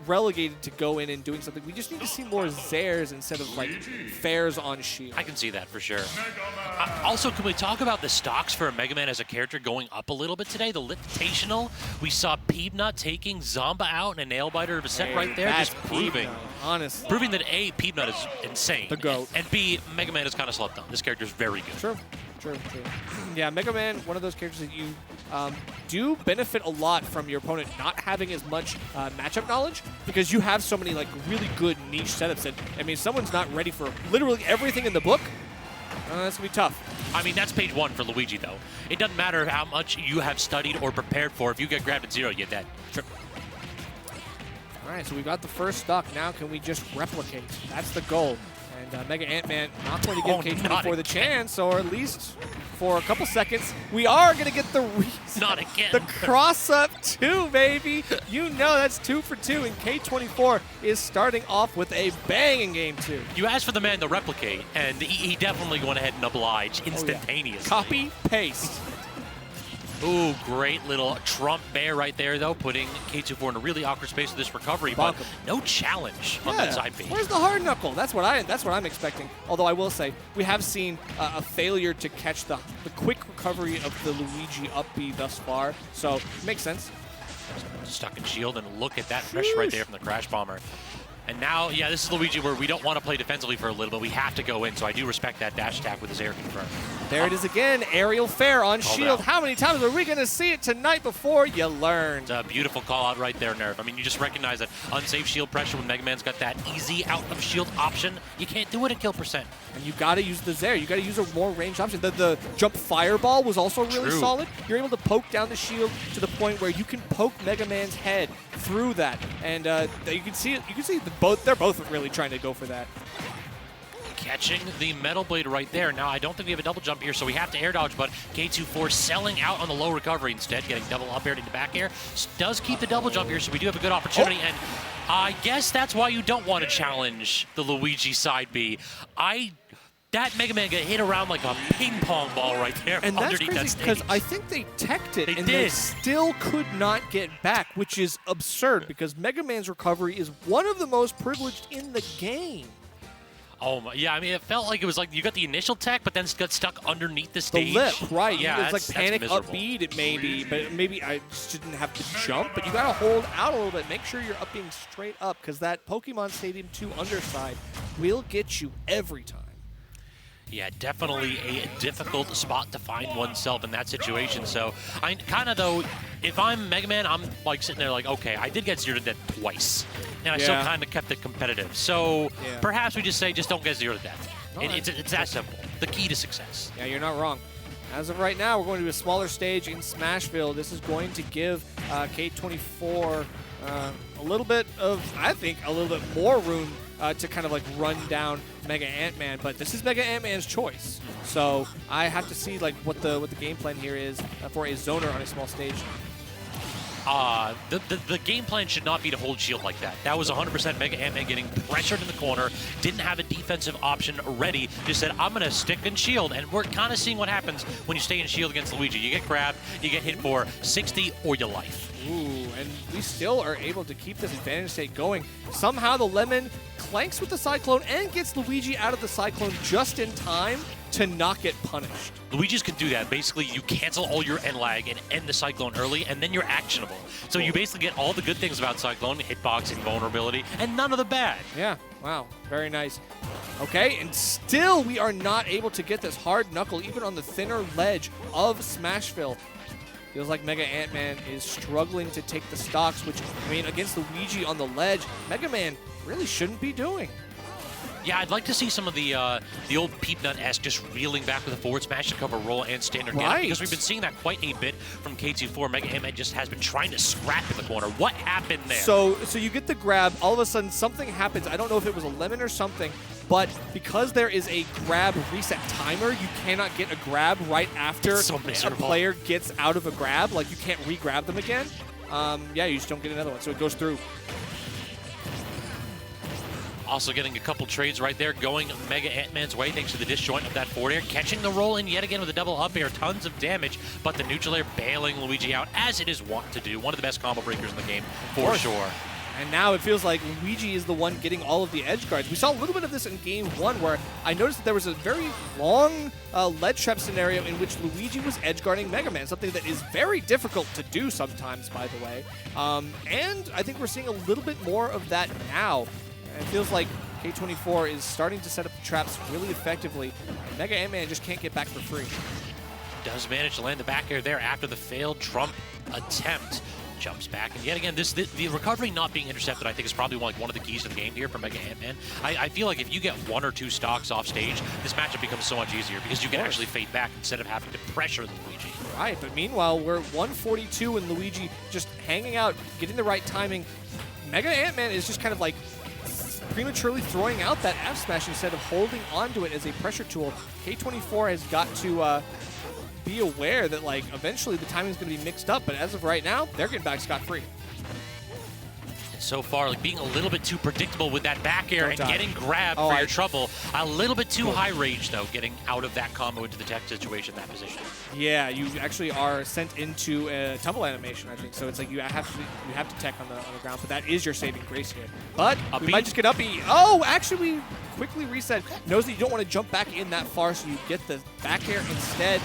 relegated to go in and doing something. We just need to see more Zairs instead of like fairs on shield. I can see that for sure. Also, can we talk about the stocks for MegaAntMan as a character going up a little bit today? The Liftational, we saw Peebnut taking Zomba out in a nail biter of a set right there, just proving, honestly, proving that A, Peebnut is insane, the GOAT, and B, MegaAntMan has kind of slept on. This character is very good. True. Yeah, MegaAntMan, one of those characters that you do benefit a lot from your opponent not having as much matchup knowledge because you have so many like really good niche setups that, I mean, if someone's not ready for literally everything in the book, that's going to be tough. I mean, that's page 1 for Luigi, though. It doesn't matter how much you have studied or prepared for. If you get grabbed at 0, you're dead. All right, so we got the first stock. Now can we just replicate? That's the goal. And MegaAntMan not going to give K24 the chance, or at least for a couple seconds, we are going to get the not again. The cross-up 2, baby. You know that's 2 for 2, and K24 is starting off with a bang in game 2. You asked for the man to replicate, and he definitely went ahead and obliged instantaneously. Copy, paste. Ooh, great little Trump bear right there, though, putting K24 in a really awkward space with this recovery, but no challenge on that side B. Where's the hard knuckle? That's what I'm expecting. Although I will say, we have seen a failure to catch the quick recovery of the Luigi up B thus far, so makes sense. Stuck in shield, and look at that pressure right there from the Crash Bomber. And now, yeah, this is Luigi where we don't want to play defensively for a little bit. We have to go in, so I do respect that dash attack with his air confirmed. There it is again, aerial fair on shield. How many times are we going to see it tonight before you learn? It's a beautiful call out right there, Nerf. I mean, you just recognize that unsafe shield pressure when MegaAntMan's got that easy out of shield option. You can't do it at kill percent. And you got to use the Zair. You got to use a more ranged option. The jump fireball was also really solid. You're able to poke down the shield to the point where you can poke MegaAntMan's head through that, and you can see it. You can see they're both really trying to go for that. Catching the Metal Blade right there. Now, I don't think we have a double jump here, so we have to air dodge, but K24 selling out on the low recovery instead, getting double up air into back air. Does keep the double jump here, so we do have a good opportunity, and I guess that's why you don't want to challenge the Luigi side B. That MegaAntMan got hit around like a ping pong ball right there and underneath that's crazy that because stage. I think they teched it they still could not get back, which is absurd because MegaAntMan's recovery is one of the most privileged in the game. Oh my, yeah, I mean, it felt like it was like you got the initial tech, but then got stuck underneath the stage. The lip, right. Yeah, it was like panic upbeat, it maybe, but maybe I just didn't have to jump, but you got to hold out a little bit. Make sure you're up being straight up because that Pokemon Stadium 2 underside will get you every time. Yeah, definitely a difficult spot to find oneself in that situation. So, I kind of, though, if I'm MegaAntMan, I'm like sitting there like, okay, I did get 0 to death twice, and I still kind of kept it competitive. So, perhaps we just say, just don't get 0 to death. It's that simple. The key to success. Yeah, you're not wrong. As of right now, we're going to a smaller stage in Smashville. This is going to give K24 a little bit of, I think, a little bit more room to kind of like run down MegaAntMan, but this is MegaAntMan's choice. So I have to see like what the game plan here is for a zoner on a small stage. The game plan should not be to hold shield like that. That was 100% MegaAntMan getting pressured in the corner, didn't have a defensive option ready, just said, I'm going to stick in shield. And we're kind of seeing what happens when you stay in shield against Luigi. You get grabbed, you get hit for 60 or your life. Ooh, and we still are able to keep this advantage state going. Somehow the Lemon clanks with the Cyclone and gets Luigi out of the Cyclone just in time to not get punished. Luigi's can do that. Basically, you cancel all your end lag and end the Cyclone early, and then you're actionable. So you basically get all the good things about Cyclone, hitbox, invulnerability, and none of the bad. Yeah, wow, very nice. Okay, and still we are not able to get this hard knuckle even on the thinner ledge of Smashville. Feels like MegaAntMan is struggling to take the stocks, which, I mean, against Luigi on the ledge, Mega Man really shouldn't be doing. Yeah, I'd like to see some of the old Peepnut-esque just reeling back with a forward smash to cover roll and standard down, because we've been seeing that quite a bit from K24. MegaAntMan just has been trying to scrap in the corner. What happened there? So you get the grab, all of a sudden something happens. I don't know if it was a lemon or something, but because there is a grab reset timer, you cannot get a grab right after a player gets out of a grab. Like, you can't re-grab them again. Yeah, you just don't get another one, so it goes through. Also getting a couple trades right there going MegaAntMan's way thanks to the disjoint of that forward air. Catching the roll in yet again with a double up air. Tons of damage, but the neutral air bailing Luigi out as it is wont to do. One of the best combo breakers in the game, for sure. And now it feels like Luigi is the one getting all of the edge guards. We saw a little bit of this in game one where I noticed that there was a very long ledge trap scenario in which Luigi was edge guarding Mega Man, something that is very difficult to do sometimes, by the way. And I think we're seeing a little bit more of that now. And it feels like K24 is starting to set up the traps really effectively. MegaAntMan just can't get back for free. Does manage to land the back air there after the failed Trump attempt. Jumps back, and yet again, the recovery not being intercepted, I think, is probably one of the keys to the game here for MegaAntMan. I feel like if you get one or two stocks off stage, this matchup becomes so much easier because you can actually fade back instead of having to pressure the Luigi. Right, but meanwhile, we're 142 and Luigi just hanging out, getting the right timing. MegaAntMan is just kind of like prematurely throwing out that F smash instead of holding onto it as a pressure tool. K24 has got to be aware that, like, eventually the timing is going to be mixed up, but as of right now, they're getting back scot-free. And so far, like, being a little bit too predictable with that back air and getting grabbed for your trouble. A little bit too high range, though, getting out of that combo into the tech situation, that position. Yeah, you actually are sent into a tumble animation, I think. So it's like you have to tech on the ground, but that is your saving grace here. But we might just get up E. Oh, actually, we quickly reset. Knows that you don't want to jump back in that far, so you get the back air instead.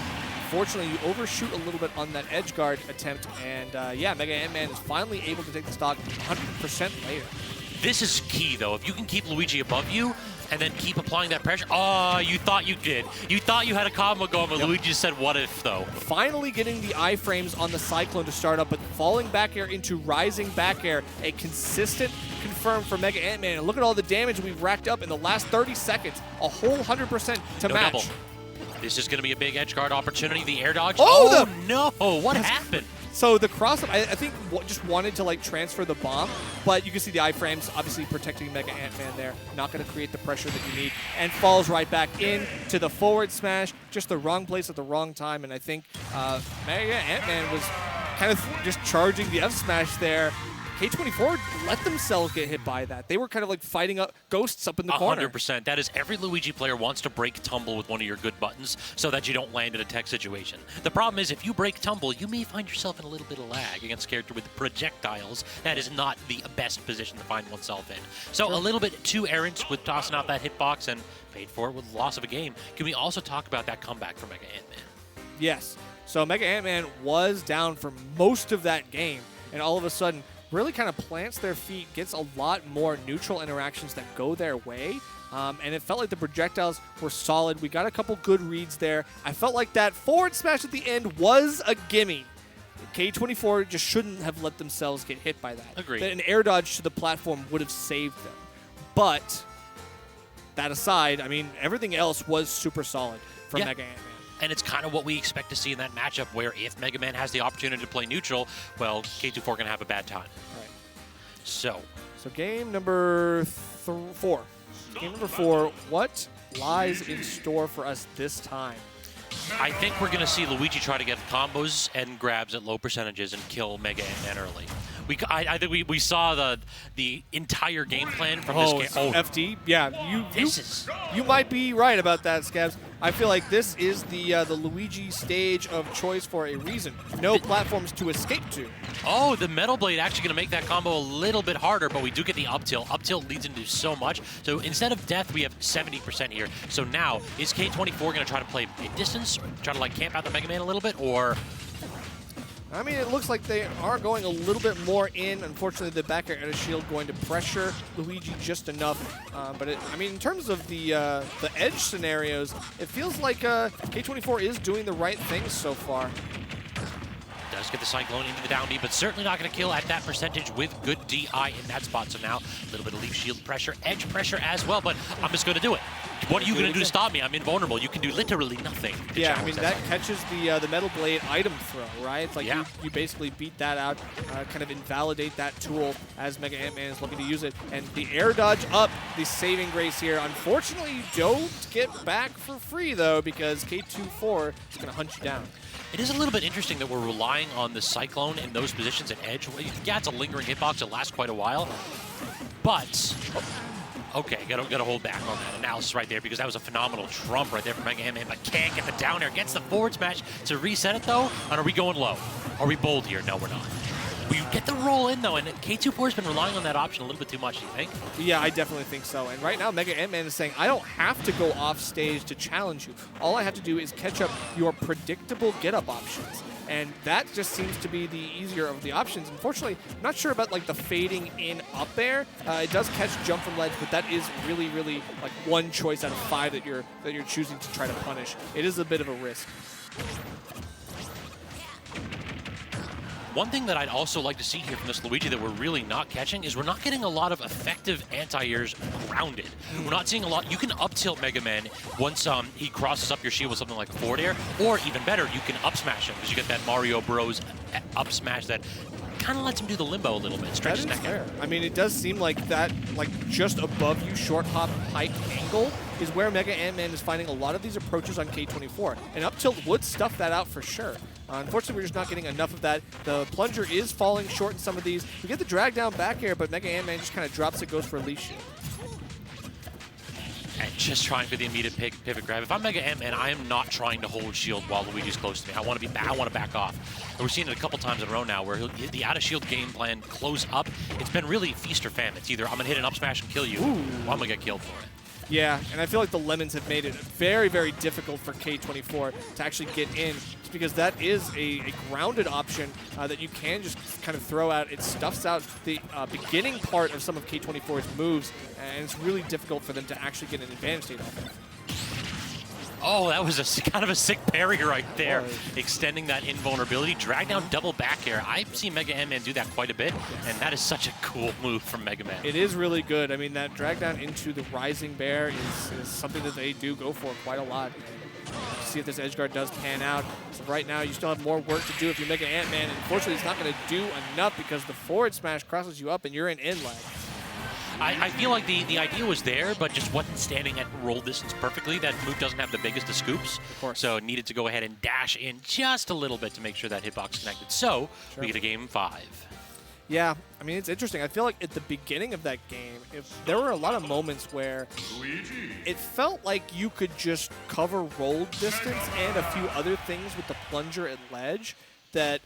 Unfortunately, you overshoot a little bit on that edge guard attempt, and yeah, MegaAntMan is finally able to take the stock 100% later. This is key, though. If you can keep Luigi above you and then keep applying that pressure. Oh, you thought you did. You thought you had a combo going, but Luigi said, what if, though? Finally getting the iframes on the Cyclone to start up, but falling back air into rising back air, a consistent confirm for MegaAntMan. And look at all the damage we've racked up in the last 30 seconds. A whole 100% to match. Double. This is going to be a big edge guard opportunity. The air dodge. Oh no! What happened? So the cross-up, I think, just wanted to, like, transfer the bomb, but you can see the iframes obviously protecting MegaAntMan there. Not going to create the pressure that you need, and falls right back in to the forward smash. Just the wrong place at the wrong time, and I think MegaAntMan was kind of just charging the F smash there. K24 let themselves get hit by that. They were kind of like fighting up ghosts up in the corner. 100%. That is, every Luigi player wants to break tumble with one of your good buttons so that you don't land in a tech situation. The problem is, if you break tumble, you may find yourself in a little bit of lag against a character with projectiles. That is not the best position to find oneself in. So a little bit too errant with tossing out that hitbox and paid for it with loss of a game. Can we also talk about that comeback for MegaAntMan? Yes. So MegaAntMan was down for most of that game, and all of a sudden really kind of plants their feet, gets a lot more neutral interactions that go their way. And it felt like the projectiles were solid. We got a couple good reads there. I felt like that forward smash at the end was a gimme. K24 just shouldn't have let themselves get hit by that. Agreed. An air dodge to the platform would have saved them. But that aside, I mean, everything else was super solid for MegaAntMan. And it's kind of what we expect to see in that matchup, where if Mega Man has the opportunity to play neutral, well, K24 can have a bad time. Right. So game number 4. Game number 4, what lies in store for us this time? I think we're going to see Luigi try to get combos and grabs at low percentages and kill MegaAntMan early. I think we saw the entire game plan from this game. Oh, FD? Yeah, you might be right about that, Scabs. I feel like this is the Luigi stage of choice for a reason. No platforms to escape to. Oh, the Metal Blade actually going to make that combo a little bit harder, but we do get the up tilt. Up tilt leads into so much. So instead of death, we have 70% here. So now, is K24 going to try to play mid distance, try to like camp out the Mega Man a little bit, or? I mean, it looks like they are going a little bit more in. Unfortunately, the back air and a shield going to pressure Luigi just enough. But I mean, in terms of the edge scenarios, it feels like K24 is doing the right things so far. Does get the Cyclone into the down B, but certainly not going to kill at that percentage with good DI in that spot. So now a little bit of leaf shield pressure, edge pressure as well, but I'm just going to do it. What are you going to do to stop me? I'm invulnerable. You can do literally nothing. Yeah, I mean, that catches the Metal Blade item throw, right? It's like Yeah. you basically beat that out, kind of invalidate that tool as MegaAntMan is looking to use it. And the air dodge up, the saving grace here. Unfortunately, you don't get back for free, though, because K24 is going to hunt you down. It is a little bit interesting that we're relying on the Cyclone in those positions at edge. Yeah, it's a lingering hitbox. It lasts quite a while. But, okay, gotta hold back on that analysis right there because that was a phenomenal trump right there from MegaAntMan, but can't get the down air. Gets the forward smash to reset it, though. And are we going low? Are we bold here? No, we're not. We get the roll in, though, and K24 has been relying on that option a little bit too much, do you think? Yeah, I definitely think so. And right now, MegaAntMan is saying, I don't have to go off stage to challenge you. All I have to do is catch up your predictable get-up options. And that just seems to be the easier of the options. Unfortunately, I'm not sure about like the fading in up there. It does catch jump from ledge, but that is really, really like one choice out of 5 that you're choosing to try to punish. It is a bit of a risk. One thing that I'd also like to see here from this Luigi that we're really not catching is we're not getting a lot of effective anti-airs grounded. We're not seeing a lot. You can up-tilt Mega Man once he crosses up your shield with something like a forward air, or even better, you can up-smash him because you get that Mario Bros. Up-smash that kind of lets him do the limbo a little bit, stretches neck out. I mean, it does seem like that, like just above you, short hop hike angle is where MegaAntMan is finding a lot of these approaches on K24. And up tilt would stuff that out for sure. Unfortunately, we're just not getting enough of that. The plunger is falling short in some of these. We get the drag down back air, but MegaAntMan just kind of drops it, goes for a leaf shield. And just trying for the immediate pivot grab. If I'm MegaAntMan, I am not trying to hold shield while Luigi's close to me. I want to back off. And we're seeing it a couple times in a row now where the out of shield game plan close up. It's been really feast or famine. It's either I'm gonna hit an up smash and kill you, or I'm gonna get killed for it. Yeah, and I feel like the lemons have made it very, very difficult for K24 to actually get in, just because that is a grounded option that you can just kind of throw out. It stuffs out the beginning part of some of K24's moves, and it's really difficult for them to actually get an advantage state off of. Oh, that was a kind of a sick parry right there, extending that invulnerability. Drag down double back air. I've seen MegaAntMan do that quite a bit, and that is such a cool move from Mega Man. It is really good. I mean, that drag down into the Rising Bear is something that they do go for quite a lot. See if this edge guard does pan out. So right now, you still have more work to do if you're MegaAntMan, and unfortunately, it's not going to do enough because the forward smash crosses you up, and you're in end lag. I feel like the idea was there, but just wasn't standing at roll distance perfectly. That move doesn't have the biggest of scoops, so needed to go ahead and dash in just a little bit to make sure that hitbox connected. So we get a game 5. Yeah, I mean, it's interesting. I feel like at the beginning of that game, there were a lot of moments where it felt like you could just cover roll distance and a few other things with the plunger and ledge, that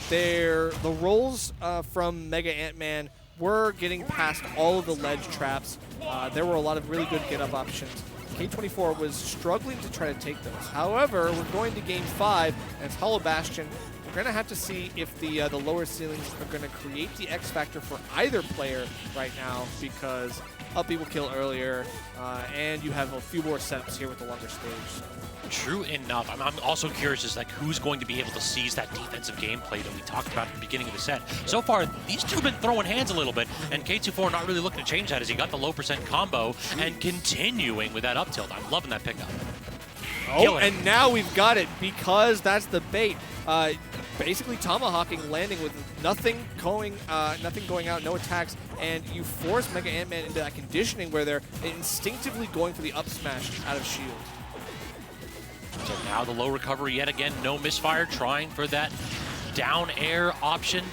the rolls from MegaAntMan were getting past all of the ledge traps. There were a lot of really good get-up options. K24 was struggling to try to take those. However, we're going to game 5, and it's Hollow Bastion. We're going to have to see if the lower ceilings are going to create the X factor for either player right now, because up B will kill earlier, and you have a few more setups here with the longer stage. True enough. I'm also curious as like who's going to be able to seize that defensive gameplay that we talked about at the beginning of the set. So far, these two have been throwing hands a little bit, and K24 not really looking to change that as he got the low percent combo and continuing with that up tilt. I'm loving that pickup. Oh, and now we've got it because that's the bait. Basically tomahawking, landing with nothing going out, no attacks, and you force MegaAntMan into that conditioning where they're instinctively going for the up smash out of shield. So now the low recovery yet again, no misfire, trying for that down air option.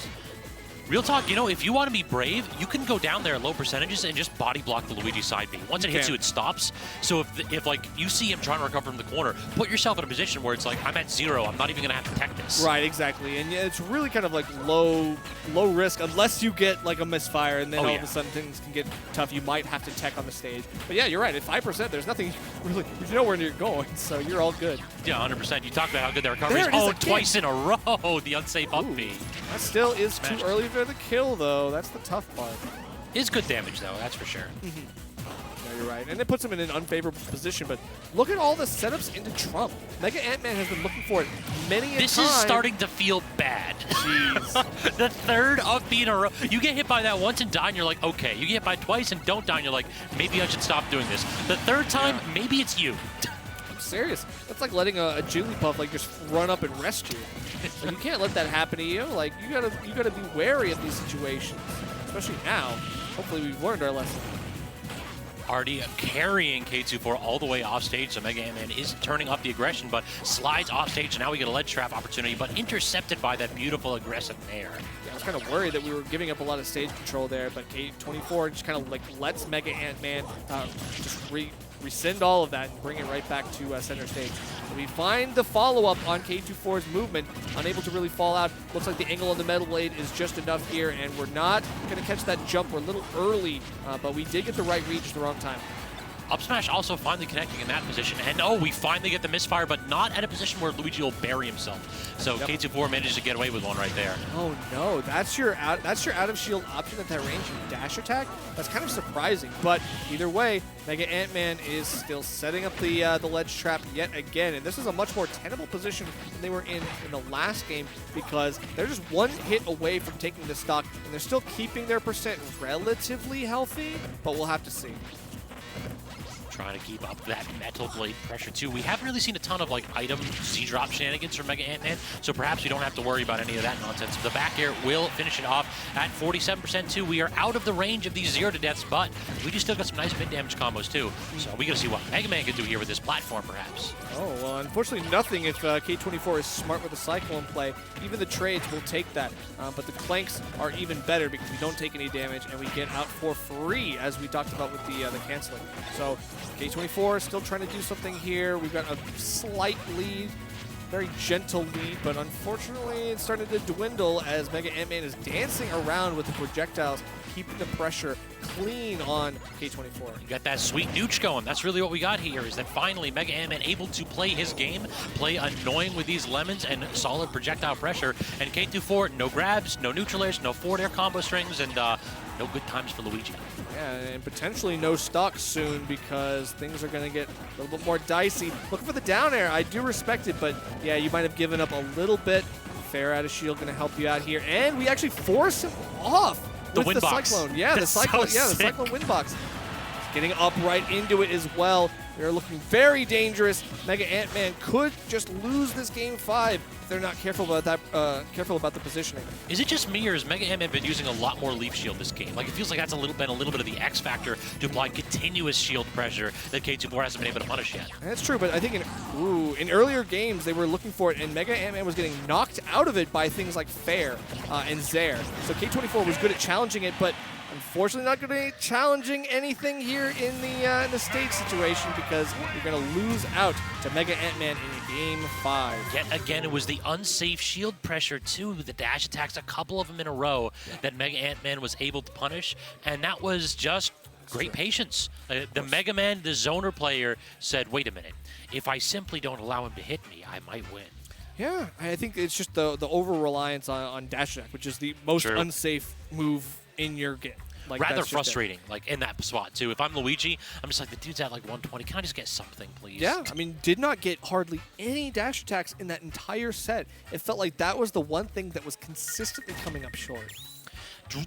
Real talk, you know, if you want to be brave, you can go down there at low percentages and just body block the Luigi side B. Once it hits you, it stops. So if like you see him trying to recover from the corner, put yourself in a position where it's like, I'm at 0, I'm not even going to have to tech this. Right, exactly. And yeah, it's really kind of like low risk unless you get like a misfire and then all of a sudden things can get tough. You might have to tech on the stage. But yeah, you're right. At 5%, there's nothing really, you know where you're going, so you're all good. Yeah, 100%. You talked about how good their recovery is. Oh, twice in a row, the unsafe up B. That still is too early for the kill, though. That's the tough part. Is good damage, though. That's for sure. No, you're right. And it puts him in an unfavorable position, but look at all the setups into Trump. MegaAntMan has been looking for it many a time. This is starting to feel bad. Jeez. The third up B in a row. You get hit by that once and die, and you're like, okay. You get hit by it twice and don't die, and you're like, maybe I should stop doing this. The third time, maybe it's you. I'm serious. That's like letting a Jigglypuff like just run up and rest you. Like, you can't let that happen to you. Like you gotta be wary of these situations, especially now. Hopefully we've learned our lesson. Already carrying K24 all the way off stage, so MegaAntMan is turning up the aggression, but slides off stage, and now we get a ledge trap opportunity, but intercepted by that beautiful aggressive nair. Yeah, I was kind of worried that we were giving up a lot of stage control there, but K24 just kind of like lets MegaAntMan just rescind all of that and bring it right back to center stage. And we find the follow-up on K24's movement, unable to really fall out. Looks like the angle on the metal blade is just enough here, and we're not going to catch that jump. We're a little early, but we did get the right reach at the wrong time. Up smash also finally connecting in that position, and oh, we finally get the misfire, but not at a position where Luigi will bury himself. So K24 managed to get away with one right there. Oh no, that's your out of shield option at that range. You dash attack. That's kind of surprising, but either way, MegaAntMan is still setting up the ledge trap yet again, and this is a much more tenable position than they were in the last game because they're just one hit away from taking the stock, and they're still keeping their percent relatively healthy, but we'll have to see. Trying to keep up that metal blade pressure too. We haven't really seen a ton of like item Z-drop shenanigans from MegaAntMan, so perhaps we don't have to worry about any of that nonsense. The back air will finish it off at 47% too. We are out of the range of these 0 to deaths, but we just still got some nice mid-damage combos too. So we gotta see what MegaMan can do here with this platform perhaps. Oh, well, unfortunately nothing if K24 is smart with the Cyclone play. Even the trades will take that, but the Clanks are even better because we don't take any damage and we get out for free, as we talked about with the canceling. So K24 is still trying to do something here. We've got a slight lead, very gentle lead, but unfortunately it's starting to dwindle as MegaAntMan is dancing around with the projectiles, keeping the pressure clean on K24. You got that sweet nooch going. That's really what we got here, is that finally MegaAntMan able to play his game, play annoying with these lemons and solid projectile pressure, and K24, no grabs, no neutral airs, no forward air combo strings, and no good times for Luigi. Yeah, and potentially no stock soon because things are going to get a little bit more dicey. Looking for the down air. I do respect it, but yeah, you might have given up a little bit. Fair out of shield going to help you out here. And we actually force him off with the Cyclone. Yeah, the Cyclone, the Cyclone win box. Getting up right into it as well. They're looking very dangerous. MegaAntMan could just lose this game 5 if they're not careful about that. Careful about the positioning. Is it just me, or has MegaAntMan been using a lot more leaf shield this game? Like, it feels like that's been a little bit of the X factor to apply continuous shield pressure that K24 hasn't been able to punish yet. That's true, but I think in earlier games they were looking for it, and MegaAntMan was getting knocked out of it by things like Fair and Zaire. So K24 was good at challenging it, but unfortunately not going to be challenging anything here in the stage situation because you're going to lose out to MegaAntMan in game 5. Yet again, it was the unsafe shield pressure too, the dash attacks, a couple of them in a row that MegaAntMan was able to punish, and that was just great patience. The MegaMan, the zoner player, said, wait a minute, if I simply don't allow him to hit me, I might win. Yeah, I think it's just the over-reliance on dash attack, which is the most unsafe move in your game. Like, rather frustrating, like in that spot too. If I'm Luigi, I'm just like, the dude's at like 120. Can I just get something, please? Yeah, I mean, did not get hardly any dash attacks in that entire set. It felt like that was the one thing that was consistently coming up short.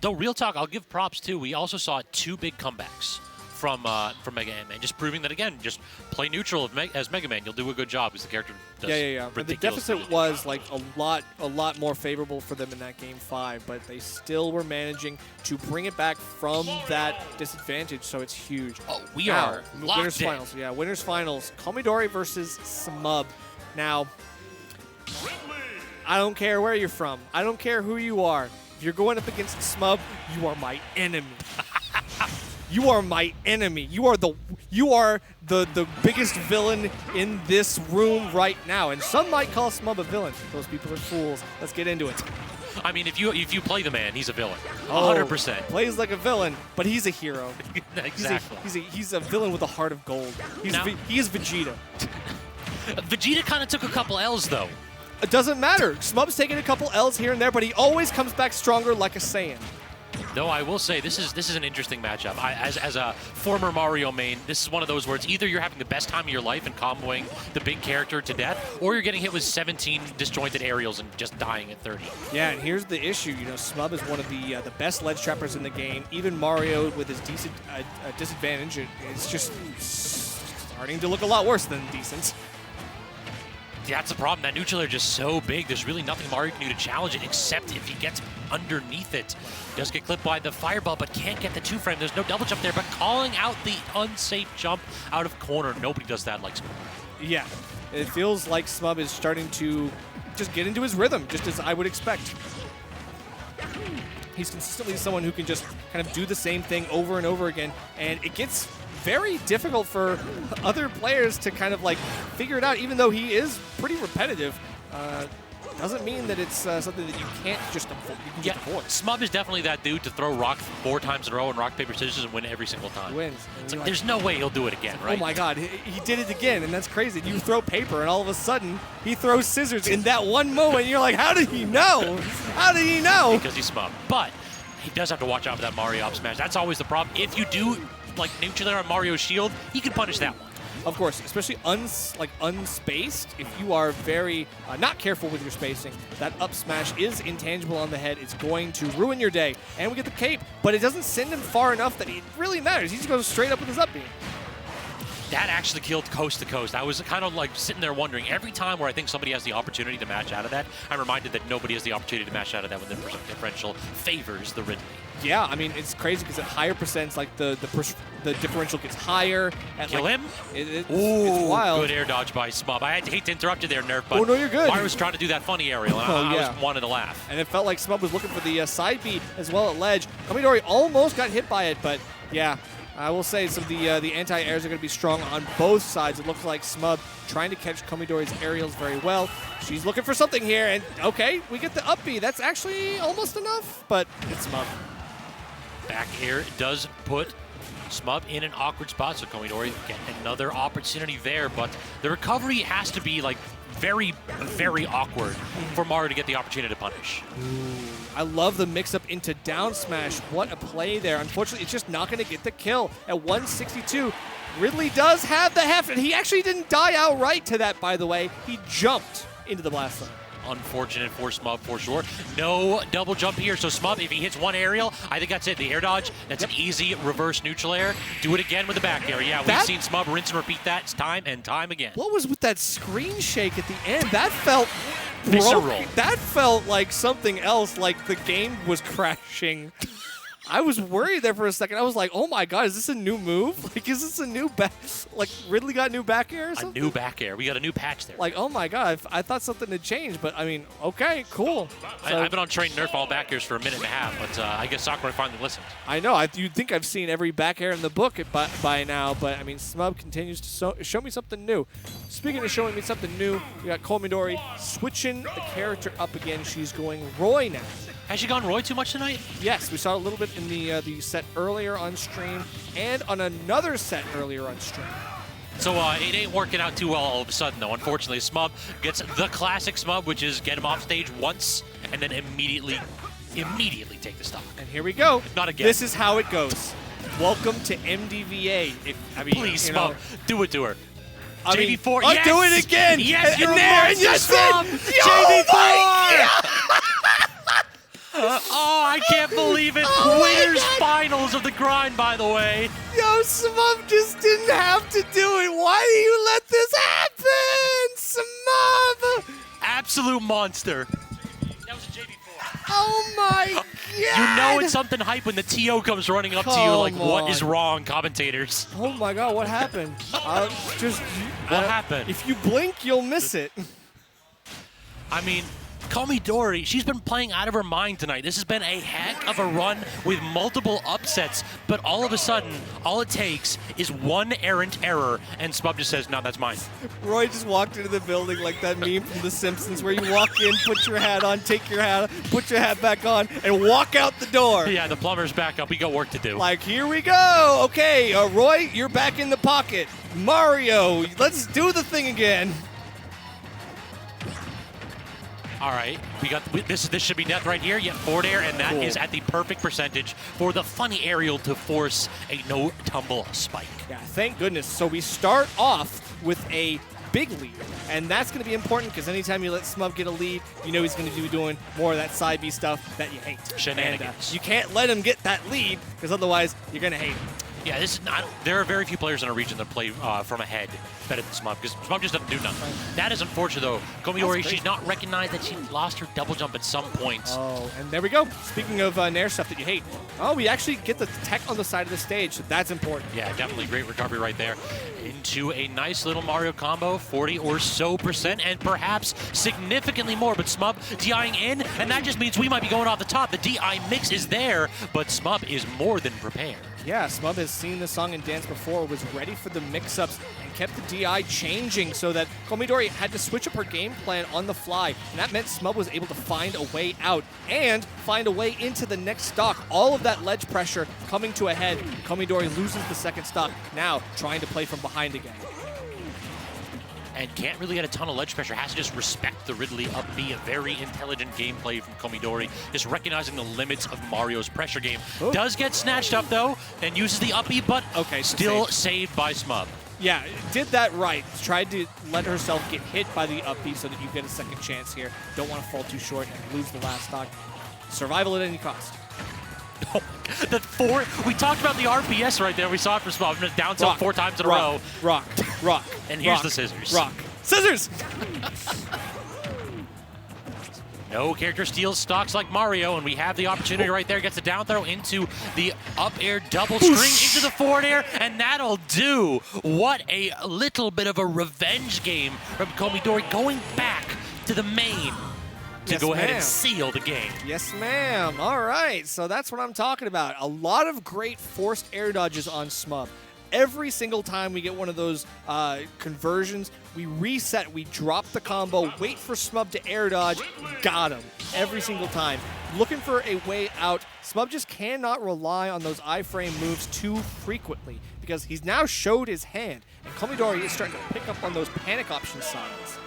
Though, real talk, I'll give props too. We also saw 2 big comebacks from MegaAntMan. Just proving that, again, just play neutral as Mega Man. You'll do a good job because the character does Yeah. And the ridiculous deficit was like a lot more favorable for them in that game 5, but they still were managing to bring it back from that disadvantage, so it's huge. Oh, we Now, are locked winners in. finals. Yeah, winners finals. Komidori versus smub. Now, I don't care where you're from. I don't care who you are. If you're going up against smub, you are my enemy. You are my enemy. You are the biggest villain in this room right now. And some might call smub a villain. Those people are fools. Let's get into it. I mean, if you play the man, he's a villain. Oh, 100%. Plays like a villain, but he's a hero. Exactly. He's a villain with a heart of gold. He is Vegeta. Vegeta kind of took a couple L's, though. It doesn't matter. Smub's taking a couple L's here and there, but he always comes back stronger like a Saiyan. Though I will say, this is an interesting matchup. As a former Mario main, this is one of those where it's either you're having the best time of your life and comboing the big character to death, or you're getting hit with 17 disjointed aerials and just dying at 30. Yeah, and here's the issue. You know, smub is one of the best ledge trappers in the game. Even Mario, with his decent disadvantage, it's just starting to look a lot worse than decent. That's the problem. That neutral air is just so big. There's really nothing Mario can do to challenge it, except if he gets underneath it. Does get clipped by the fireball, but can't get the 2-frame. There's no double jump there, but calling out the unsafe jump out of corner. Nobody does that like Smub. Yeah, it feels like smub is starting to just get into his rhythm, just as I would expect. He's consistently someone who can just kind of do the same thing over and over again, and it gets very difficult for other players to kind of like figure it out, even though he is pretty repetitive. Doesn't mean that it's something that you can't just avoid. Smub is definitely that dude to throw rock 4 times in a row and rock, paper, scissors and win every single time. He wins. It's like, there's no way he'll do it again, right? Oh my god, he did it again, and that's crazy. You throw paper, and all of a sudden, he throws scissors in that one moment. You're like, how did he know? How did he know? Because he's Smub. But he does have to watch out for that Mario up smash. That's always the problem. If you do like neutral on Mario's shield, he can punish that one. Of course, especially unspaced. If you are very not careful with your spacing, that up smash is intangible on the head. It's going to ruin your day. And we get the cape, but it doesn't send him far enough that it really matters. He just goes straight up with his up beam. That actually killed coast to coast. I was kind of like sitting there wondering, every time where I think somebody has the opportunity to match out of that, I'm reminded that nobody has the opportunity to match out of that when the differential favors the Ridley. Yeah, I mean, it's crazy because at higher percents, like the differential gets higher. Kill him? It's Ooh, wild. good air dodge by Smub. I hate to interrupt you there, Nerf, but oh, no, you're good. Mario was trying to do that funny aerial, and I was wanting to laugh. And it felt like Smub was looking for the side B as well at ledge. Komidori almost got hit by it, but yeah, I will say some of the anti-airs are going to be strong on both sides. It looks like Smub trying to catch Komidori's aerials very well. She's looking for something here, and okay, we get the up B. That's actually almost enough, but it's Smub. Back air does put Smub in an awkward spot, so Komidori get another opportunity there, but the recovery has to be like very, very awkward for Mario to get the opportunity to punish. I love the mix-up into down smash. What a play there. Unfortunately, it's just not going to get the kill. At 162, Ridley does have the heft, and he actually didn't die outright to that, by the way. He jumped into the blast zone. Unfortunate for Smub for sure. No double jump here, so Smub, if he hits one aerial, I think that's it. The air dodge, that's an easy reverse neutral air. Do it again with the back air. Yeah, we've seen Smub rinse and repeat that time and time again. What was with that screen shake at the end? That felt visceral. That felt like something else, like the game was crashing. I was worried there for a second. I was like, oh my god, is this a new move? Like, is this a new back? Like, Ridley got new back air or something? A new back air. We got a new patch there. Like, oh my god, I thought something had changed, but I mean, okay, cool. So, I've been on train Nerf all back airs for a minute and a half, but I guess Sakurai finally listened. I know. You'd think I've seen every back air in the book by now, but I mean, Smub continues to show me something new. Speaking of showing me something new, we got Komidori switching the character up again. She's going Roy now. Has she gone Roy too much tonight? Yes, we saw a little bit in the set earlier on stream and on another set earlier on stream. So it ain't working out too well all of a sudden, though. Unfortunately, Smub gets the classic Smub, which is get him off stage once and then immediately take the stock. And here we go. Not again. This is how it goes. Welcome to MDVA. Please, Smub, do it to her. JD4, yes! do it again! Yes, you're there, and yes, JD4! Oh, I can't believe it. Winners finals of the grind, by the way. Yo, Smub just didn't have to do it. Why do you let this happen, Smub? Absolute monster. That was a JV4. Oh my god. You know it's something hype when the TO comes running up to you like, Come what on. is wrong, commentators? Oh my god, what happened? What happened? If you blink, you'll miss it. I mean, Komidori, she's been playing out of her mind tonight. This has been a heck of a run with multiple upsets, but all of a sudden, all it takes is one errant error, and Smub just says, no, that's mine. Roy just walked into the building like that meme from The Simpsons where you walk in, put your hat on, take your hat off, put your hat back on, and walk out the door. Yeah, the plumber's back up. We got work to do. Like, here we go. Okay, Roy, you're back in the pocket. Mario, let's do the thing again. All right, we got this should be death right here. Yeah, forward air, and that is at the perfect percentage for the funny aerial to force a no tumble spike. Yeah, thank goodness. So we start off with a big lead, and that's going to be important because anytime you let Smub get a lead, you know he's going to be doing more of that side B stuff that you hate. Shenanigans. And, you can't let him get that lead because otherwise you're going to hate him. Yeah, this is not. There are very few players in our region that play from ahead better than Smub because Smub just doesn't do nothing. That is unfortunate though. Komidori, she's not recognized that she lost her double jump at some point. Oh, and there we go. Speaking of Nair stuff that you hate, oh, we actually get the tech on the side of the stage, so that's important. Yeah, definitely great recovery right there. Into a nice little Mario combo, 40 or so percent, and perhaps significantly more. But Smub DIing in, and that just means we might be going off the top. The DI mix is there, but Smub is more than prepared. Yeah, Smub has seen the song and dance before, was ready for the mix-ups, and kept the DI changing so that Komidori had to switch up her game plan on the fly, and that meant Smub was able to find a way out and find a way into the next stock. All of that ledge pressure coming to a head. Komidori loses the second stock, now trying to play from behind again. And can't really get a ton of ledge pressure. Has to just respect the Ridley up B. A very intelligent gameplay from Komidori. Just recognizing the limits of Mario's pressure game. Ooh. Does get snatched up though, and uses the up B, but still saved by Smub. Yeah, did that right. Tried to let herself get hit by the up B so that you get a second chance here. Don't want to fall too short and lose the last stock. Survival at any cost. We talked about the RPS right there. We saw it for Smub. Down tilt 4 times in a row. Rock. And here's the scissors. Rock. Scissors! No character steals stocks like Mario, and we have the opportunity right there. Gets a down throw into the up air double string into the forward air, and that'll do. What a little bit of a revenge game from Komidori, going back to the main to go ahead and seal the game. Yes, ma'am. All right, so that's what I'm talking about. A lot of great forced air dodges on Smub. Every single time we get one of those conversions, we reset, we drop the combo, wait for Smub to air dodge, got him. Every single time. Looking for a way out. Smub just cannot rely on those iframe moves too frequently because he's now showed his hand, and Komidori is starting to pick up on those panic option signs.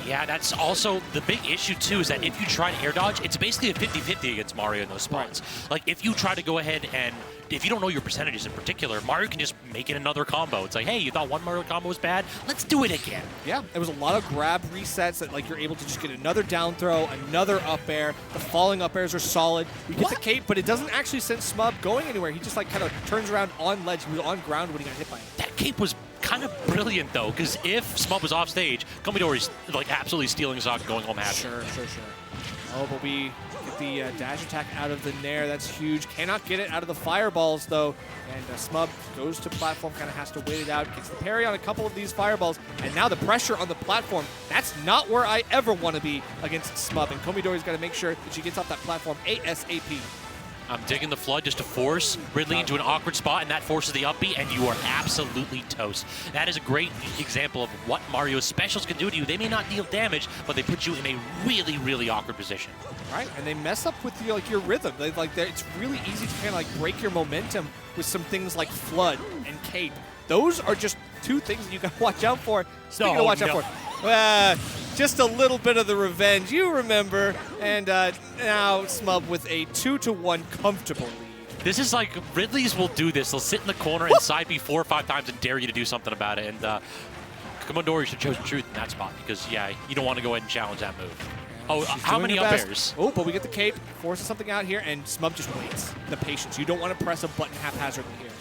Yeah, that's also the big issue, too, is that if you try to air dodge, it's basically a 50-50 against Mario in those spots. Right. Like, if you try to go ahead and, if you don't know your percentages in particular, Mario can just make it another combo. It's like, hey, you thought one Mario combo was bad? Let's do it again. Yeah, there was a lot of grab resets that, like, you're able to just get another down throw, another up air. The falling up airs are solid. We get the cape, but it doesn't actually send Smub going anywhere. He just, like, kind of turns around on ledge. He was on ground when he got hit by it. That cape was kind of brilliant, though, because if Smub was off stage, Komidori's, like, absolutely stealing stock and going home happy. Sure. Oh, but we get the dash attack out of the Nair. That's huge. Cannot get it out of the fireballs, though. And Smub goes to platform, kind of has to wait it out. Gets the parry on a couple of these fireballs. And now the pressure on the platform. That's not where I ever want to be against Smub. And Komidori's got to make sure that she gets off that platform ASAP. I'm digging the flood just to force Ridley into an awkward spot, and that forces the up B, and you are absolutely toast. That is a great example of what Mario's specials can do to you. They may not deal damage, but they put you in a really, really awkward position. Right, and they mess up with your rhythm. It's really easy to kind of like break your momentum with some things like flood and cape. Those are just two things that you got to watch out for. Speaking of watch out for, just a little bit of the revenge, you remember. And now Smub with a 2-1 comfortable lead. This is like, Ridley's will do this. They'll sit in the corner and side B 4 or 5 times and dare you to do something about it. And Komidori should have chosen truth in that spot because, yeah, you don't want to go ahead and challenge that move. Oh, how many up airs? Oh, but we get the cape, forces something out here, and Smub just waits. The patience. You don't want to press a button haphazardly here.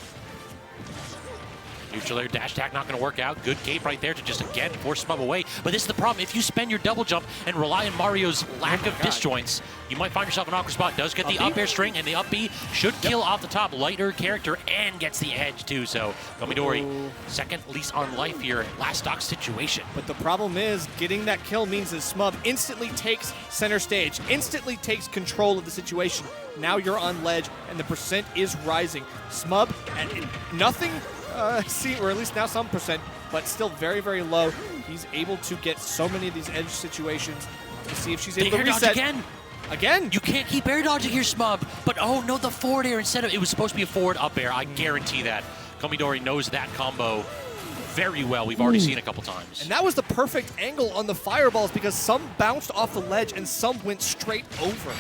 Neutral air dash attack not going to work out. Good cape right there to just, again, force smub away. But this is the problem. If you spend your double jump and rely on Mario's lack of disjoints, you might find yourself in an awkward spot. Does get the up air string, and the up B should kill off the top. Lighter character and gets the edge, too. So Komidori, second least on life here. Last stock situation. But the problem is, getting that kill means that smub instantly takes center stage, instantly takes control of the situation. Now you're on ledge, and the percent is rising. Smub, and nothing, or at least now some percent, but still very, very low. He's able to get so many of these edge situations. To see if she's able to reset. Again. Again? You can't keep air dodging here, smub. But oh no, the forward air instead of it was supposed to be a forward up air. I guarantee that. Komidori knows that combo very well. We've already seen a couple times. And that was the perfect angle on the fireballs because some bounced off the ledge and some went straight over.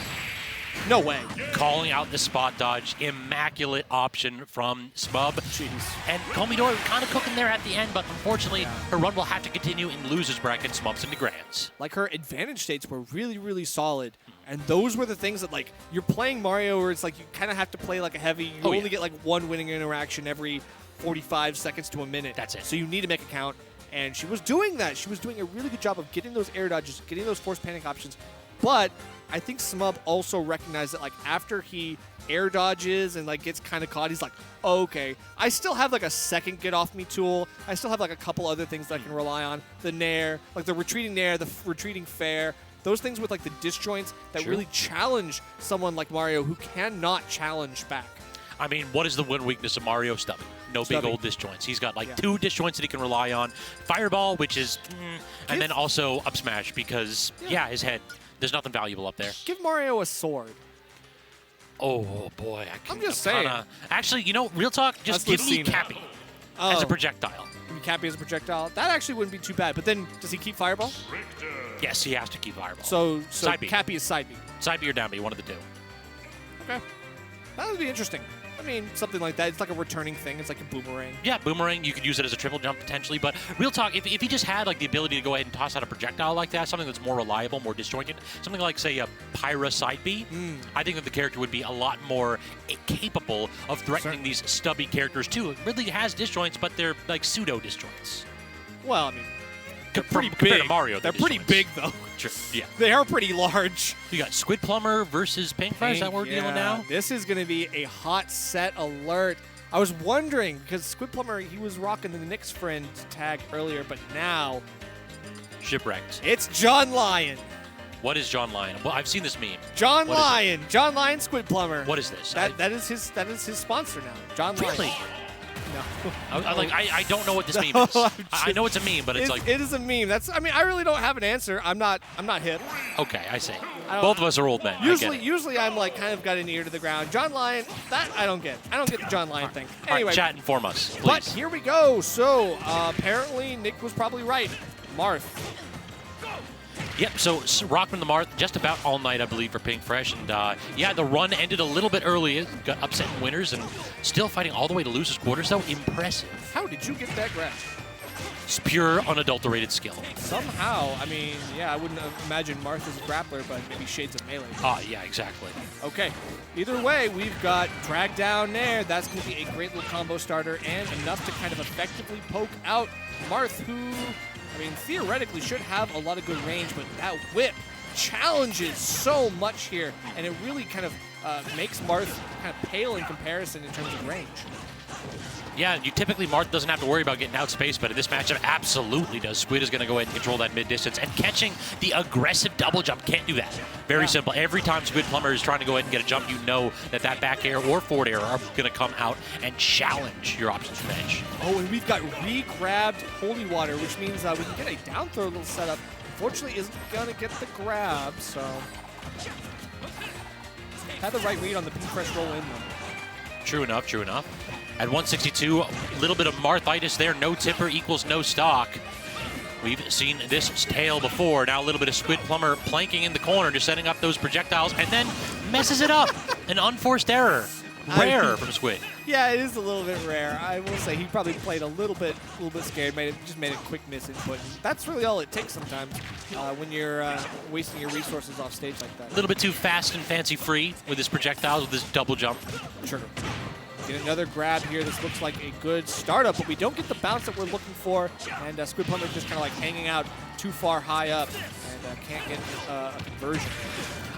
No way. Calling out the spot dodge. Immaculate option from smub. Jeez. And Komidori kind of cooking there at the end, but unfortunately, her run will have to continue in losers bracket. Smubs into grands. Like, her advantage states were really, really solid. And those were the things that, like, you're playing Mario where it's like you kind of have to play like a heavy. You only get like one winning interaction every 45 seconds to a minute. That's it. So you need to make a count. And she was doing that. She was doing a really good job of getting those air dodges, getting those forced panic options. But I think smub also recognized that, like, after he air dodges and, like, gets kind of caught, he's like, oh, okay, I still have, like, a second get off me tool. I still have, like, a couple other things that I can rely on. The nair, like the retreating nair, the retreating fair. Those things with, like, the disjoints that really challenge someone like Mario who cannot challenge back. I mean, what is the one weakness of Mario? Stubby. No big old disjoints. He's got like two disjoints that he can rely on. Fireball, which is, and then also up smash because, his head. There's nothing valuable up there. Give Mario a sword. Oh, boy. I'm just saying. Actually, you know, real talk, just give me Cappy as a projectile. Cappy as a projectile? That actually wouldn't be too bad. But then, does he keep Fireball? Richter. Yes, he has to keep Fireball. So side B. Cappy is side B. Side B or down B, one of the two. Okay. That would be interesting. I mean, something like that. It's like a returning thing. It's like a boomerang. Yeah, boomerang. You could use it as a triple jump potentially. But real talk, if he just had like the ability to go ahead and toss out a projectile like that, something that's more reliable, more disjointed, something like, say, a Pyra side B, I think that the character would be a lot more capable of threatening these stubby characters too. Ridley has disjoints, but they're like pseudo disjoints. Well, I mean, they're pretty big. Compared to Mario, they're pretty big, though. True. Yeah. They are pretty large. You got Squidplumber versus Pinkfresh. Is that what we're dealing now? This is going to be a hot set alert. I was wondering, because Squidplumber, he was rocking the Nick's friend tag earlier, but now Shipwrecked. it's John Lyon. What is John Lyon? Well, I've seen this meme. John Lyon. John Lyon Squidplumber. What is this? That is his sponsor now. John Lyon. Really? No. I don't know what this meme is. I know it's a meme, but it's like... It is a meme. I really don't have an answer. I'm not hip. Okay, I see. Both of us are old men. Usually I'm like kind of got an ear to the ground. John Lyon, that I don't get. I don't get the John Lyon thing. Anyway. All right, chat, inform us, please. But here we go. So apparently Nick was probably right. Marth. Yep, so Rockman the Marth just about all night, I believe, for Pinkfresh. And the run ended a little bit early. It got upsetting winners and still fighting all the way to losers quarters, though. Impressive. How did you get that grab? It's pure, unadulterated skill. Somehow, I mean, I wouldn't imagine Marth as a grappler, but maybe shades of melee. Yeah, exactly. Okay. Either way, we've got drag down there. That's going to be a great little combo starter and enough to kind of effectively poke out Marth, who, I mean, theoretically should have a lot of good range, but that whip challenges so much here, and it really kind of makes Marth kind of pale in comparison in terms of range. Yeah, typically Marth doesn't have to worry about getting outspaced, but in this matchup, absolutely does. Squid is going to go ahead and control that mid-distance, and catching the aggressive double jump can't do that. Very simple. Every time Squidplumber is trying to go ahead and get a jump, you know that back air or forward air are going to come out and challenge your options from edge. Oh, and we've got re-grabbed Holy Water, which means we can get a down throw little setup. Unfortunately, isn't going to get the grab, so... Had the right read on the Pinkfresh roll in, though. True enough, true enough. At 162, a little bit of Marthitis there. No tipper equals no stock. We've seen this tale before. Now a little bit of Squidplumber planking in the corner, just setting up those projectiles, and then messes it up. An unforced error. Rare from Squid. Yeah, it is a little bit rare. I will say he probably played a little bit scared. Just made a quick miss input. That's really all it takes sometimes when you're wasting your resources off stage like that. A little bit too fast and fancy free with his projectiles, with his double jump. Sure. Get another grab here. This looks like a good startup, but we don't get the bounce that we're looking for. And Squidplumber just kind of like hanging out too far high up and can't get a conversion.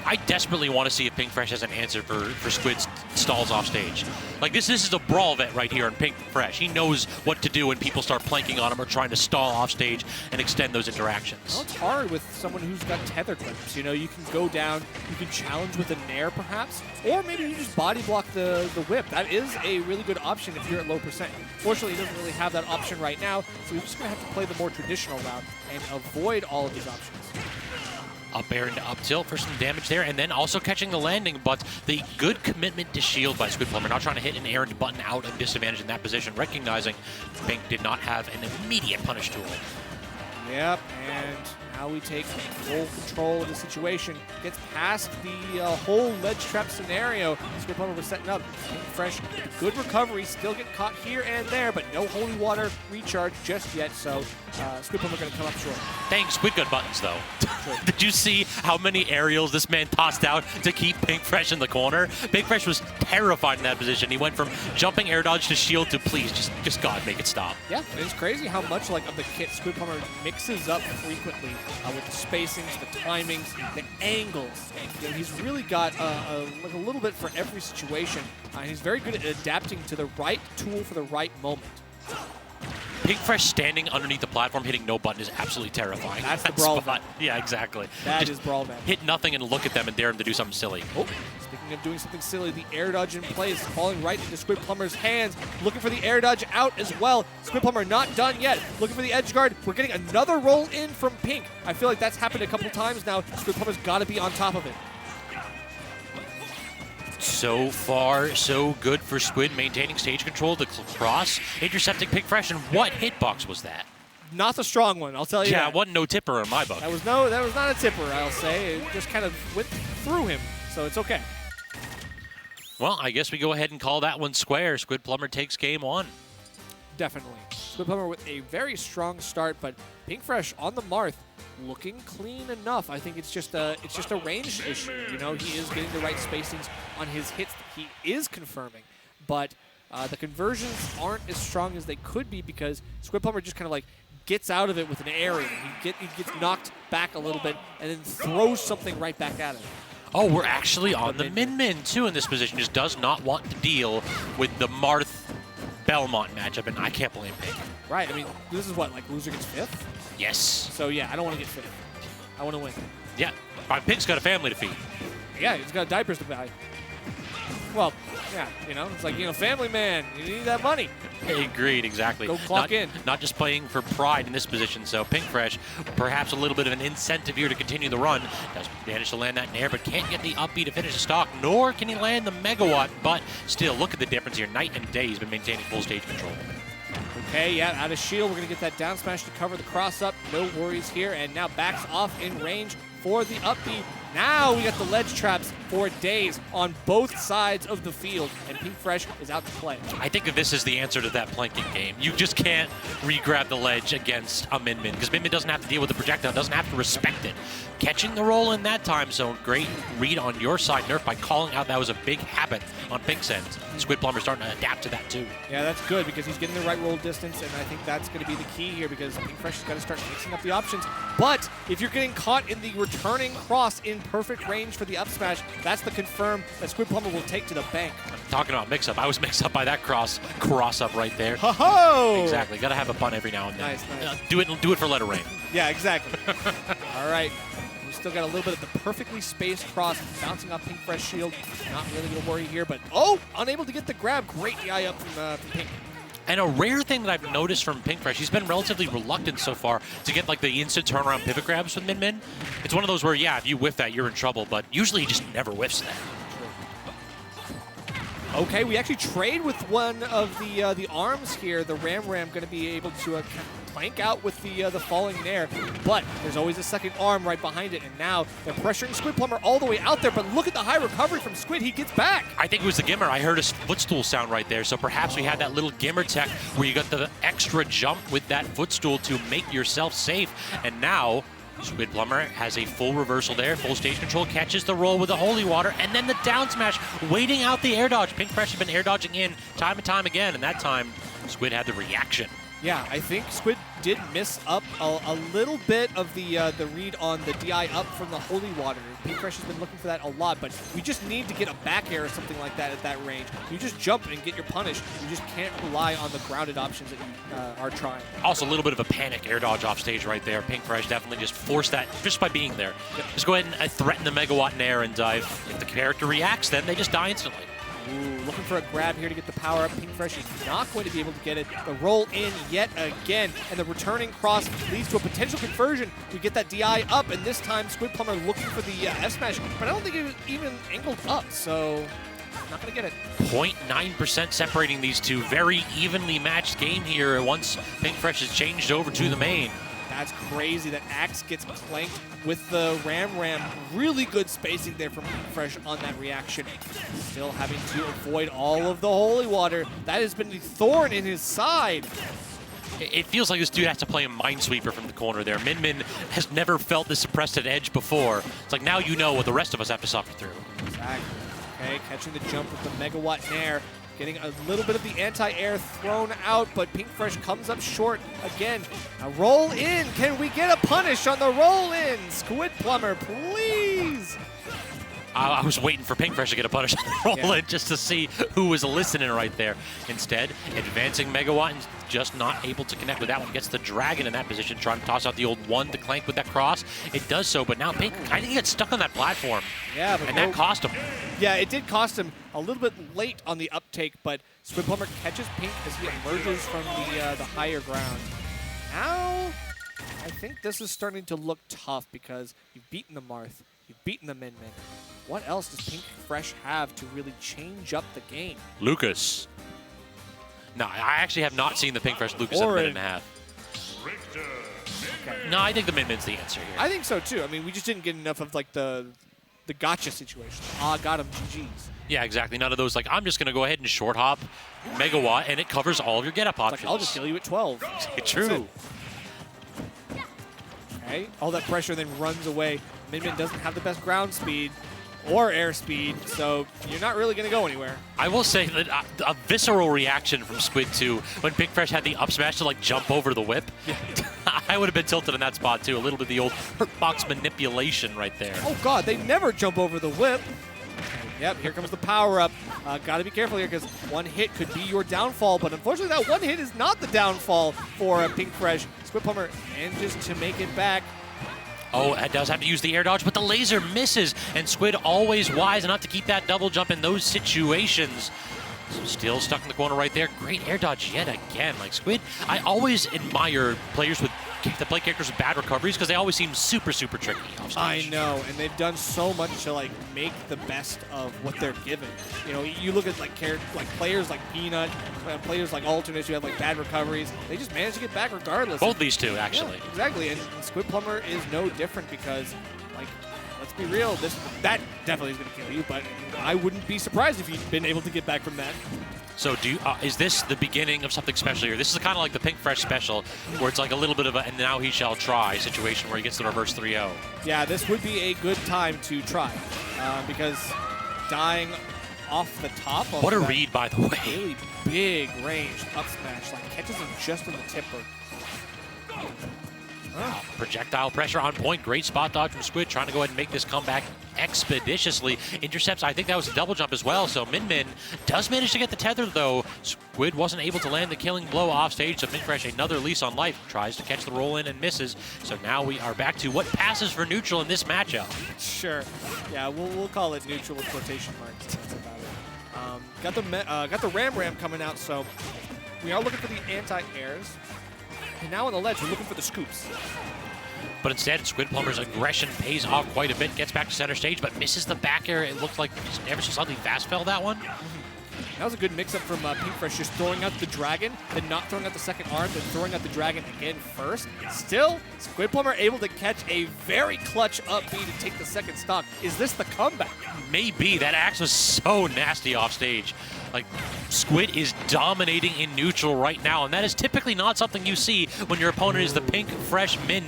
I desperately want to see if Pinkfresh has an answer for Squid's stalls off stage. Like this is a brawl vet right here in Pinkfresh. He knows what to do when people start planking on him or trying to stall off stage and extend those interactions. Well, it's hard with someone who's got tether clips. You know, you can go down, you can challenge with a nair perhaps, or maybe you just body block the whip. That is a really good option if you're at low percent. Fortunately, he doesn't really have that option right now, so we're just going to have to play the more traditional route and avoid all of these options. Up air into up tilt for some damage there, and then also catching the landing, but the good commitment to shield by Squidplumber, not trying to hit an air and button out of disadvantage in that position, recognizing Pink did not have an immediate punish tool. Yep, and now we take full control of the situation. Gets past the whole ledge trap scenario. Squidplumber was setting up. Fresh, good recovery, still getting caught here and there, but no holy water recharge just yet, so Squidplumber going to come up short. Dang Squid Gun buttons, though. Did you see how many aerials this man tossed out to keep Pinkfresh in the corner? Pinkfresh was terrified in that position. He went from jumping air dodge to shield to please, just God, make it stop. Yeah, it's crazy how much like of the kit Squidplumber mixes up frequently with the spacings, the timings, the angles. You know, he's really got like a little bit for every situation. He's very good at adapting to the right tool for the right moment. Pinkfresh standing underneath the platform hitting no button is absolutely terrifying. That's the brawl vet. Yeah, exactly. That is brawl vet. Hit nothing and look at them and dare them to do something silly. Oh, speaking of doing something silly, the air dodge in play is falling right into Squidplumber's hands. Looking for the air dodge out as well. Squidplumber not done yet. Looking for the edge guard. We're getting another roll in from Pink. I feel like that's happened a couple times now. Squidplumber's got to be on top of it. So far, so good for Squid, maintaining stage control, the cross, intercepting Pinkfresh, and what hitbox was that? Not the strong one, I'll tell you. Yeah, that. it wasn't no tipper in my book. That was not a tipper, I'll say. It just kind of went through him, so it's okay. Well, I guess we go ahead and call that one square. Squidplumber takes game one. Definitely. Squidplumber with a very strong start, but Pinkfresh on the Marth looking clean enough. I think it's just a range issue. You know, he is getting the right spacings on his hits that he is confirming, but the conversions aren't as strong as they could be because Squidplumber just kind of like gets out of it with an area. He gets knocked back a little bit and then throws something right back at him. Oh, we're actually on the Min-Min, too, in this position. Just does not want to deal with the Marth-Belmont matchup, and I can't blame Pink. Right, I mean, this is what, like loser gets fifth? Yes. So, yeah, I don't want to get fifth. I want to win. Yeah, Pink's got a family to feed. Yeah, he's got diapers to buy. Well, yeah, you know, it's like, you know, family man, you need that money. Agreed, exactly. Go clock in. Not just playing for pride in this position, so Pinkfresh, perhaps a little bit of an incentive here to continue the run. Does manage to land that nair, but can't get the upbeat to finish the stock, nor can he land the megawatt, but still, look at the difference here. Night and day, he's been maintaining full stage control. Okay, yeah, out of shield, we're going to get that down smash to cover the cross up. No worries here, and now backs off in range for the upbeat. Now we got the ledge traps for days on both sides of the field, and Pinkfresh is out to play. I think that this is the answer to that planking game. You just can't re-grab the ledge against a Min-Min, because Min-Min doesn't have to deal with the projectile, doesn't have to respect it. Catching the roll in that time zone, great read on your side, Nerf, by calling out that was a big habit on Pink's end. Squidplumber starting to adapt to that too. Yeah, that's good, because he's getting the right roll distance, and I think that's going to be the key here, because Pinkfresh has got to start mixing up the options. But if you're getting caught in the returning cross in perfect range for the up smash, that's the confirm that Squidplumber will take to the bank. Talking about mix-up, I was mixed up by that cross-up right there. Ho-ho! Exactly, got to have a pun every now and then. Nice. Do it for letter rain. Yeah, exactly. All right. We still got a little bit of the perfectly spaced cross bouncing off Pinkfresh shield. Not really going to worry here, but unable to get the grab. Great DI up from Pink. And a rare thing that I've noticed from Pinkfresh, he's been relatively reluctant so far to get like the instant turnaround pivot grabs with Min-Min. It's one of those where, yeah, if you whiff that, you're in trouble, but usually he just never whiffs that. Okay, we actually trade with one of the arms here. The Ram going to be able to plank out with the falling nair, but there's always a second arm right behind it, and now they're pressuring Squidplumber all the way out there, but look at the high recovery from Squid. He gets back. I think it was the Gimmer. I heard a footstool sound right there, so perhaps we had that little Gimmer tech where you got the extra jump with that footstool to make yourself safe, and now Squidplumber has a full reversal there, full stage control, catches the roll with the holy water, and then the down smash, waiting out the air dodge. Pink Fresh has been air dodging in time and time again, and that time Squid had the reaction. Yeah, I think Squid did miss up a little bit of the read on the DI up from the holy water. Pink Fresh has been looking for that a lot, but we just need to get a back air or something like that at that range. You just jump and get your punish. You just can't rely on the grounded options that you are trying. Also, a little bit of a panic air dodge off stage right there. Pink Fresh definitely just forced that just by being there. Yep. Just go ahead and threaten the Megawatt in air, and if the character reacts, then they just die instantly. Ooh, looking for a grab here to get the power up. Pink Fresh is not going to be able to get it. The roll in yet again, and the returning cross leads to a potential conversion. We get that DI up, and this time Squidplumber looking for the F smash, but I don't think it was even angled up, so not going to get it. 0.9% separating these two. Very evenly matched game here once Pink Fresh has changed over to the main. That's crazy. That Axe gets clanked with the Ram. Really good spacing there from Pink Fresh on that reaction. Still having to avoid all of the holy water. That has been the thorn in his side. It feels like this dude has to play a Minesweeper from the corner there. Min has never felt this suppressed at edge before. It's like now you know what the rest of us have to suffer through. Exactly. Okay, catching the jump with the Megawatt Nair. Getting a little bit of the anti-air thrown out, but Pink Fresh comes up short again. A roll in. Can we get a punish on the roll in? Squidplumber, please. I was waiting for Pink Fresh to get a punish on the roll in just to see who was listening right there. Instead, advancing Megawatt and just not able to connect with that one. Gets the Dragon in that position, trying to toss out the old one to clank with that cross. It does so, but now Pink, I think he gets stuck on that platform. Yeah, but that cost him. Yeah, it did cost him a little bit late on the uptake, but Squidplumber catches Pink as he emerges from the higher ground. Now, I think this is starting to look tough because you've beaten the Marth, you've beaten the Min. What else does Pink Fresh have to really change up the game? Lucas. No, I actually have not seen the Pink Fresh Lucas in a minute and a half. Richter. Okay. No, I think the Min-Min's the answer here. I think so too. I mean, we just didn't get enough of like the gotcha situation. Ah, got him, GG's. Yeah, exactly. None of those like, I'm just going to go ahead and short hop Megawatt, and it covers all of your get-up options. Like, I'll just kill you at 12. True. Okay, all that pressure then runs away. Min doesn't have the best ground speed or air speed, so you're not really going to go anywhere. I will say that a visceral reaction from Squid 2 when Pink Fresh had the up smash to like jump over the whip. Yeah. I would have been tilted in that spot too. A little bit of the old hurt box manipulation right there. Oh god, they never jump over the whip. Yep, here comes the power-up. Got to be careful here because one hit could be your downfall, but unfortunately that one hit is not the downfall for Pink Fresh. Squidplumber manages to make it back. Oh, it does have to use the air dodge, but the laser misses, and Squid always wise enough to keep that double jump in those situations. Still stuck in the corner right there. Great air dodge yet again. Like Squid, I always admire players that play characters with bad recoveries because they always seem super, super tricky off stage. I know, and they've done so much to like make the best of what they're given. You know, you look at like players like Peanut, players like Alternates who have like bad recoveries. They just manage to get back regardless. Both these two, actually. Yeah, exactly, and Squidplumber is no different because, like, let's be real, that definitely is going to kill you, but I wouldn't be surprised if you'd been able to get back from that. So is this the beginning of something special here? This is kind of like the Pink Fresh special, where it's like a little bit of a and now he shall try situation where he gets the reverse 3-0. Yeah, this would be a good time to try because dying off the top of what a read, by the way. Really big range up smash, like catches him just in the tipper. Projectile pressure on point. Great spot dodge from Squid, trying to go ahead and make this comeback expeditiously. Intercepts, I think that was a double jump as well, so Min does manage to get the tether, though. Squid wasn't able to land the killing blow off stage, so Pink Fresh, another lease on life, tries to catch the roll in and misses. So now we are back to what passes for neutral in this matchup. Sure. Yeah, we'll call it neutral with quotation marks. That's about it. Got the Ram coming out, so we are looking for the anti-airs. And now on the ledge, we're looking for the scoops. But instead, Squidplumber's aggression pays off quite a bit, gets back to center stage, but misses the back air. It looked like ever so slightly fast fell that one. That was a good mix-up from Pink Fresh, just throwing out the Dragon, then not throwing out the second arm, then throwing out the Dragon again first. Still, Squidplumber able to catch a very clutch up B to take the second stock. Is this the comeback? Maybe. That axe was so nasty off stage. Like, Squid is dominating in neutral right now, and that is typically not something you see when your opponent is the Pink Fresh Min.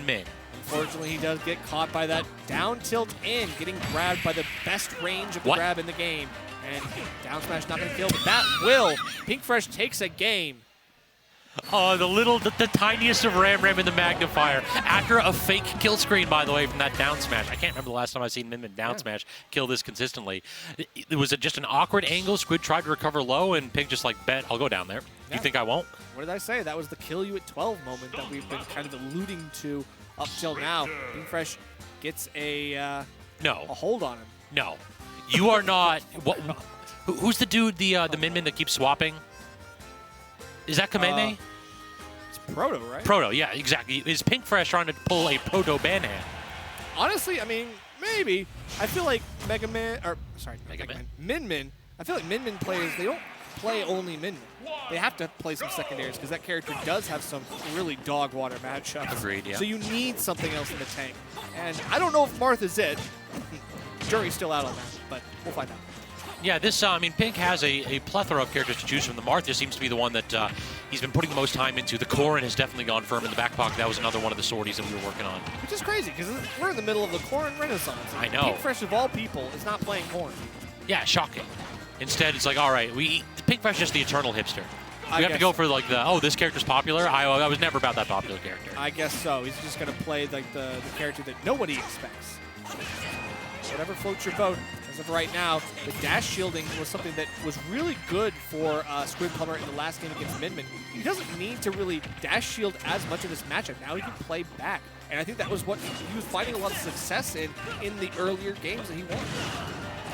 Unfortunately, he does get caught by that down tilt in, getting grabbed by the best range of the grab in the game. And down smash not going to kill, but that will. Pinkfresh takes a game. Oh, the tiniest of Ram in the magnifier. After a fake kill screen, by the way, from that down smash. I can't remember the last time I've seen MegaAntMan down smash kill this consistently. It was just an awkward angle. Squid tried to recover low, and Pink just like, bet, I'll go down there. Yeah. You think I won't? What did I say? That was the kill you at 12 moment that we've been kind of alluding to up till now. Pinkfresh gets a hold on him. No. You are not. Who's the dude, the Min that keeps swapping? Is that KBean? It's Proto, right? Proto, yeah, exactly. Is Pinkfresh trying to pull a Proto ban hand? Honestly, I mean, maybe. I feel like Min-Min. I feel like Min-Min players, they don't play only Min-Min. They have to play some secondaries because that character does have some really dog water matchups. Agreed, yeah. So you need something else in the tank. And I don't know if Marth is it. Jury's still out on that, but we'll find out. Yeah, this, I mean, Pink has a plethora of characters to choose from. The Marth just seems to be the one that he's been putting the most time into. The Corrin has definitely gone firm in the back pocket. That was another one of the sorties that we were working on. Which is crazy, because we're in the middle of the Corrin renaissance. I know. Pinkfresh, of all people, is not playing Corrin. Yeah, shocking. Instead, it's like, all right, Pinkfresh is just the eternal hipster. We have to go for, like, this character's popular. I was never about that popular character. I guess so. He's just going to play, like, the character that nobody expects. Whatever floats your boat. As of right now, the dash shielding was something that was really good for Squidplumber in the last game against Min-Min. He doesn't need to really dash shield as much in this matchup. Now he can play back. And I think that was what he was finding a lot of success in the earlier games that he won.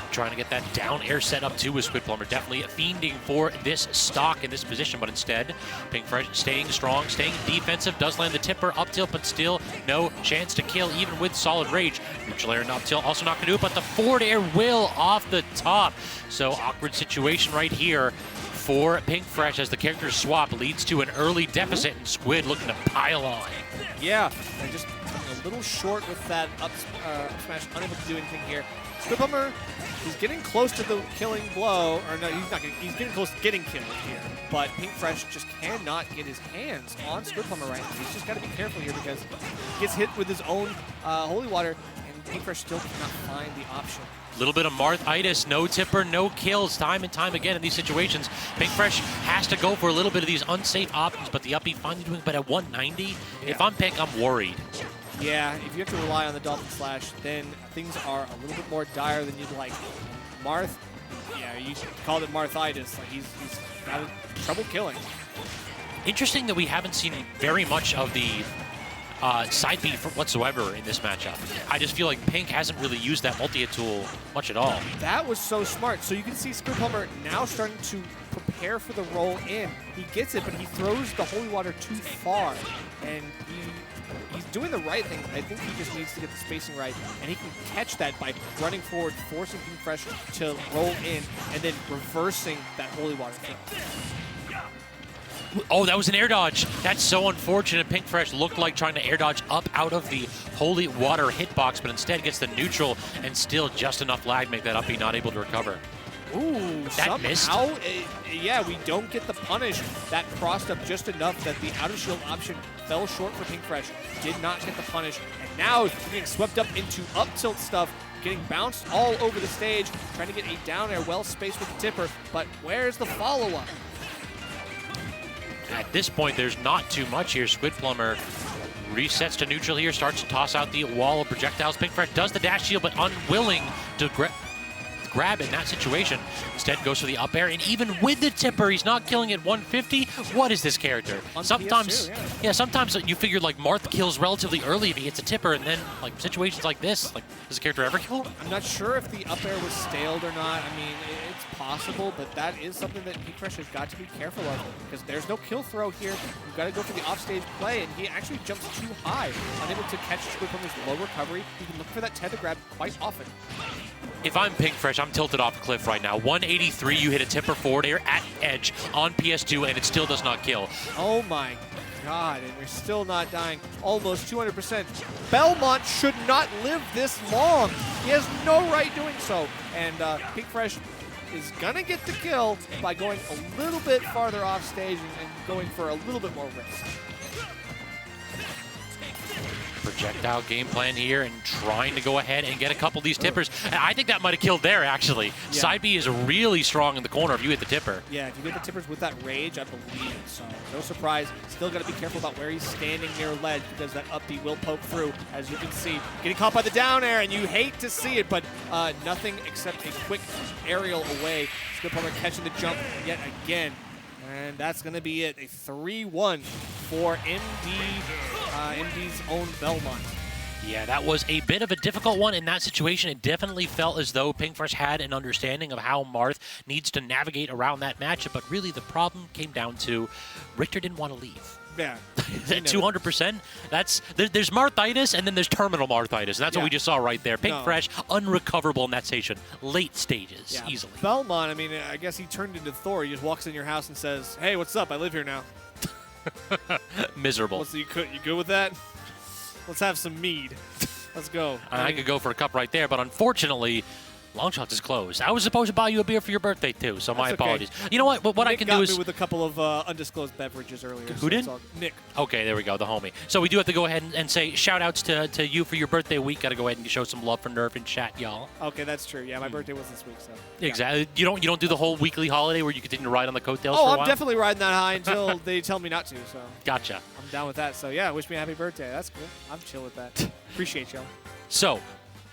Trying to get that down air set up too with Squidplumber. Definitely fiending for this stock in this position, but instead, Pinkfresh staying strong, staying defensive, does land the tipper up tilt, but still no chance to kill even with solid rage. Neutral air and up tilt also not going to do it, but the forward air will off the top. So awkward situation right here for Pinkfresh as the character swap leads to an early deficit, and Squid looking to pile on. Yeah, and just a little short with that up smash, unable to do anything here. Squidplumber, he's getting close to the killing blow, or no, he's not getting, he's getting close to getting killed here. But Pinkfresh just cannot get his hands on Squidplumber right now. He's just got to be careful here because he gets hit with his own holy water, and Pinkfresh still cannot find the option. A little bit of Marth-itis, no tipper, no kills, time and time again in these situations. Pinkfresh has to go for a little bit of these unsafe options, but the up B finally doing it, but at 190, if I'm Pink, I'm worried. Yeah, if you have to rely on the Dolphin Slash, then things are a little bit more dire than you'd like. Marth, yeah, you called it Marth-itis. Like he's got trouble killing. Interesting that we haven't seen very much of the side B whatsoever in this matchup. I just feel like Pink hasn't really used that multi-hit tool much at all. That was so smart. So you can see Squidplumber now starting to prepare for the roll in. He gets it, but he throws the holy water too far, and he's doing the right thing. I think he just needs to get the spacing right, and he can catch that by running forward, forcing Pinkfresh to roll in, and then reversing that holy water throw. Oh, that was an air dodge. That's so unfortunate. Pinkfresh looked like trying to air dodge up out of the holy water hitbox, but instead gets the neutral and still just enough lag to make that up B not able to recover. Ooh, that missed. Yeah, we don't get the punish. That crossed up just enough that the out of shield option fell short for Pinkfresh. Did not get the punish. And now he's getting swept up into up tilt stuff, getting bounced all over the stage, trying to get a down air well spaced with the tipper. But where's the follow-up? At this point, there's not too much here. Squidplumber resets to neutral here, starts to toss out the wall of projectiles. Pinkfresh does the dash shield, but unwilling to grab in that situation. Instead goes for the up air, and even with the tipper, he's not killing at 150. What is this character? Sometimes, PS2, yeah, sometimes you figured like Marth kills relatively early if he hits a tipper, and then like situations like this, like does the character ever kill? I'm not sure if the up air was staled or not. I mean, it's possible, but that is something that Pinkfresh has got to be careful of because there's no kill throw here. You've got to go for the offstage play, and he actually jumps too high, unable to catch Squidplumber's low recovery. You can look for that tether grab quite often. If I'm Pinkfresh, I'm tilted off a cliff right now. 183, you hit a tipper forward air at edge on PS2, and it still does not kill. Oh my God, and we're still not dying. Almost 200%. Belmont should not live this long. He has no right doing so. And Pinkfresh is gonna get the kill by going a little bit farther off stage and going for a little bit more risk. Projectile game plan here and trying to go ahead and get a couple of these tippers. And I think that might have killed there, actually. Yeah. Side B is really strong in the corner if you hit the tipper. Yeah, if you get the tippers with that rage, I believe. So no surprise. Still got to be careful about where he's standing near ledge because that up B will poke through, as you can see. Getting caught by the down air, and you hate to see it, but nothing except a quick aerial away. Squidplumber catching the jump yet again. And that's going to be it. A 3-1 for MD's own Belmont. Yeah, that was a bit of a difficult one in that situation. It definitely felt as though Pinkfresh had an understanding of how Marth needs to navigate around that matchup, but really the problem came down to Richter didn't want to leave. Yeah. At 200%, there's Marthitis and then there's terminal Marthitis, and that's what we just saw right there. Pinkfresh, unrecoverable in that station. Late stages, easily. Belmont, I mean, I guess he turned into Thor. He just walks in your house and says, "Hey, what's up? I live here now." Miserable. You good with that? Let's have some mead. Let's go. I could go for a cup right there, but unfortunately, Longshots is closed. I was supposed to buy you a beer for your birthday, too, so my apologies. Okay. You know what? What Nick I can got do me is... with a couple of undisclosed beverages earlier. Who did? Nick. Okay, there we go, the homie. So we do have to go ahead and say shout-outs to you for your birthday week. Got to go ahead and show some love for Nerf in chat, y'all. Okay, that's true. Yeah, my birthday was this week, so. Exactly. You don't do the whole weekly holiday where you continue to ride on the coattails for a while? I'm definitely riding that high until they tell me not to, so. Gotcha. I'm down with that. So, yeah, wish me a happy birthday. That's cool. I'm chill with that. Appreciate y'all. So,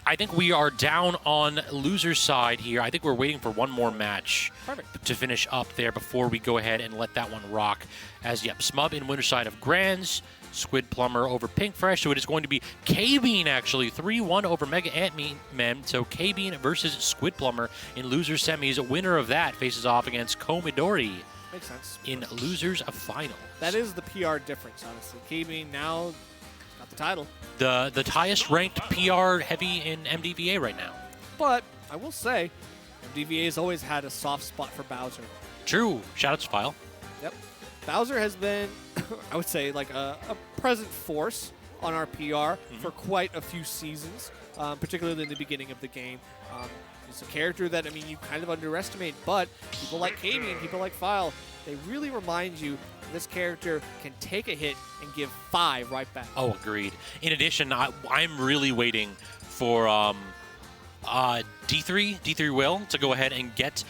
I think we are down on loser's side here. I think we're waiting for one more match to finish up there before we go ahead and let that one rock. As, yep, Smub in winner's side of Grands, Squidplumber over Pinkfresh. So it is going to be KBean, actually, 3-1 over MegaAntMan. So KBean versus Squidplumber in loser's semis. A winner of that faces off against Komidori. Makes sense. In losers of final. That is the PR difference, honestly. KBean now got the title. The highest ranked PR heavy in MDVA right now. But I will say, MDVA has always had a soft spot for Bowser. True. Shoutouts to File. Yep. Bowser has been, I would say, like a present force on our PR for quite a few seasons, particularly in the beginning of the game. He's a character that, I mean, you kind of underestimate, but people like KBean, people like File, they really remind you this character can take a hit and give 5 right back. Oh, agreed. In addition, I'm really waiting for D3 Will to go ahead and get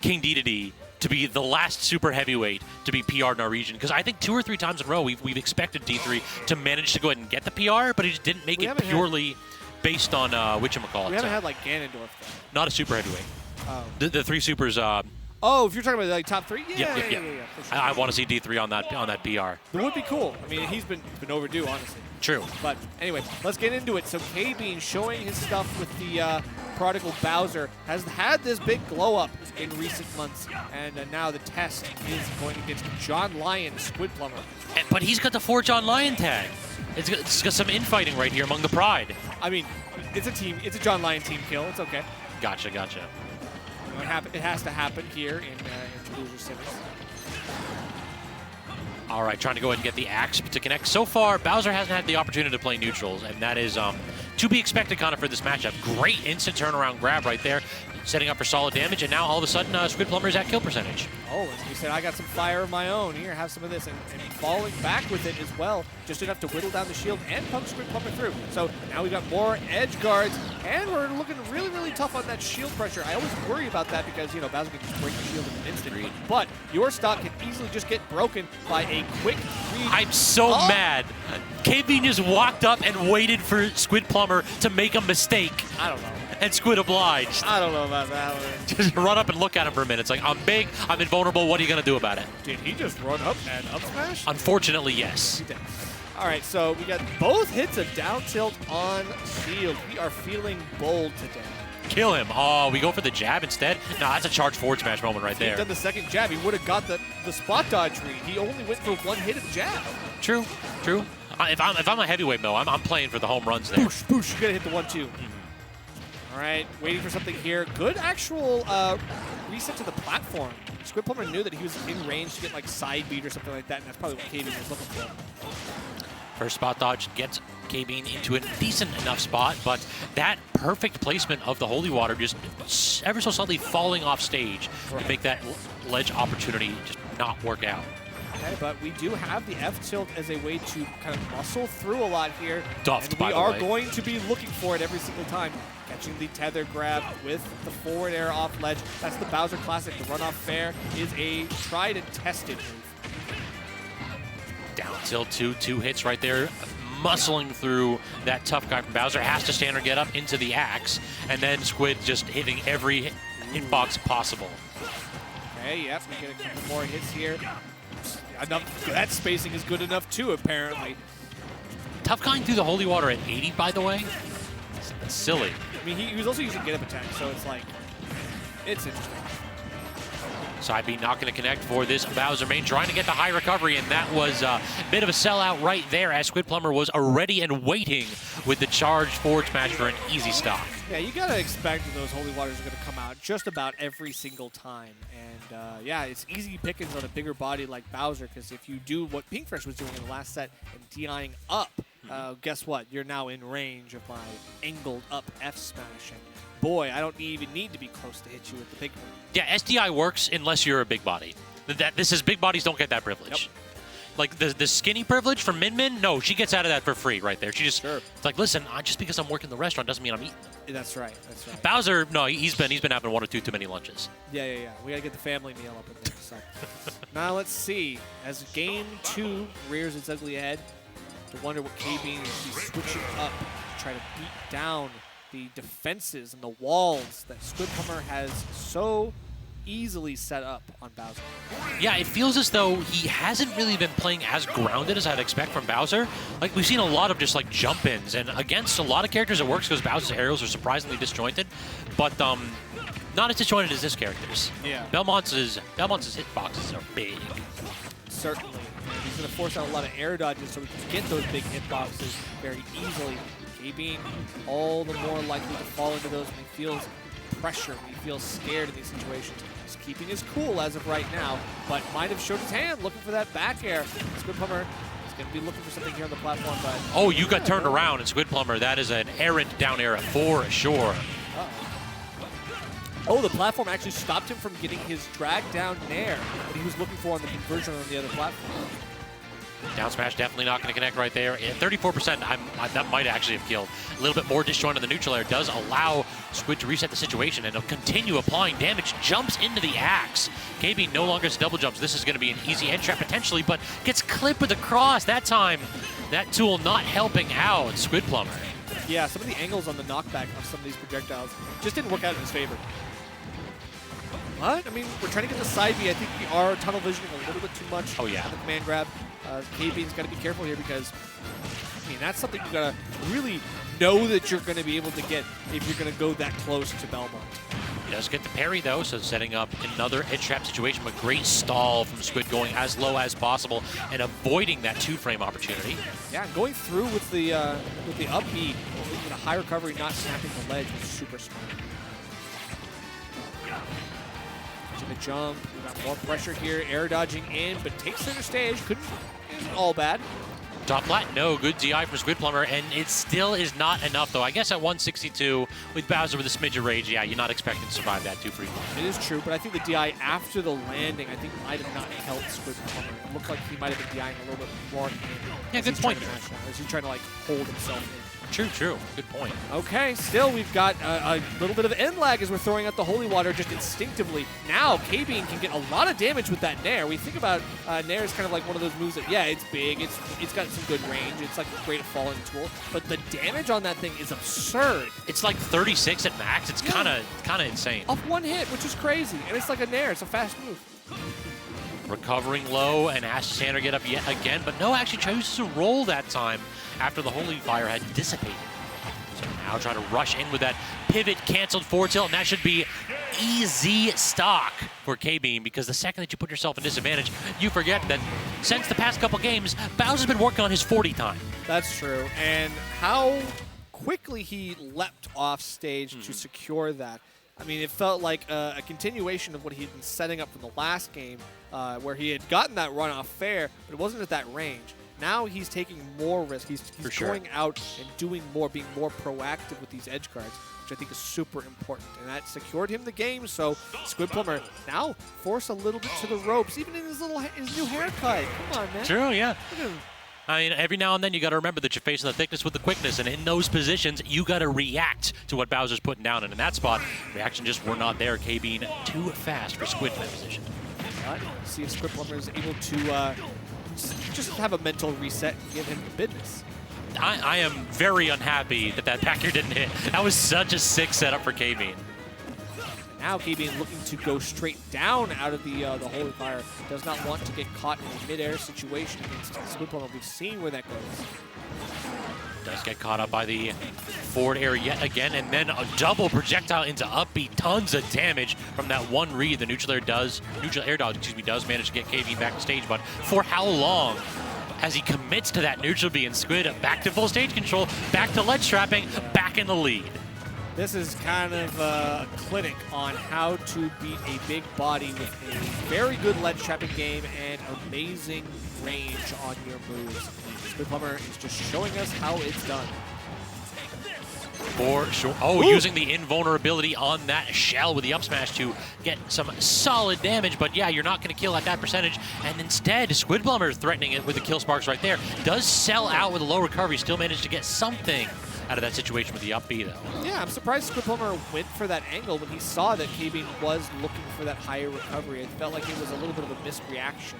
King Dedede to be the last super heavyweight to be PR'd in our region. Because I think 2 or 3 times in a row we've expected D3 to manage to go ahead and get the PR, but he just didn't make it purely based on whatchamacallit. We haven't had like Ganondorf, though. Not a super heavyweight. Oh. The 3 supers... oh, if you're talking about like top 3? Yeah. For sure. I want to see D3 on that PR. It would be cool. I mean, he's been overdue, honestly. True. But anyway, let's get into it. So KBean showing his stuff with the Prodigal Bowser has had this big glow up in recent months, and now the test is going against John Lion, Squidplumber. But he's got the 4 John Lion tag. It's got some infighting right here among the Pride. I mean, it's a John Lion team kill. It's okay. Gotcha. It has to happen here in loser semis. All right, trying to go ahead and get the axe to connect. So far, Bowser hasn't had the opportunity to play neutrals, and that is to be expected kind of for this matchup. Great instant turnaround grab right there, setting up for solid damage, and now all of a sudden, Squidplumber's at kill percentage. Oh, and he said, I got some fire of my own. Here, have some of this. And falling back with it as well, just enough to whittle down the shield and pump Squidplumber through. So now we got more edge guards, and we're looking really, really tough on that shield pressure. I always worry about that because, you know, Bowser can just break the shield in an instant. But your stock can easily just get broken by a quick read. I'm so mad. KBean just walked up and waited for Squidplumber to make a mistake. I don't know. And Squid obliged. I don't know about that one. Just run up and look at him for a minute. It's like, I'm big, I'm invulnerable, what are you going to do about it? Did he just run up and up smash? Unfortunately, yes. He did. All right, so we got both hits of down tilt on shield. We are feeling bold today. Kill him. Oh, we go for the jab instead? No, that's a charge forward smash moment right If he'd there. done the second jab, he would have got the spot dodge read. He only went for 1 hit of jab. True. If I'm a heavyweight, Mo, I'm playing for the home runs there. Boosh, boosh, you gotta hit the 1-2. All right, waiting for something here. Good actual reset to the platform. Squidplumber knew that he was in range to get like side beat or something like that, and that's probably what KBean was looking for. First spot dodge gets KBean into a decent enough spot, but that perfect placement of the Holy Water just ever so slightly falling off stage to make that ledge opportunity just not work out. Okay, but we do have the F tilt as a way to kind of muscle through a lot here. Duffed, and by we the are way. going to be looking for it every single time. Catching the tether grab with the forward air off ledge. That's the Bowser classic. The runoff fair is a tried and tested move. Down tilt two hits right there. Muscling through that tough guy from Bowser. Has to stand or get up into the axe. And then Squid just hitting every hitbox possible. Okay, yep, we get a couple more hits here. Enough, that spacing is good enough too, apparently. Tough guy through the holy water at 80, by the way. That's silly. I mean, he was also using get up attack, so it's like, it's interesting. Side B not going to connect for this Bowser main, trying to get the high recovery, and that was a bit of a sellout right there as Squidplumber was ready and waiting with the charged forward smash for an easy stop. Yeah, you gotta expect that those holy waters are gonna come out just about every single time. And yeah, it's easy pickings on a bigger body like Bowser, because if you do what Pinkfresh was doing in the last set and DIing up, guess what? You're now in range of my angled up F smash. And boy, I don't even need to be close to hit you with the big one. Yeah, SDI works unless you're a big body. This is big bodies don't get that privilege. Yep. Like the skinny privilege from Min Min, no, she gets out of that for free right there. She just it's like, listen, just because I'm working the restaurant doesn't mean I'm eating them. That's right. That's right. Bowser, no, he's been having one or two too many lunches. Yeah. We gotta get the family meal up in there. So now let's see as game 2 rears its ugly head. To wonder what KBean is switching up to try to beat down the defenses and the walls that Squidplumber has so easily set up on Bowser. Yeah, it feels as though he hasn't really been playing as grounded as I'd expect from Bowser. Like, we've seen a lot of just, like, jump-ins, and against a lot of characters it works because Bowser's aerials are surprisingly disjointed, but not as disjointed as this character's. Yeah. Belmont's hitboxes are big. Certainly. He's going to force out a lot of air dodges so we can get those big hitboxes very easily. KBean all the more likely to fall into those when he feels pressure, when he feels scared in these situations. He's keeping his cool as of right now, but might have showed his hand looking for that back air. Squidplumber is going to be looking for something here on the platform, but... Oh, you got turned around, and Squidplumber, that is an errant down air for sure. Oh, the platform actually stopped him from getting his drag down nair that he was looking for on the conversion on the other platform. Down smash definitely not going to connect right there. At 34%, that might actually have killed. A little bit more disjoint on the neutral air does allow Squid to reset the situation, and he'll continue applying damage. Jumps into the axe. KBean no longer has double jumps. This is going to be an easy end trap potentially, but gets clipped with a cross. That time, that tool not helping out Squidplumber. Yeah, some of the angles on the knockback of some of these projectiles just didn't work out in his favor. What? I mean, we're trying to get the side B. I think we are tunnel visioning a little bit too much Oh, yeah. on the command grab. KBean's got to be careful here because, I mean, that's something you got to really know that you're going to be able to get if you're going to go that close to Belmont. He does get the parry, though, so setting up another edge trap situation, but great stall from Squid going as low as possible and avoiding that two-frame opportunity. Yeah, going through with the up B, with a high recovery, not snapping the ledge was super smart. The jump, we got more pressure here, air dodging in, but takes center stage, isn't all bad. Top flat, no, good DI from Squidplumber, and it still is not enough, though. I guess at 162, with Bowser with a smidge of rage, yeah, you're not expecting to survive that too frequently. It is true, but I think the DI after the landing, I think might have not helped Squidplumber. It looked like he might have been DIing a little bit more. Yeah, good point. As he's trying to, like, hold himself in. True. Good point. Okay, still we've got a little bit of end lag as we're throwing out the holy water just instinctively. Now KBean can get a lot of damage with that nair. We think about nair as kind of like one of those moves that, yeah, it's big, it's got some good range, it's like a great falling tool, but the damage on that thing is absurd. It's like 36 at max. It's kind of insane. Off one hit, which is crazy, and it's like a nair. It's a fast move. Recovering low, and has to stand or get up yet again, but no, actually chooses to roll that time after the holy fire had dissipated. So now trying to rush in with that pivot canceled forward tilt, and that should be easy stock for KBean, because the second that you put yourself in disadvantage, you forget that since the past couple games, Bowser's been working on his 40 time. That's true, and how quickly he leapt off stage to secure that. I mean, it felt like a continuation of what he had been setting up from the last game, where he had gotten that runoff fair, but it wasn't at that range. now he's taking more risk. He's sure. going out and doing more, being more proactive with these edge guards, which I think is super important. And that secured him the game, so Squidplumber now forced a little bit to the ropes, even in his new haircut. Come on, man. True, yeah. Look at him. I mean, every now and then you got to remember that you're facing the thickness with the quickness, and in those positions, you got to react to what Bowser's putting down. And in that spot, reaction just were not there. KBean too fast for Squid in that position. But see if Squidplumber is able to just have a mental reset and give him the business. I am very unhappy that back air didn't hit. That was such a sick setup for KBean. Now KBean looking to go straight down out of the Holy Fire. Does not want to get caught in a mid-air situation against Squidplumber. We've seen where that goes. Does get caught up by the forward air yet again, and then a double projectile into up B. Tons of damage from that one read. The neutral air dodge does manage to get KBean back to stage, but for how long? As he commits to that neutral B, and Squid back to full stage control, back to ledge trapping, back in the lead. This is kind of a clinic on how to beat a big body with a very good ledge trapping game and amazing range on your moves. Squidplumber is just showing us how it's done. For sure. Oh, Ooh. Using the invulnerability on that shell with the up smash to get some solid damage, but yeah, you're not going to kill at that percentage. And instead, Squidplumber threatening it with the kill sparks right there. Does sell out with a low recovery, still managed to get something out of that situation with the up B, though. Yeah, I'm surprised Squidplumber went for that angle when he saw that KBean was looking for that higher recovery. It felt like it was a little bit of a misreaction.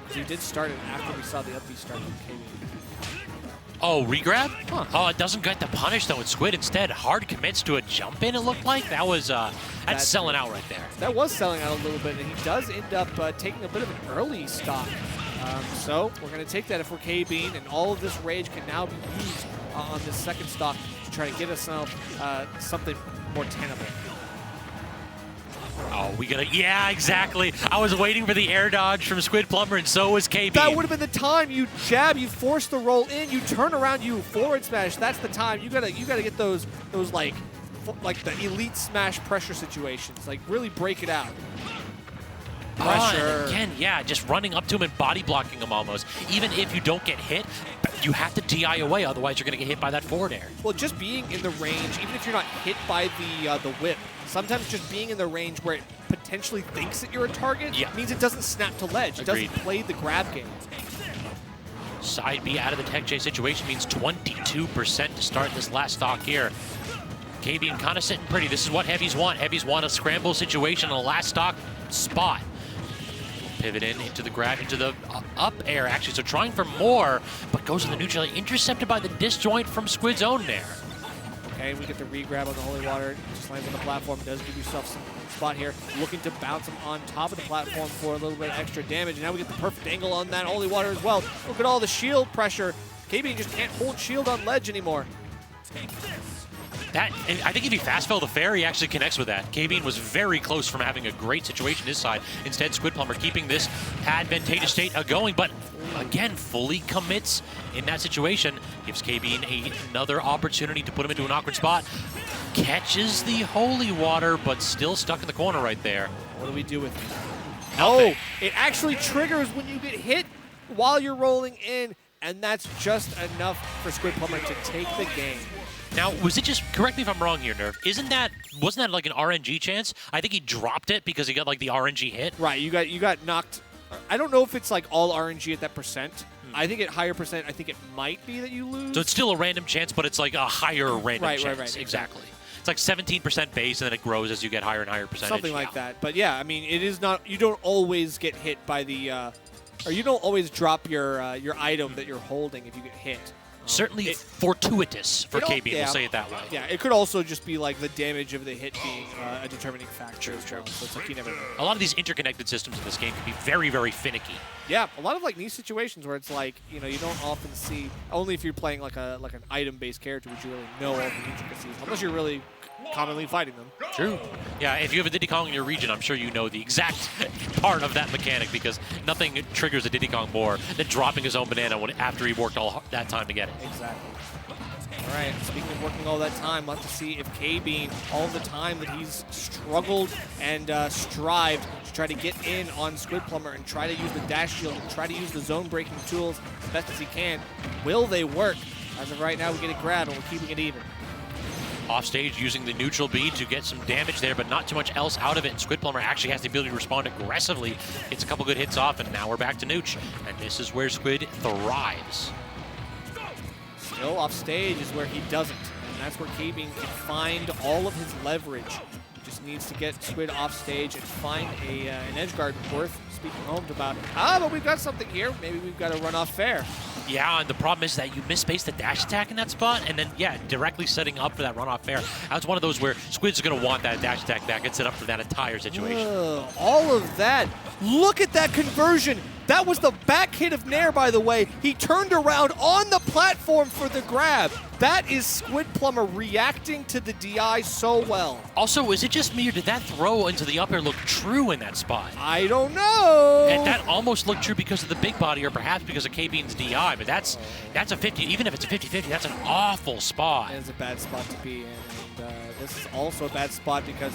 Because he did start it after we saw the up B start with KBean. Oh, regrab? Huh. Oh, it doesn't get the punish, though, with Squid. Instead, hard commits to a jump in, it looked like. That was, that's selling out right there. That was selling out a little bit, and he does end up taking a bit of an early stock. So we're going to take that if we're KBean, and all of this rage can now be used on this second stock to try to get us something more tenable. Oh, yeah, exactly. I was waiting for the air dodge from Squidplumber, and so was KBean. That would have been the time. You jab, you force the roll in, you turn around, you forward smash. That's the time. You gotta get those like the elite smash pressure situations. Like really break it out. Pressure. And again, yeah, just running up to him and body blocking him almost. Even if you don't get hit, you have to DI away, otherwise you're going to get hit by that forward air. Well, just being in the range, even if you're not hit by the whip, sometimes just being in the range where it potentially thinks that you're a target means it doesn't snap to ledge. It doesn't play the grab game. Side B out of the Tech J situation means 22% to start this last stock here. KBean kind of sitting pretty. This is what heavies want. Heavies want a scramble situation on the last stock spot. Pivot into the grab, into the up air, actually. So trying for more, but goes to the neutral. Intercepted by the disjoint from Squid's own there. Okay, we get the re-grab on the Holy Water. Just lands on the platform. Does give yourself some spot here. Looking to bounce him on top of the platform for a little bit of extra damage. And now we get the perfect angle on that Holy Water as well. Look at all the shield pressure. KBean just can't hold shield on ledge anymore. I think if he fast fell the fair, he actually connects with that. KBean was very close from having a great situation his side. Instead, Squidplumber keeping this advantageous state going, but again, fully commits in that situation. Gives KBean another opportunity to put him into an awkward spot. Catches the Holy Water, but still stuck in the corner right there. What do we do with it? Nothing. Oh, it actually triggers when you get hit while you're rolling in, and that's just enough for Squidplumber to take the game. Now, was it just, correct me if I'm wrong here, Nerf, wasn't that like an RNG chance? I think he dropped it because he got like the RNG hit. Right, you got knocked. I don't know if it's like all RNG at that percent. I think at higher percent, I think it might be that you lose. So it's still a random chance, but it's like a higher random chance. Right, exactly. It's like 17% base, and then it grows as you get higher and higher percentage. Something like that. But yeah, I mean, it is not, you don't always get hit by the, or you don't always drop your item that you're holding if you get hit. Certainly fortuitous for KBean, we'll say it that way. Yeah, it could also just be like the damage of the hit being a determining factor. True. So it's like you never know. A lot of these interconnected systems in this game can be very, very finicky. Yeah, a lot of like these situations where it's like, you don't often see, only if you're playing like an item-based character would you really know all the intricacies, unless you're really commonly fighting them. True. Yeah, if you have a Diddy Kong in your region, I'm sure you know the exact part of that mechanic, because nothing triggers a Diddy Kong more than dropping his own banana after he worked all that time to get it. Exactly. All right, speaking of working all that time, let's see if KBean, all the time that he's struggled and strived, to try to get in on Squidplumber and try to use the dash shield and try to use the zone breaking tools as best as he can. Will they work? As of right now, we get a grab and we're keeping it even. Off stage using the neutral B to get some damage there, but not too much else out of it. And Squidplumber actually has the ability to respond aggressively. Gets a couple good hits off, and now we're back to Nooch. And this is where Squid thrives. Still off stage is where he doesn't. And that's where KBean can find all of his leverage. He just needs to get Squid off stage and find an edge guard worth speaking home about. But we've got something here. Maybe we've got to run off fair. Yeah, and the problem is that you misspaced the dash attack in that spot, and then, yeah, directly setting up for that runoff fair. That's one of those where Squid's going to want that dash attack back and set up for that entire situation. All of that. Look at that conversion. That was the back hit of Nair, by the way. He turned around on the platform for the grab. That is Squidplumber reacting to the DI so well. Also, is it just me, or did that throw into the up air look true in that spot? I don't know. And that almost looked true because of the big body, or perhaps because of KBean's DI, but that's a 50, even if it's a 50-50, that's an awful spot. It's a bad spot to be in, and this is also a bad spot because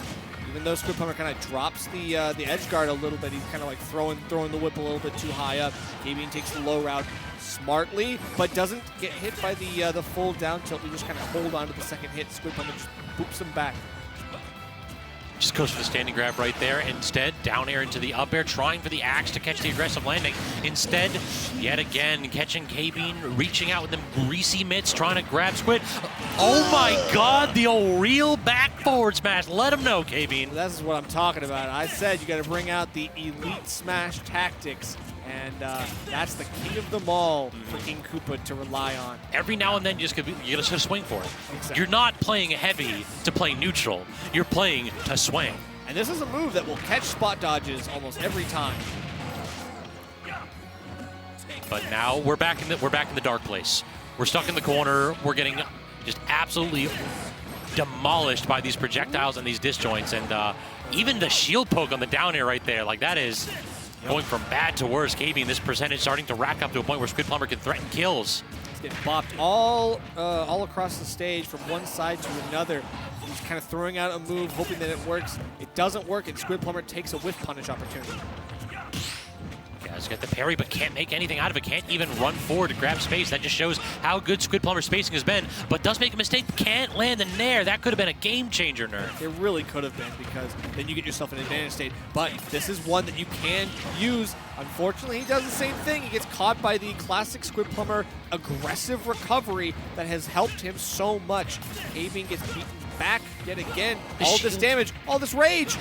even though Squidplumber kind of drops the edge guard a little bit, he's kind of like throwing the whip a little bit too high up. KBean takes the low route smartly, but doesn't get hit by the full down tilt. We just kind of hold on to the second hit. Squidplumber just boops him back. Just goes for the standing grab right there. Instead, down air into the up air, trying for the axe to catch the aggressive landing. Instead, yet again, catching KBean, reaching out with them greasy mitts, trying to grab Squid. Oh my god, the old real back forward smash. Let him know, KBean. This is what I'm talking about. I said you got to bring out the elite smash tactics. And that's the king of them all for King Koopa to rely on. Every now and then, you just gotta swing for it. Exactly. You're not playing heavy to play neutral. You're playing to swing. And this is a move that will catch spot dodges almost every time. But now we're back in the dark place. We're stuck in the corner. We're getting just absolutely demolished by these projectiles and these disjoints. And even the shield poke on the down air right there, like that is going from bad to worse. KBean, this percentage starting to rack up to a point where Squidplumber can threaten kills. He's getting bopped all across the stage from one side to another. He's kind of throwing out a move, hoping that it works. It doesn't work, and Squidplumber takes a whiff punish opportunity. He's got the parry, but can't make anything out of it. Can't even run forward to grab space. That just shows how good Squidplumber's spacing has been, but does make a mistake. Can't land the Nair. That could have been a game changer, Nerf. It really could have been, because then you get yourself in an advantage state. But this is one that you can use. Unfortunately, he does the same thing. He gets caught by the classic Squidplumber aggressive recovery that has helped him so much. KBean gets beaten back yet again. All this damage, all this rage.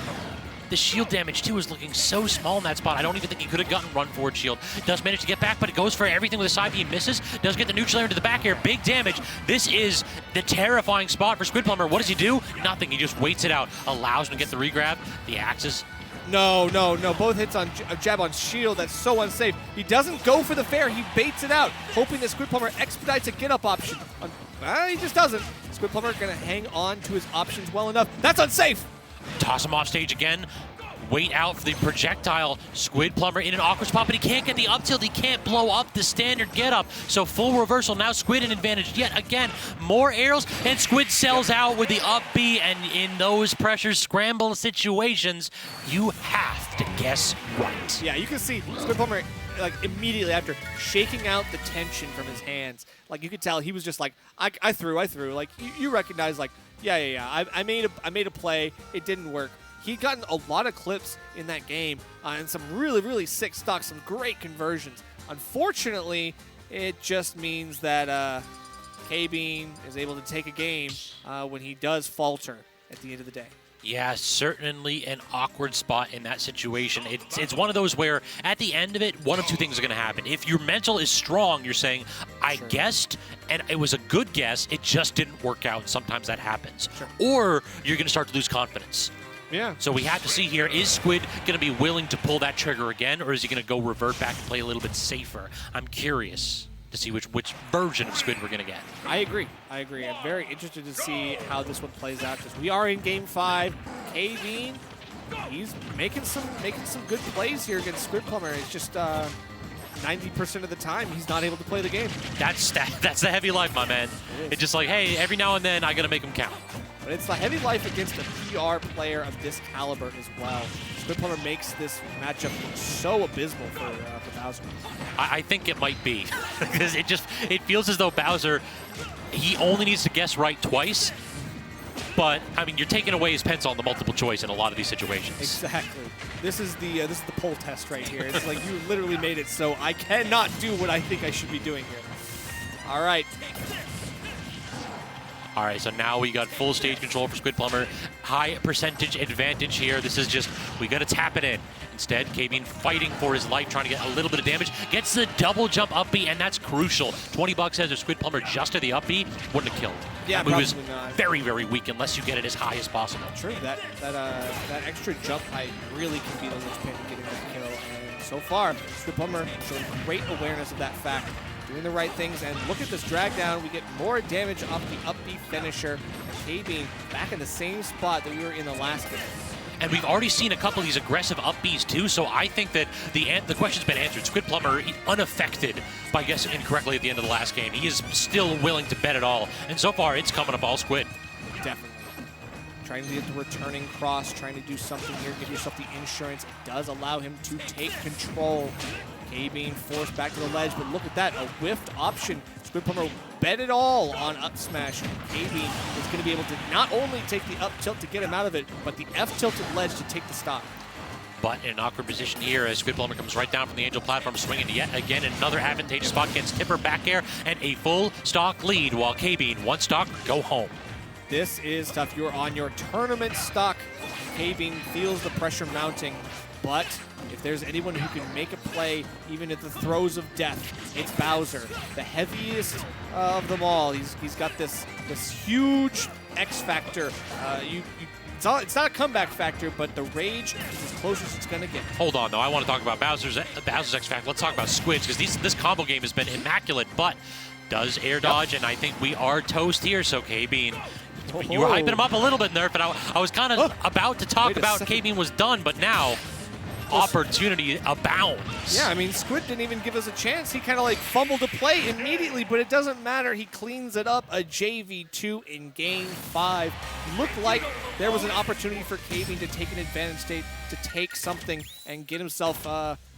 The shield damage, too, is looking so small in that spot. I don't even think he could have gotten run forward shield. Does manage to get back, but it goes for everything with a side B and misses. Does get the neutral air into the back air. Big damage. This is the terrifying spot for Squidplumber. What does he do? Nothing. He just waits it out. Allows him to get the regrab. The axes. No. Both hits on a jab on shield. That's so unsafe. He doesn't go for the fair. He baits it out, hoping that Squidplumber expedites a get-up option. He just doesn't. Squidplumber going to hang on to his options well enough. That's unsafe. Toss him off stage again. Wait out for the projectile. Squidplumber in an awkward spot, but he can't get the up tilt. He can't blow up the standard get up. So full reversal. Now Squid in advantage yet again. More arrows, and Squid sells out with the up B. And in those pressure scramble situations, you have to guess right. Yeah, you can see Squidplumber like immediately after shaking out the tension from his hands. Like you could tell he was just like, I threw. Like you recognize like, yeah. I made a play. It didn't work. He'd gotten a lot of clips in that game and some really sick stocks, some great conversions. Unfortunately, it just means that KBean is able to take a game when he does falter at the end of the day. Yeah, certainly an awkward spot in that situation. It's one of those where, at the end of it, one of two things are going to happen. If your mental is strong, you're saying, I guessed, and it was a good guess, it just didn't work out, and sometimes that happens. Sure. Or you're going to start to lose confidence. Yeah. So we have to see here, is Squid going to be willing to pull that trigger again, or is he going to go revert back and play a little bit safer? I'm curious to see which version of Squid we're going to get. I agree. I'm very interested to see how this one plays out, because we are in Game 5. KBean, he's making some good plays here against Squidplumber. It's just 90% of the time he's not able to play the game. That's the heavy life, my man. It's just like, hey, every now and then I got to make him count. But it's the heavy life against a PR player of this caliber as well. Squidplumber makes this matchup look so abysmal for Bowser. I think it might be because it feels as though Bowser, he only needs to guess right twice. But I mean, you're taking away his pencil on the multiple choice in a lot of these situations. Exactly. This is the poll test right here. It's like you literally made it so I cannot do what I think I should be doing here. All right. All right, so now we got full stage control for Squidplumber. High percentage advantage here. This is just, we got to tap it in. Instead, KBean fighting for his life, trying to get a little bit of damage. Gets the double jump up B, and that's crucial. 20 bucks as a Squidplumber just to the up B wouldn't have killed. Yeah, that move is not. very, very weak unless you get it as high as possible. True. That extra jump height really can be the linchpin in getting that kill. And so far, Squidplumber showing great awareness of that fact. Doing the right things, and look at this drag down. We get more damage off the up B finisher. KBean back in the same spot that we were in the last game. And we've already seen a couple of these aggressive up Bs too, so I think that the question's been answered. Squidplumber unaffected by guessing incorrectly at the end of the last game. He is still willing to bet it all, and so far it's coming up all Squid. Definitely. Trying to get the returning cross, trying to do something here, give yourself the insurance. It does allow him to take control. KBean forced back to the ledge, but look at that, a whiffed option. Squidplumber bet it all on up smash. KBean is going to be able to not only take the up tilt to get him out of it, but the F tilted ledge to take the stock. But in an awkward position here as Squidplumber comes right down from the Angel platform, swinging yet again another advantageous spot, gets Tipper back air, and a full stock lead while KBean, one stock, go home. This is tough. You're on your tournament stock. KBean feels the pressure mounting, but if there's anyone who can make a play, even at the throes of death, it's Bowser, the heaviest of them all. He's got this huge X factor. It's not a comeback factor, but the rage is as close as it's going to get. Hold on, though. I want to talk about Bowser's X factor. Let's talk about Squids, because this combo game has been immaculate, but does air dodge, and I think we are toast here. So KBean, you were hyping him up a little bit there, but I was kind of about to talk about KBean was done, but now opportunity abounds. Yeah, I mean, Squid didn't even give us a chance. He kind of like fumbled a play immediately, but it doesn't matter. He cleans it up. A JV2 in game 5. Looked like there was an opportunity for KBean to take an advantage state, to take something and get himself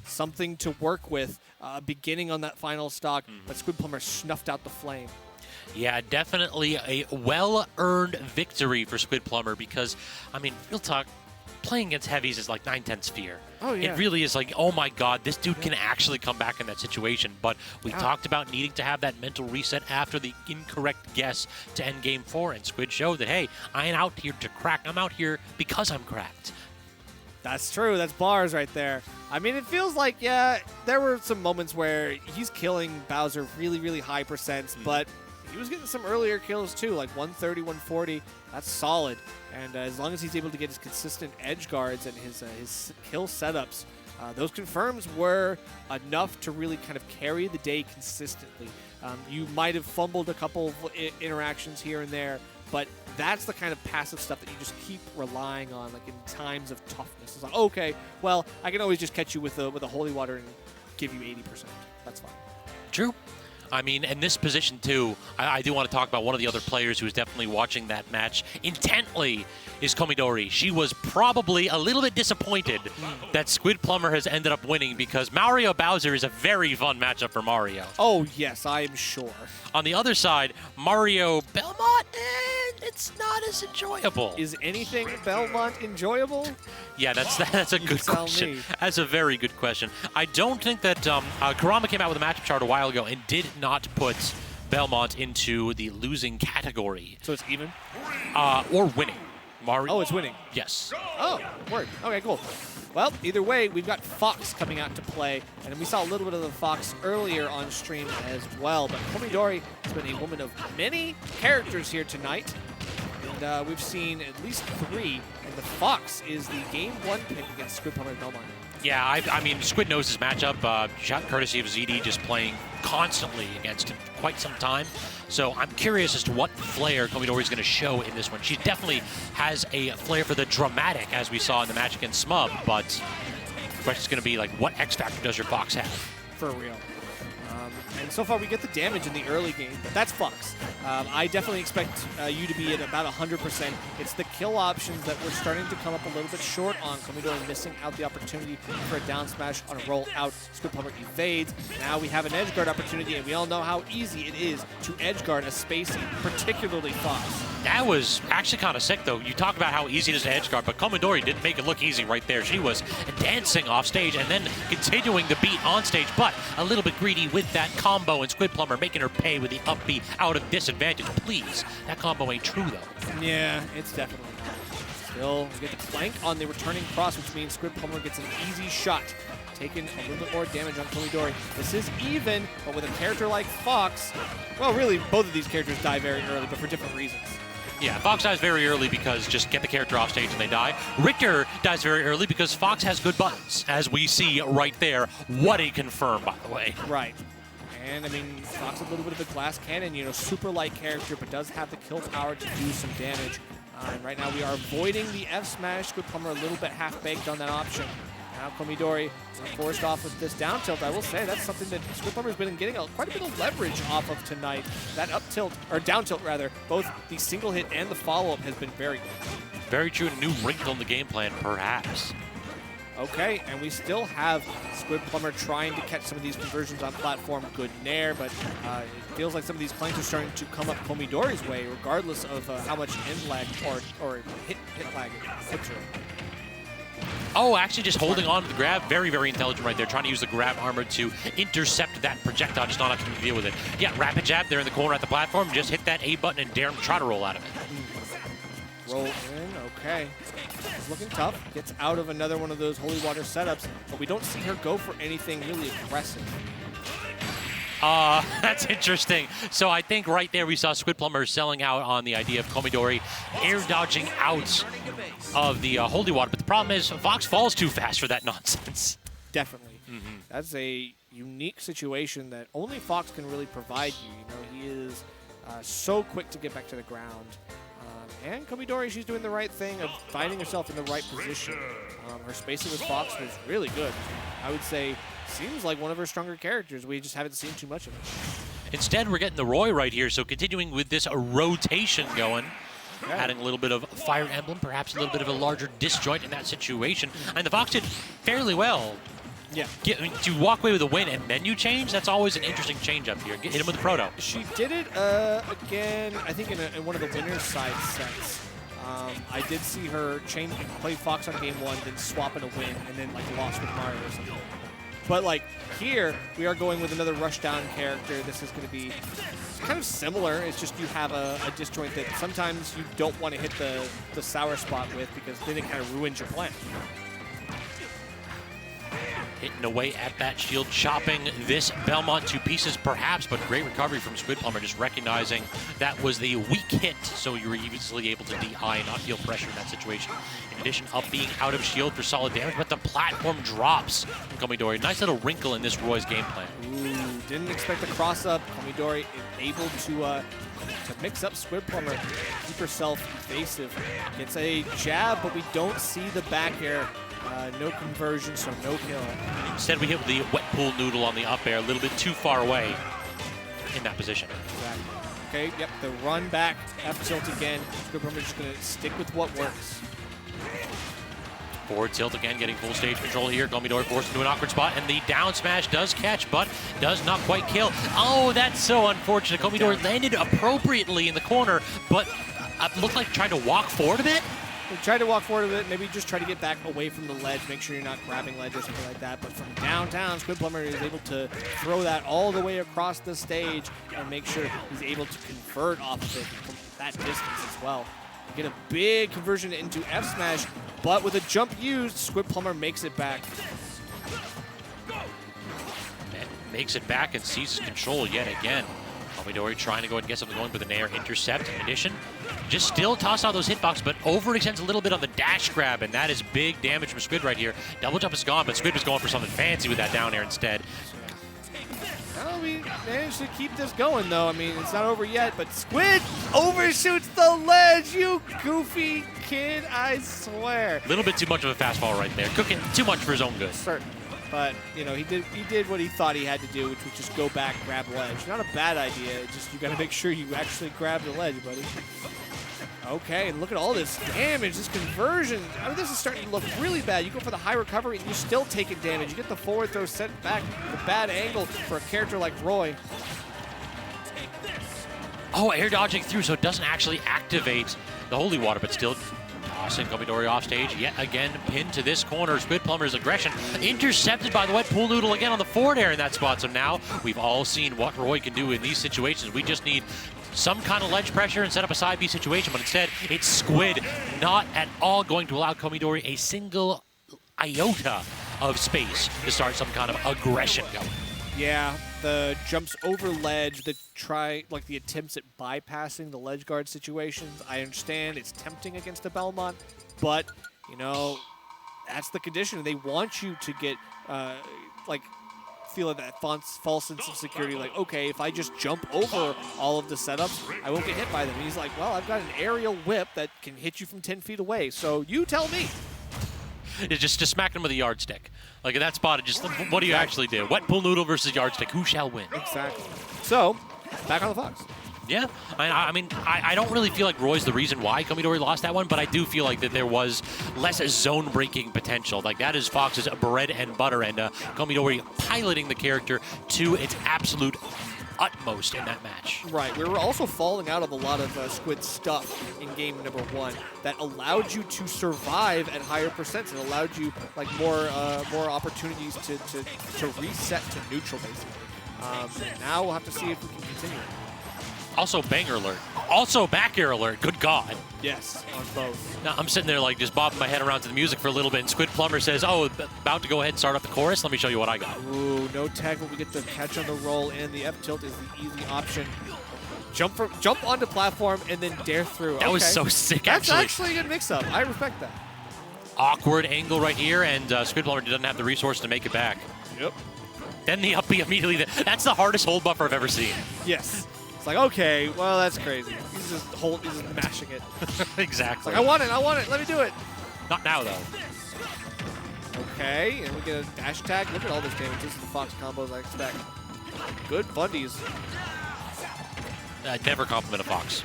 something to work with beginning on that final stock, but Squidplumber snuffed out the flame. Yeah, definitely a well-earned victory for Squidplumber because, I mean, real talk, playing against heavies is like 9/10 fear. Oh, yeah. It really is like, oh my god, this dude can actually come back in that situation. But we talked about needing to have that mental reset after the incorrect guess to end game 4, and Squid showed that, hey, I ain't out here to crack. I'm out here because I'm cracked. That's true. That's bars right there. I mean, it feels like, yeah, there were some moments where he's killing Bowser really, really high percents, but he was getting some earlier kills too, like 130, 140. That's solid. And as long as he's able to get his consistent edge guards and his kill setups, those confirms were enough to really kind of carry the day consistently. You might have fumbled a couple of interactions here and there, but that's the kind of passive stuff that you just keep relying on, like in times of toughness. It's like, okay, well, I can always just catch you with a holy water and give you 80%. That's fine. True. I mean, in this position, too, I do want to talk about one of the other players who is definitely watching that match intently is Komidori. She was probably a little bit disappointed that Squidplumber has ended up winning because Mario Bowser is a very fun matchup for Mario. Oh, yes, I'm sure. On the other side, Mario Belmont, it's not as enjoyable. Is anything Belmont enjoyable? Yeah, that's a good question. That's a very good question. I don't think that Kurama came out with a matchup chart a while ago and did not put Belmont into the losing category. So it's even? Or winning. Mario. Oh, it's winning. Yes. Oh, word. Okay, cool. Well, either way, we've got Fox coming out to play, and we saw a little bit of the Fox earlier on stream as well. But Komidori has been a woman of many characters here tonight, and we've seen at least 3, and the Fox is the game 1 pick against Squidplumber and Belmont. Yeah, I mean, Squid knows his matchup. Shot courtesy of ZD just playing constantly against him for quite some time. So I'm curious as to what flair Komidori is going to show in this one. She definitely has a flair for the dramatic, as we saw in the match against Smub. But the question is going to be, like, what X factor does your Fox have? For real. And so far, we get the damage in the early game, but that's Fox. I definitely expect you to be at about 100%. It's the kill options that we're starting to come up a little bit short on. Komidori missing out the opportunity for a down smash on a roll out. Squidplumber evades. Now we have an edge guard opportunity, and we all know how easy it is to edge guard a spacey, particularly Fox. That was actually kind of sick, though. You talk about how easy it is to edge guard, but Komidori didn't make it look easy right there. She was dancing off stage and then continuing the beat on stage, but a little bit greedy with that combo, and Squidplumber making her pay with the up B out of disadvantage. Please, that combo ain't true, though. Yeah, it's definitely not. Still, we get the clank on the returning cross, which means Squidplumber gets an easy shot. Taking a little bit more damage on Komidori. This is even, but with a character like Fox, well, really, both of these characters die very early, but for different reasons. Yeah, Fox dies very early because just get the character off stage and they die. Richter dies very early because Fox has good buttons, as we see right there. What a confirm, by the way. Right. And, I mean, Fox a little bit of a glass cannon, you know, super light character, but does have the kill power to do some damage. And right now we are avoiding the F smash. Squidplumber a little bit half-baked on that option. Now Komidori forced off with this down tilt. I will say that's something that Squidplumber's been getting quite a bit of leverage off of tonight. That up tilt, or down tilt rather, both the single hit and the follow-up has been very good. Very true. A new wrinkle in the game plan, perhaps. Okay, and we still have Squidplumber trying to catch some of these conversions on platform. Good nair, but it feels like some of these clanks are starting to come up Komidori's way, regardless of how much end lag or hit lag it puts her. Oh, actually just holding on to the grab. Very, very intelligent right there. Trying to use the grab armor to intercept that projectile, just not having to deal with it. Yeah, rapid jab there in the corner at the platform. Just hit that A button and dare him to try to roll out of it. Roll in, okay. It's looking tough. Gets out of another one of those holy water setups, but we don't see her go for anything really aggressive. That's interesting. So I think right there we saw Squidplumber selling out on the idea of Komidori air dodging out of the holy water. But the problem is Fox falls too fast for that nonsense. Definitely. That's a unique situation that only Fox can really provide you. You know, he is so quick to get back to the ground. And Komidori, she's doing the right thing of finding herself in the right position. Her spacing with Fox was really good. I would say seems like one of her stronger characters. We just haven't seen too much of it. Instead, we're getting the Roy right here. So continuing with this rotation going. Yeah. Adding a little bit of Fire Emblem, perhaps a little bit of a larger disjoint in that situation. And the Fox did fairly well. Yeah. To walk away with a win and then you change, that's always an interesting change up here. Hit him with the Proto. She did it again, I think in one of the winner's side sets. I did see her play Fox on game one, then swap in a win, and then like lost with Mario or something. But like here, we are going with another rushdown character. This is going to be kind of similar. It's just you have a disjoint that sometimes you don't want to hit the sour spot with because then it kind of ruins your plan. Hitting away at that shield, chopping this Belmont to pieces perhaps, but great recovery from Squidplumber, just recognizing that was the weak hit, so you were easily able to DI and not feel pressure in that situation. In addition, up being out of shield for solid damage, but the platform drops from Komidori. Nice little wrinkle in this Roy's game plan. Ooh, didn't expect the cross-up. Komidori able to mix up Squidplumber, keep herself evasive. Gets a jab, but we don't see the back air. No conversion, so no kill. Instead, we hit the wet pool noodle on the up air, a little bit too far away in that position. Exactly. Okay, yep, the run back, F tilt again. Squidplumber just going to stick with what works. Forward tilt again, getting full stage control here. Komidori forced into an awkward spot, and the down smash does catch, but does not quite kill. Oh, that's so unfortunate. Komidori landed appropriately in the corner, but looked like trying to walk forward a bit. We tried to walk forward a bit, maybe just try to get back away from the ledge, make sure you're not grabbing ledge or something like that. But from downtown, Squidplumber is able to throw that all the way across the stage and make sure he's able to convert off of it from that distance as well. Get a big conversion into F smash, but with a jump used, Squidplumber makes it back. Makes it back and seizes control yet again. Komidori trying to go ahead and get something going with an air intercept. In addition, just still toss out those hitboxes, but overextends a little bit on the dash grab, and that is big damage from Squid right here. Double jump is gone, but Squid was going for something fancy with that down air instead. Well, we managed to keep this going, though. I mean, it's not over yet, but Squid overshoots the ledge, you goofy kid, I swear. A little bit too much of a fastball right there. Cooking too much for his own good. Certainly. But, you know, he did what he thought he had to do, which was just go back, grab ledge. Not a bad idea. It's just you got to make sure you actually grab the ledge, buddy. Okay, and look at all this damage, this conversion. I mean, this is starting to look really bad. You go for the high recovery, and you're still taking damage. You get the forward throw sent back, the bad angle for a character like Roy. Oh, air dodging through, so it doesn't actually activate the holy water, but still tossing Komidori off stage. Yet again, pinned to this corner. Squidplumber's aggression intercepted by the wet pool noodle again on the forward air in that spot. So now we've all seen what Roy can do in these situations. We just need some kind of ledge pressure and set up a side B situation, but instead it's Squid not at all going to allow Komidori a single iota of space to start some kind of aggression going. Yeah, the jumps over ledge, the attempts at bypassing the ledge guard situations. I understand it's tempting against the Belmont, but, you know, that's the condition. They want you to get, feel that false sense of security, like, okay, if I just jump over all of the setups, I won't get hit by them. And he's like, well, I've got an aerial whip that can hit you from 10 feet away, so you tell me. It's just smack him with a yardstick. Like in that spot, what do you actually do? Wet pool noodle versus yardstick. Who shall win? Exactly. So, back on the Fox. Yeah, I mean, I don't really feel like Roy's the reason why Komidori lost that one, but I do feel like that there was less zone-breaking potential. Like, that is Fox's bread and butter, and Komidori piloting the character to its absolute utmost in that match. Right. We were also falling out of a lot of Squid stuff in game number 1 that allowed you to survive at higher percents. It allowed you like more opportunities to reset to neutral, basically. And now we'll have to see if we can continue. Also banger alert. Also back air alert. Good God. Yes, on both. Now, I'm sitting there like just bobbing my head around to the music for a little bit, and Squidplumber says, oh, about to go ahead and start up the chorus. Let me show you what I got. Ooh, no tag, but we get the catch on the roll, and the F tilt is the easy option. Jump onto platform and then dare through. That was so sick, That's actually. a good mix-up. I respect that. Awkward angle right here, and Squidplumber doesn't have the resource to make it back. Yep. Then the up B immediately. That's the hardest hold buffer I've ever seen. Yes. It's like, okay, well, that's crazy. He's just mashing it. Exactly. It's like, I want it, let me do it. Not now, though. Okay, and we get a dash tag. Look at all this damage. This is the Fox combos I expect. Good bundies. I'd never compliment a Fox.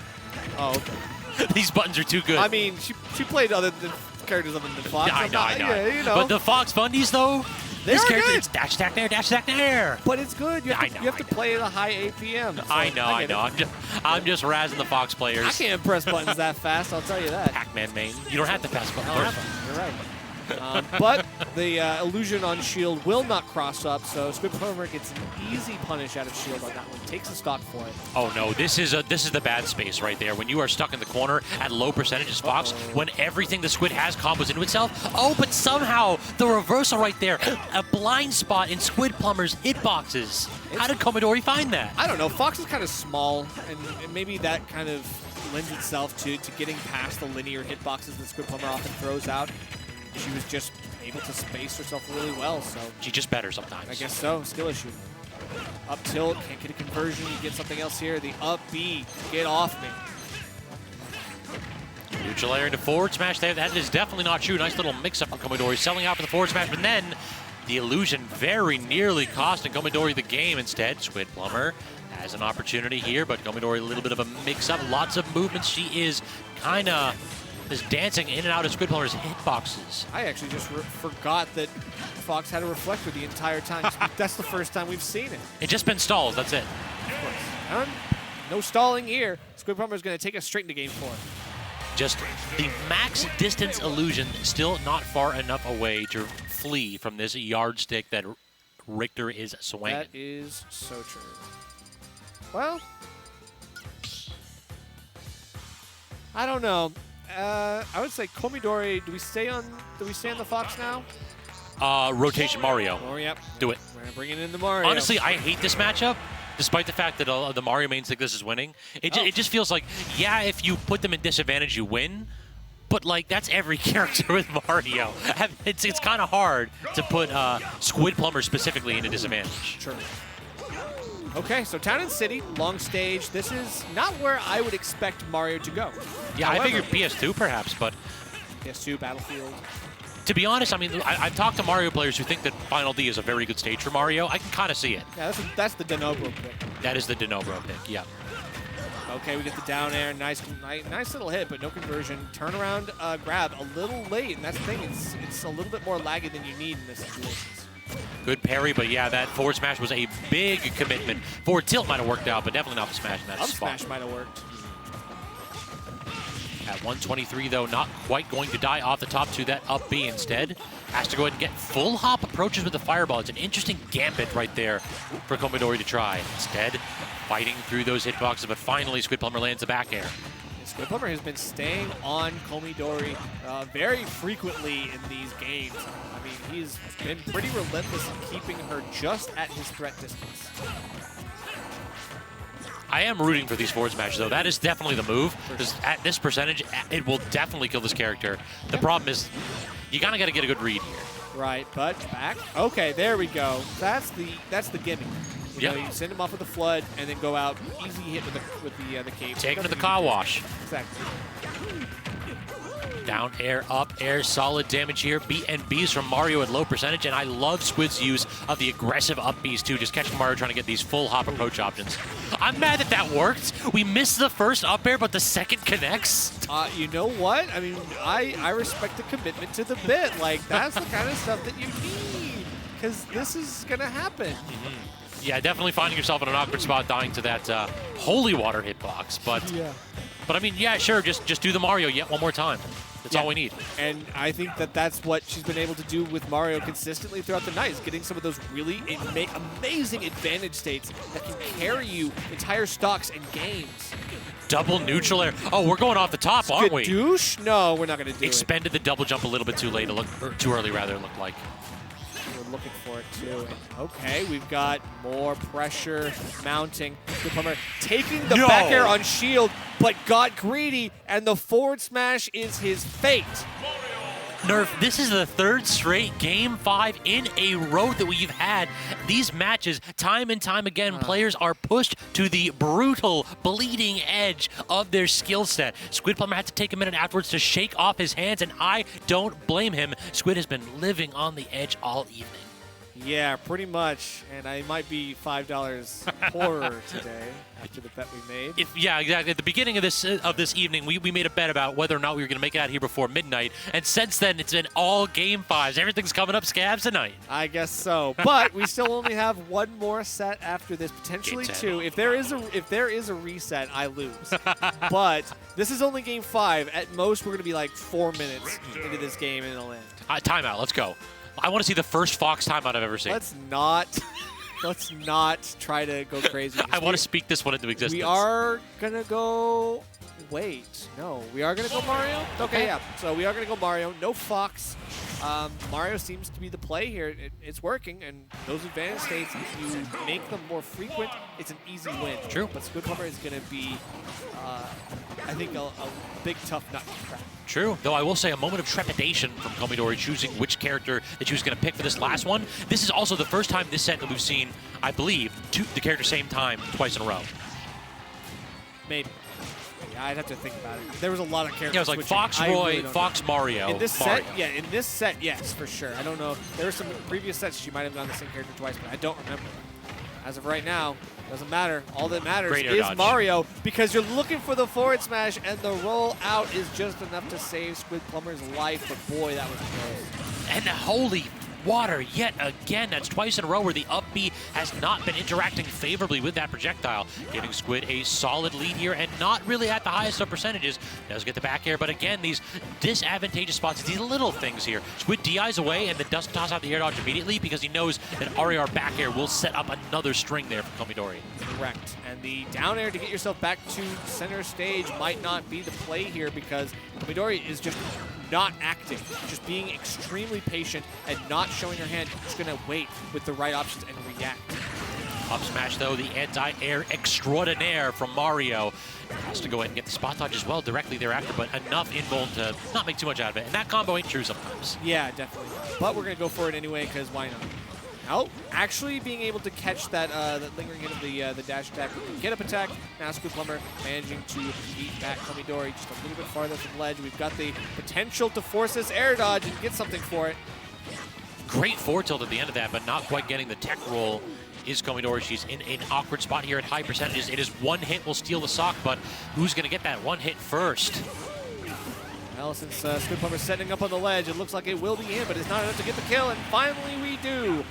Oh, okay. These buttons are too good. I mean, she played other than characters other than Fox. Yeah, I know. Yeah, you know. But the Fox bundies, though, They are good. It's dash attack there, dash attack there. But it's good. You have to play at a high APM. So I know. I'm just razzing the Fox players. I can't press buttons that fast, I'll tell you that. Pac-Man main. You don't have to pass buttons. You're right. But the illusion on shield will not cross up, so Squidplumber gets an easy punish out of shield on that one. Takes a stock for it. Oh no, this is the bad space right there. When you are stuck in the corner at low percentages, Fox, when everything the Squid has combos into itself. Oh, but somehow the reversal right there, a blind spot in Squidplumber's hitboxes. How did Komidori find that? I don't know. Fox is kind of small, and maybe that kind of lends itself to getting past the linear hitboxes that Squidplumber often throws out. She was just able to space herself really well, so... She's just better sometimes. I guess so. Skill issue. Up tilt, can't get a conversion. You get something else here. The up B, get off me. Neutral air into forward smash there. That is definitely not true. Nice little mix-up from Komidori. Selling out for the forward smash, but then the illusion very nearly costing Komidori the game instead. Squidplumber has an opportunity here, but Komidori a little bit of a mix-up. Lots of movements. She is kind of... is dancing in and out of Squidplumber's hitboxes. I actually just forgot that Fox had a reflector the entire time. That's the first time we've seen it. It's just been stalls, that's it. Of course. No stalling here. Squidplumber is going to take us straight into game 4. Just the max distance illusion still not far enough away to flee from this yardstick that Richter is swinging. That is so true. Well, I don't know. I would say Komidori. Do we stay on the Fox now? Rotation Mario. Oh, yep. Do it. We're gonna bring it into Mario. Honestly, I hate this matchup, despite the fact that the Mario mains think this is winning. It just feels like, yeah, if you put them in disadvantage, you win. But like that's every character with Mario. It's kind of hard to put Squidplumber specifically in a disadvantage. True. Okay, so Town and City, long stage. This is not where I would expect Mario to go. Yeah, However, I figured PS2 perhaps, but... PS2, Battlefield. To be honest, I mean, I've talked to Mario players who think that Final D is a very good stage for Mario. I can kind of see it. Yeah, that's the de novo pick. That is the de novo pick, yeah. Okay, we get the down air. Nice little hit, but no conversion. Turnaround grab a little late, and that's the thing. It's a little bit more laggy than you need in this situation. Good parry, but yeah, that forward smash was a big commitment. Forward tilt might have worked out, but definitely not the smash in that Up spot. smash might have worked. At 123, though, not quite going to die off the top to that up B instead. Has to go ahead and get full hop approaches with the fireball. It's an interesting gambit right there for Komidori to try. Instead, fighting through those hitboxes, but finally Squidplumber lands the back air. Squidplumber has been staying on Komidori very frequently in these games. I mean, he's been pretty relentless in keeping her just at his threat distance. I am rooting for these forward smashes, though. That is definitely the move, because at this percentage, it will definitely kill this character. The problem is, you kind of got to get a good read here. Right, but back. Okay, there we go. That's the gimmick. You know, you send him off with the flood and then go out easy hit with the cape. Take him to the car wash. Exactly. Down air, up air, solid damage here. B and B's from Mario at low percentage, and I love Squid's use of the aggressive up B's too, just catching Mario trying to get these full hop approach options. I'm mad that that worked. We missed the first up air, but the second connects. You know what? I mean, I respect the commitment to the bit. Like, that's the kind of stuff that you need, because this is going to happen. Yeah, definitely finding yourself in an awkward spot dying to that holy water hitbox, but I mean, yeah, sure, just do the Mario yet one more time. That's all we need. And I think that's what she's been able to do with Mario consistently throughout the night, is getting some of those really amazing advantage states that can carry you entire stocks and games. Double neutral air. Oh, we're going off the top, aren't we? Douche? No, we're not going to do Expended the double jump a little bit too late, or too early rather, it looked like. We're looking for it too. Okay, we've got more pressure mounting. Squidplumber taking the back air on shield, but got greedy, and the forward smash is his fate. Nerf, this is the third straight Game 5 in a row that we've had. These matches, time and time again, players are pushed to the brutal, bleeding edge of their skill set. Squidplumber had to take a minute afterwards to shake off his hands, and I don't blame him. Squid has been living on the edge all evening. Yeah, pretty much. And I might be $5 poorer today after the bet we made. Yeah, exactly. At the beginning of this evening, we made a bet about whether or not we were going to make it out here before midnight. And since then, it's been all Game 5s. Everything's coming up scabs tonight. I guess so. But we still only have one more set after this, potentially two. If there is a reset, I lose. But this is only Game 5. At most, we're going to be like 4 minutes into this game, and it'll end. Timeout. Let's go. I want to see the first Fox timeout I've ever seen. Let's not try to go crazy. I want to speak this one into existence. We are going to go... Wait. No. We are going to go Mario? Okay, yeah. So we are going to go Mario. No Fox. Mario seems to be the play here. It's working, and those advantage states, if you make them more frequent, it's an easy win. True. But Squidplumber is going to be, I think, a big, tough nut to crack. True, though I will say a moment of trepidation from Komidori choosing which character that she was going to pick for this last one. This is also the first time this set that we've seen, I believe, the character same time twice in a row. Maybe. Yeah, I'd have to think about it. There was a lot of characters. Yeah, it was like Fox Roy, Fox Mario. In this set, yeah, in this set, yes, for sure. I don't know. There were some previous sets she might have gone the same character twice, but I don't remember. As of right now, doesn't matter. All that matters is dodge. Mario, because you're looking for the forward smash, and the roll out is just enough to save Squidplumber's life, but boy, that was close. And holy water yet again. That's twice in a row where the up B has not been interacting favorably with that projectile, giving Squid a solid lead here and not really at the highest of percentages. Does get the back air, but again, these disadvantageous spots, these little things here. Squid DIs away and then doesn't toss out the air dodge immediately because he knows that RAR back air will set up another string there for Komidori. Correct. And the down air to get yourself back to center stage might not be the play here because Komidori is just not acting, just being extremely patient and not showing her hand, just going to wait with the right options and react. Up smash, though, the anti-air extraordinaire from Mario. Has to go ahead and get the spot dodge as well directly thereafter, but enough invuln to not make too much out of it. And that combo ain't true sometimes. Yeah, definitely. But we're going to go for it anyway, because why not? Oh, actually being able to catch that lingering hit of the dash attack with the get-up attack. Now Squidplumber managing to beat back Komidori just a little bit farther from ledge. We've got the potential to force this air dodge and get something for it. Great forward tilt at the end of that, but not quite getting the tech roll is Komidori. She's in an awkward spot here at high percentages. It is one hit will steal the sock, but who's going to get that one hit first? Well, since Squidplumber's setting up on the ledge, it looks like it will be in, but it's not enough to get the kill, and finally we do.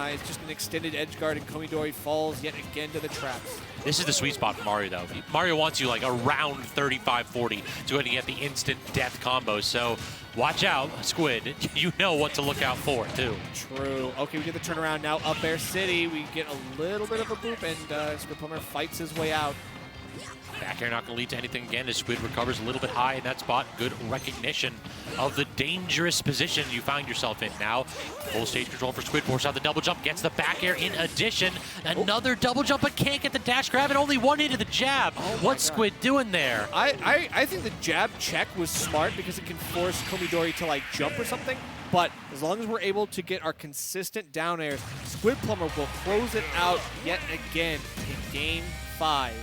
It's just an extended edge guard, and Komidori falls yet again to the traps. This is the sweet spot for Mario, though. Mario wants you like around 35-40 to go to get the instant death combo, so watch out, Squid. You know what to look out for, too. True. Okay, we get the turnaround now. Up Air City, we get a little bit of a boop, and Squidplumber fights his way out. Back air not going to lead to anything again as Squid recovers a little bit high in that spot. Good recognition of the dangerous position you find yourself in now. Full stage control for Squid. Forces out the double jump. Gets the back air in addition. Another double jump, but can't get the dash grab. And only one into the jab. What's Squid doing there? I think the jab check was smart because it can force Komidori to like jump or something. But as long as we're able to get our consistent down airs, Squidplumber will close it out yet again in Game 5.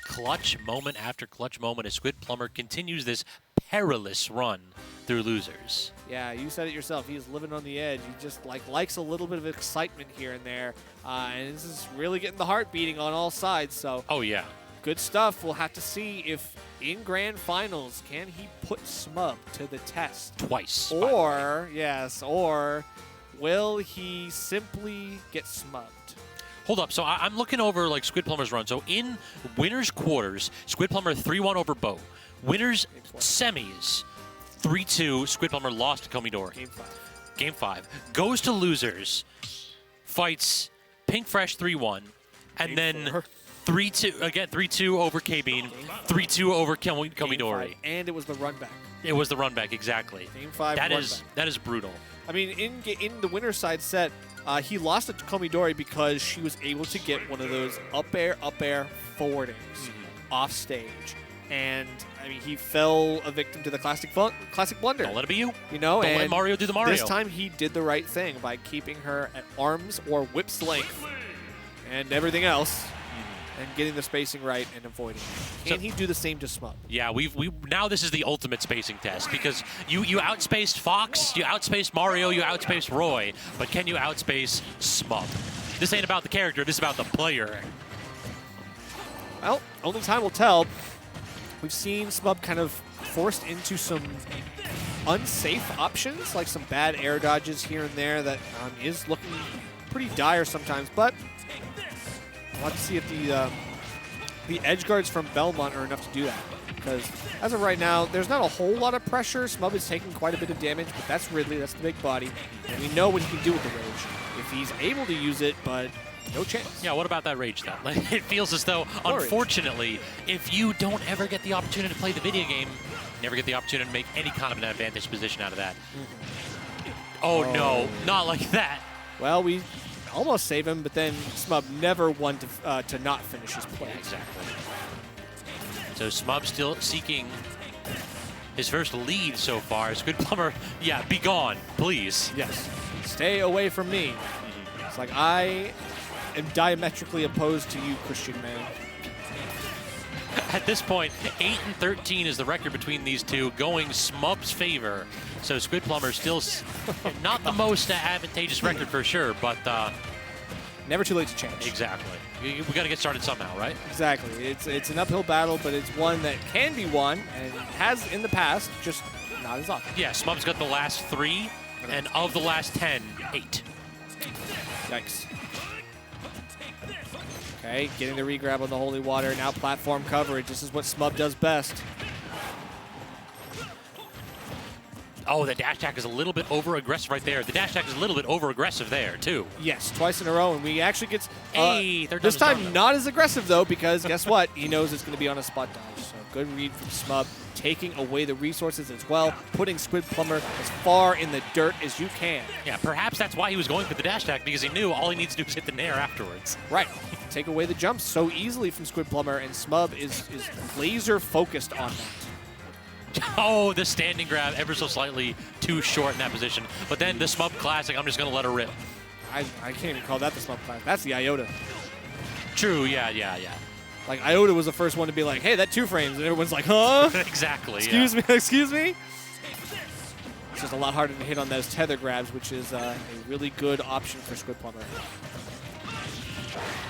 Clutch moment after clutch moment as Squidplumber continues this perilous run through losers. Yeah, you said it yourself. He's living on the edge. He just likes a little bit of excitement here and there. And this is really getting the heart beating on all sides. So oh, yeah. Good stuff. We'll have to see if in Grand Finals, can he put Smub to the test? Twice. Or, yes, or will he simply get smubbed? Hold up, so I'm looking over like Squidplumber's run. So in winners quarters, Squidplumber 3-1 over Bo. Winners semis, 3-2, Squidplumber lost to Komidori. Game 5. Game 5. Goes to losers, fights Pink Fresh 3-1, and then 3-2, again 3-2 over KBean, 3-2 over Komidori. And it was the run back. It was the run back, exactly. Game 5 That run is back. that is brutal. I mean, in the winner's side set, he lost it to Komidori because she was able to get one of those up air forwardings off stage. And, I mean, he fell a victim to the classic blunder. Don't let it be you. You know, Don't and let Mario do the Mario. This time he did the right thing by keeping her at arm's or whip's length and everything else and getting the spacing right and avoiding it. Can he do the same to Smub? Yeah, we now this is the ultimate spacing test because you outspaced Fox, you outspaced Mario, you outspaced Roy, but can you outspace Smub? This ain't about the character, this is about the player. Well, only time will tell. We've seen Smub kind of forced into some unsafe options, like some bad air dodges here and there that is looking pretty dire sometimes, but we'll have to see if the edge guards from Belmont are enough to do that. Because as of right now, there's not a whole lot of pressure. Smub is taking quite a bit of damage, but that's Ridley, that's the big body. And we know what he can do with the rage if he's able to use it, but no chance. Yeah, what about that rage though? Like, it feels as though, unfortunately, if you don't ever get the opportunity to play the video game, never get the opportunity to make any kind of an advantage position out of that. Oh no, not like that. Well, we almost save him, but then Smub never won to not finish his play. Yeah, exactly. So Smub still seeking his first lead so far. Squidplumber, yeah, be gone, please. Yes, stay away from me. It's like I am diametrically opposed to you, Christian man. At this point, 8-13 is the record between these two, going Smub's favor. So Squidplumber still not the most advantageous record for sure, but never too late to change. Exactly. We got to get started somehow, right? Exactly. It's an uphill battle, but it's one that can be won and has in the past, just not as often. Yeah, Smub's got the last 3, and of the last 10, 8. Yikes. Okay, getting the regrab on the holy water. Now platform coverage. This is what Smub does best. Oh, the dash attack is a little bit over-aggressive right there. The dash attack is a little bit over-aggressive there, too. Yes, twice in a row, and we actually get... Hey, this time not as aggressive, though, because guess what? He knows it's going to be on a spot dodge. So good read from Smub, taking away the resources as well, putting Squidplumber as far in the dirt as you can. Yeah, perhaps that's why he was going for the dash attack, because he knew all he needs to do is hit the nair afterwards. Right. Take away the jumps so easily from Squidplumber, and Smub is laser-focused on that. Oh, the standing grab ever so slightly too short in that position. But then the Smub classic, I'm just going to let her rip. I can't even call that the smub class. That's the Iota. True, yeah. Like, Iota was the first one to be like, hey, that 2 frames. And everyone's like, huh? Exactly, Excuse me, excuse me? It's just a lot harder to hit on those tether grabs, which is a really good option for Squidplumber.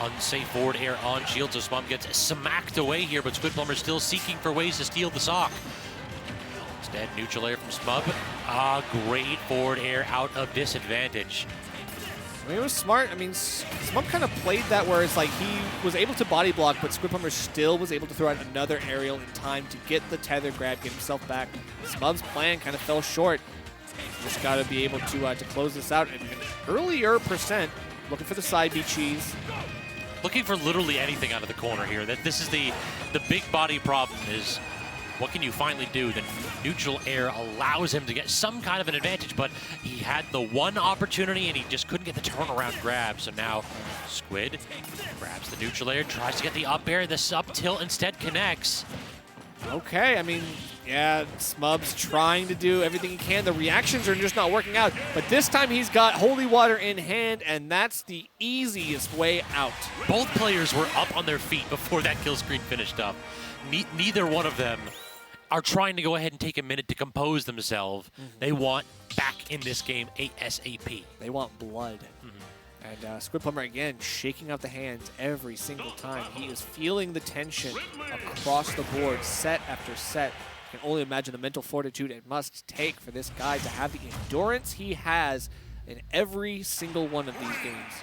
Unsafe forward air on shield, so smub gets smacked away here, but Squidplumber still seeking for ways to steal the sock. Instead, neutral air from smub. Great forward air out of disadvantage. I mean, it was smart. I mean, smub kind of played that where it's like he was able to body block, but Squidplumber still was able to throw out another aerial in time to get the tether grab, get himself back. Smub's plan kind of fell short. Just got to be able to close this out. And an earlier percent, looking for the side B cheese. Looking for literally anything out of the corner here. This is the big body problem is, what can you finally do? The neutral air allows him to get some kind of an advantage, but he had the one opportunity and he just couldn't get the turnaround grab. So now Squid grabs the neutral air, tries to get the up air. The up tilt instead connects. Okay, I mean, yeah, Smub's trying to do everything he can. The reactions are just not working out. But this time he's got Holy Water in hand, and that's the easiest way out. Both players were up on their feet before that kill screen finished up. Neither one of them are trying to go ahead and take a minute to compose themselves. They want back in this game ASAP. They want blood. And Squidplumber, again, shaking out the hands every single time. He is feeling the tension across the board, set after set. You can only imagine the mental fortitude it must take for this guy to have the endurance he has in every single one of these games.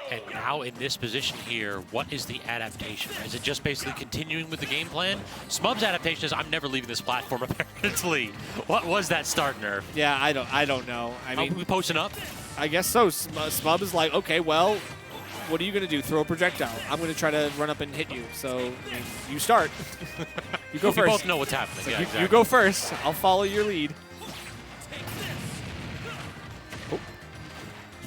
And now in this position here, what is the adaptation? Is it just basically continuing with the game plan? Smub's adaptation is, I'm never leaving this platform, apparently. What was that start nerf? Yeah, I don't know. I mean, are we posting up? I guess so. Smub is like, okay, well, what are you going to do? Throw a projectile. I'm going to try to run up and hit you. So, I mean, you start. You go first. We both know what's happening. So yeah, exactly. You go first. I'll follow your lead.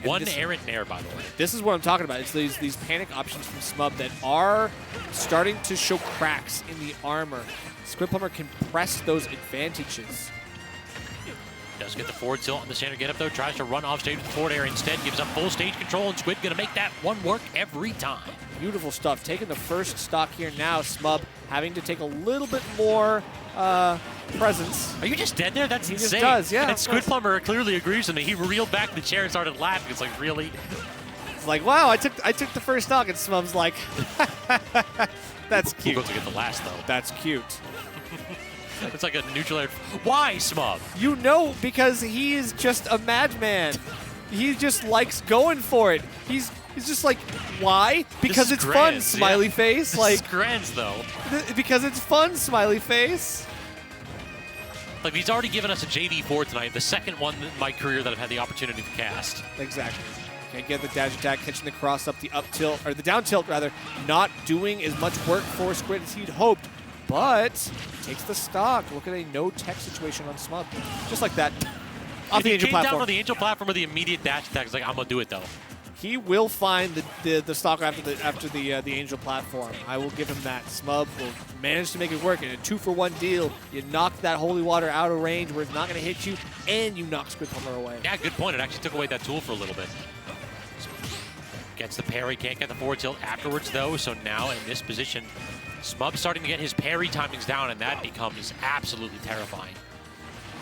One errant nair, by the way. This is what I'm talking about. It's these panic options from Smub that are starting to show cracks in the armor. Squidplumber can press those advantages. Does get the forward tilt on the standard get up though. Tries to run off stage with the forward air instead. Gives up full stage control, and Squid gonna make that one work every time. Beautiful stuff. Taking the first stock here now. Smub having to take a little bit more presence. Are you just dead there? That's insane. Just does, yeah. And Squidplumber clearly agrees with me. He reeled back in the chair and started laughing. It's like, really? It's like, wow, I took the first stock, and Smub's like, that's cute. Who goes to get the last though? That's cute. It's like a neutral air. Why, Smub? You know, because he is just a madman. He just likes going for it. He's just like, why? Because it's grand, fun, smiley face. This Like, is grand, though. Because it's fun, smiley face. Like, he's already given us a JV4 tonight, the second one in my career that I've had the opportunity to cast. Exactly. Can't get the dash attack, catching the cross up the up tilt, or the down tilt rather, not doing as much work for Squid as he'd hoped, but takes the stock. Look at a no tech situation on Smub. Just like that. Off the He angel came platform. down on the angel platform with the immediate dash attack. He's like, I'm gonna do it though. He will find the stock after the angel platform. I will give him that. Smub will manage to make it work in a 2-for-1 deal. You knock that holy water out of range where it's not going to hit you, and you knock Squidplumber away. Yeah, good point. It actually took away that tool for a little bit. Gets the parry, can't get the forward tilt afterwards though. So now in this position, Smub's starting to get his parry timings down, and that becomes absolutely terrifying.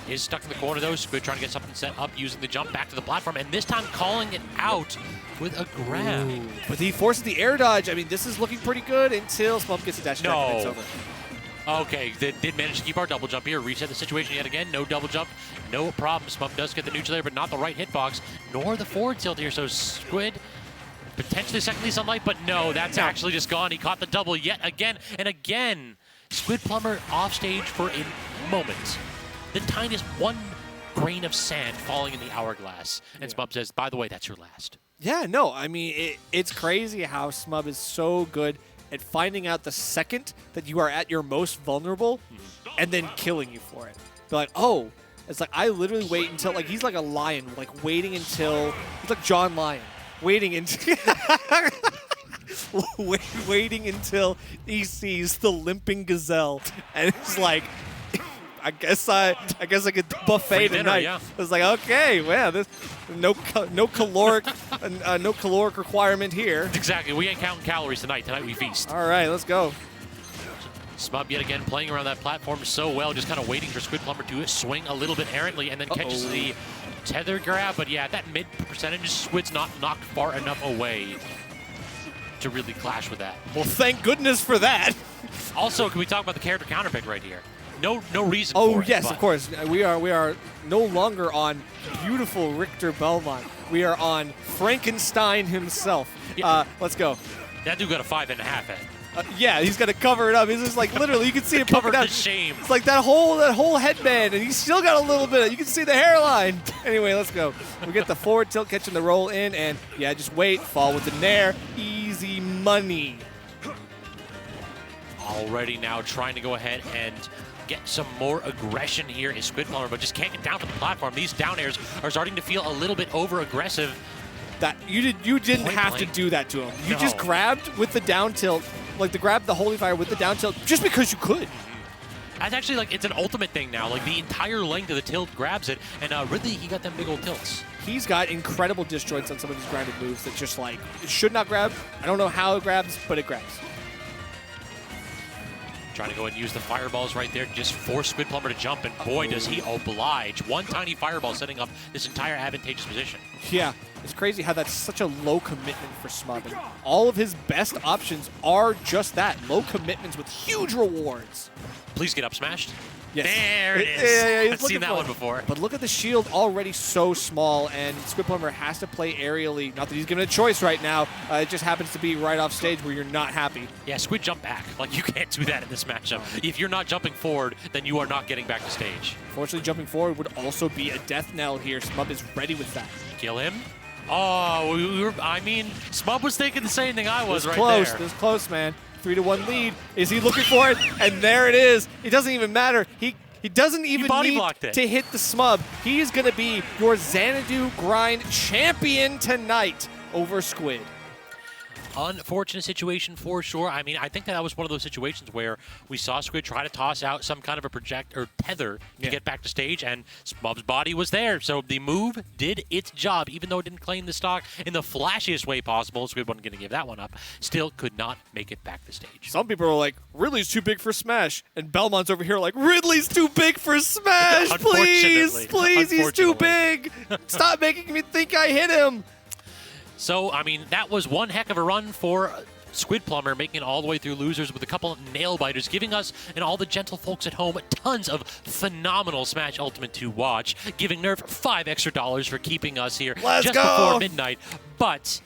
Is stuck in the corner though. Squid trying to get something set up using the jump back to the platform, and this time calling it out with a grab. Ooh. But he forces the air dodge. I mean, this is looking pretty good until Smub gets a dash attack and it's over. Okay, they did manage to keep our double jump here. Reset the situation yet again. No double jump, no problem. Smub does get the neutral there, but not the right hitbox, nor the forward tilt here. So Squid potentially secondly sunlight, but no, that's actually just gone. He caught the double yet again and again. Squidplumber off stage for a moment. The tiniest one grain of sand falling in the hourglass. And Smub says, by the way, that's your last. Yeah, no, I mean, it's crazy how Smub is so good at finding out the second that you are at your most vulnerable and then killing you for it. They're like, oh, it's like I literally wait until, like, he's like a lion, like waiting until, he's like John Lion, waiting until, waiting until he sees the limping gazelle and it's like, I guess I get buffet Free dinner, tonight. yeah. It's like, okay, well, this no caloric no caloric requirement here. Exactly. We ain't counting calories tonight. Tonight we feast. All right, let's go. Smub yet again playing around that platform so well, just kind of waiting for Squidplumber to swing a little bit errantly and then catches the tether grab. But yeah, that mid percentage, Squid's not knocked far enough away to really clash with that. Well, thank goodness for that. Also, can we talk about the character counterpick right here? No reason Oh for it. yes, but of course. We are no longer on beautiful Richter Belmont. We are on Frankenstein himself. Yeah. Let's go. That dude got a 5.5 head. Yeah, he's got to cover it up. He's just like literally, you can see it Covered poking the out. shame. It's like that whole headband, and he's still got a little bit. You can see the hairline. Anyway, let's go. We get the forward tilt, catching the roll in, and yeah, just wait, fall with the nair, easy money. Already now trying to go ahead and get some more aggression here is Squidplumber, but just can't get down to the platform. These down airs are starting to feel a little bit over aggressive. That you didn't Point have blank. to do that to him. You No. just grabbed with the down tilt, like grab the Holy Fire with the down tilt, just because you could. That's actually like, it's an ultimate thing now. Like the entire length of the tilt grabs it, and Ridley, he got them big old tilts. He's got incredible disjoints on some of these grounded moves that just like, it should not grab. I don't know how it grabs, but it grabs. Trying to go and use the fireballs right there, just force Squidplumber to jump, and boy, does he oblige. One tiny fireball setting up this entire advantageous position. Yeah, it's crazy how that's such a low commitment for Smub. And all of his best options are just that, low commitments with huge rewards. Please get up smashed. Yes. There it is. Yeah, he's I've looking seen that for one it. before. But look at the shield already so small, and Squidplumber has to play aerially. Not that he's given a choice right now. It just happens to be right off stage where you're not happy. Yeah, Squid jump back. Like, you can't do that in this matchup. If you're not jumping forward, then you are not getting back to stage. Fortunately, jumping forward would also be a death knell here. Smub is ready with that. Kill him. Oh, I mean, Smub was thinking the same thing I was right Close. there. This close, man. 3-1 lead. Is he looking for it? And there it is. It doesn't even matter. He doesn't even body need blocked it. to hit the Smub. He's going to be your Xanadu grind champion tonight over Squid. Unfortunate situation for sure. I mean, I think that was one of those situations where we saw Squid try to toss out some kind of a project or tether to get back to stage, and Smub's body was there. So the move did its job, even though it didn't claim the stock in the flashiest way possible. Squid wasn't going to give that one up. Still could not make it back to stage. Some people are like, Ridley's too big for Smash. And Belmont's over here like, Ridley's too big for Smash. Please, please, he's too big. Stop making me think I hit him. So, I mean, that was one heck of a run for Squidplumber, making it all the way through losers with a couple of nail-biters, giving us and all the gentle folks at home tons of phenomenal Smash Ultimate to watch, giving Nerf $5 extra for keeping us here Let's just go. before midnight. But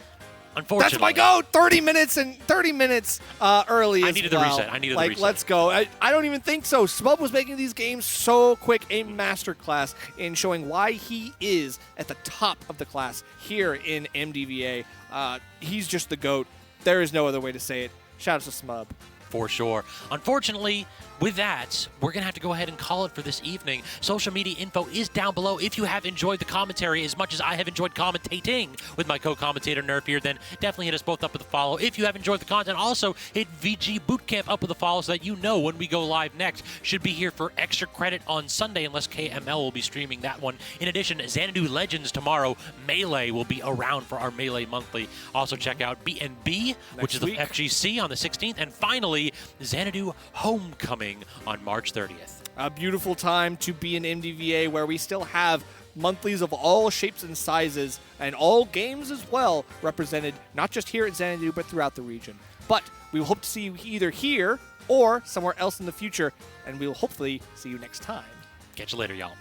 unfortunately, That's my go. 30 minutes early. I needed the reset. I needed the reset. Let's go. I don't even think so. Smub was making these games so quick. A masterclass in showing why he is at the top of the class here in MDVA. He's just the GOAT. There is no other way to say it. Shout out to Smub. For sure. Unfortunately, with that, we're going to have to go ahead and call it for this evening. Social media info is down below. If you have enjoyed the commentary as much as I have enjoyed commentating with my co-commentator Nerf here, then definitely hit us both up with a follow. If you have enjoyed the content, also hit VGBootCamp up with a follow so that you know when we go live next. Should be here for extra credit on Sunday unless KML will be streaming that one. In addition, Xanadu Legends tomorrow. Melee will be around for our Melee Monthly. Also check out BNB, which is the FGC on the 16th. And finally, Xanadu Homecoming on March 30th. A beautiful time to be in MDVA where we still have monthlies of all shapes and sizes and all games as well represented, not just here at Xanadu, but throughout the region. But we will hope to see you either here or somewhere else in the future, and we will hopefully see you next time. Catch you later, y'all.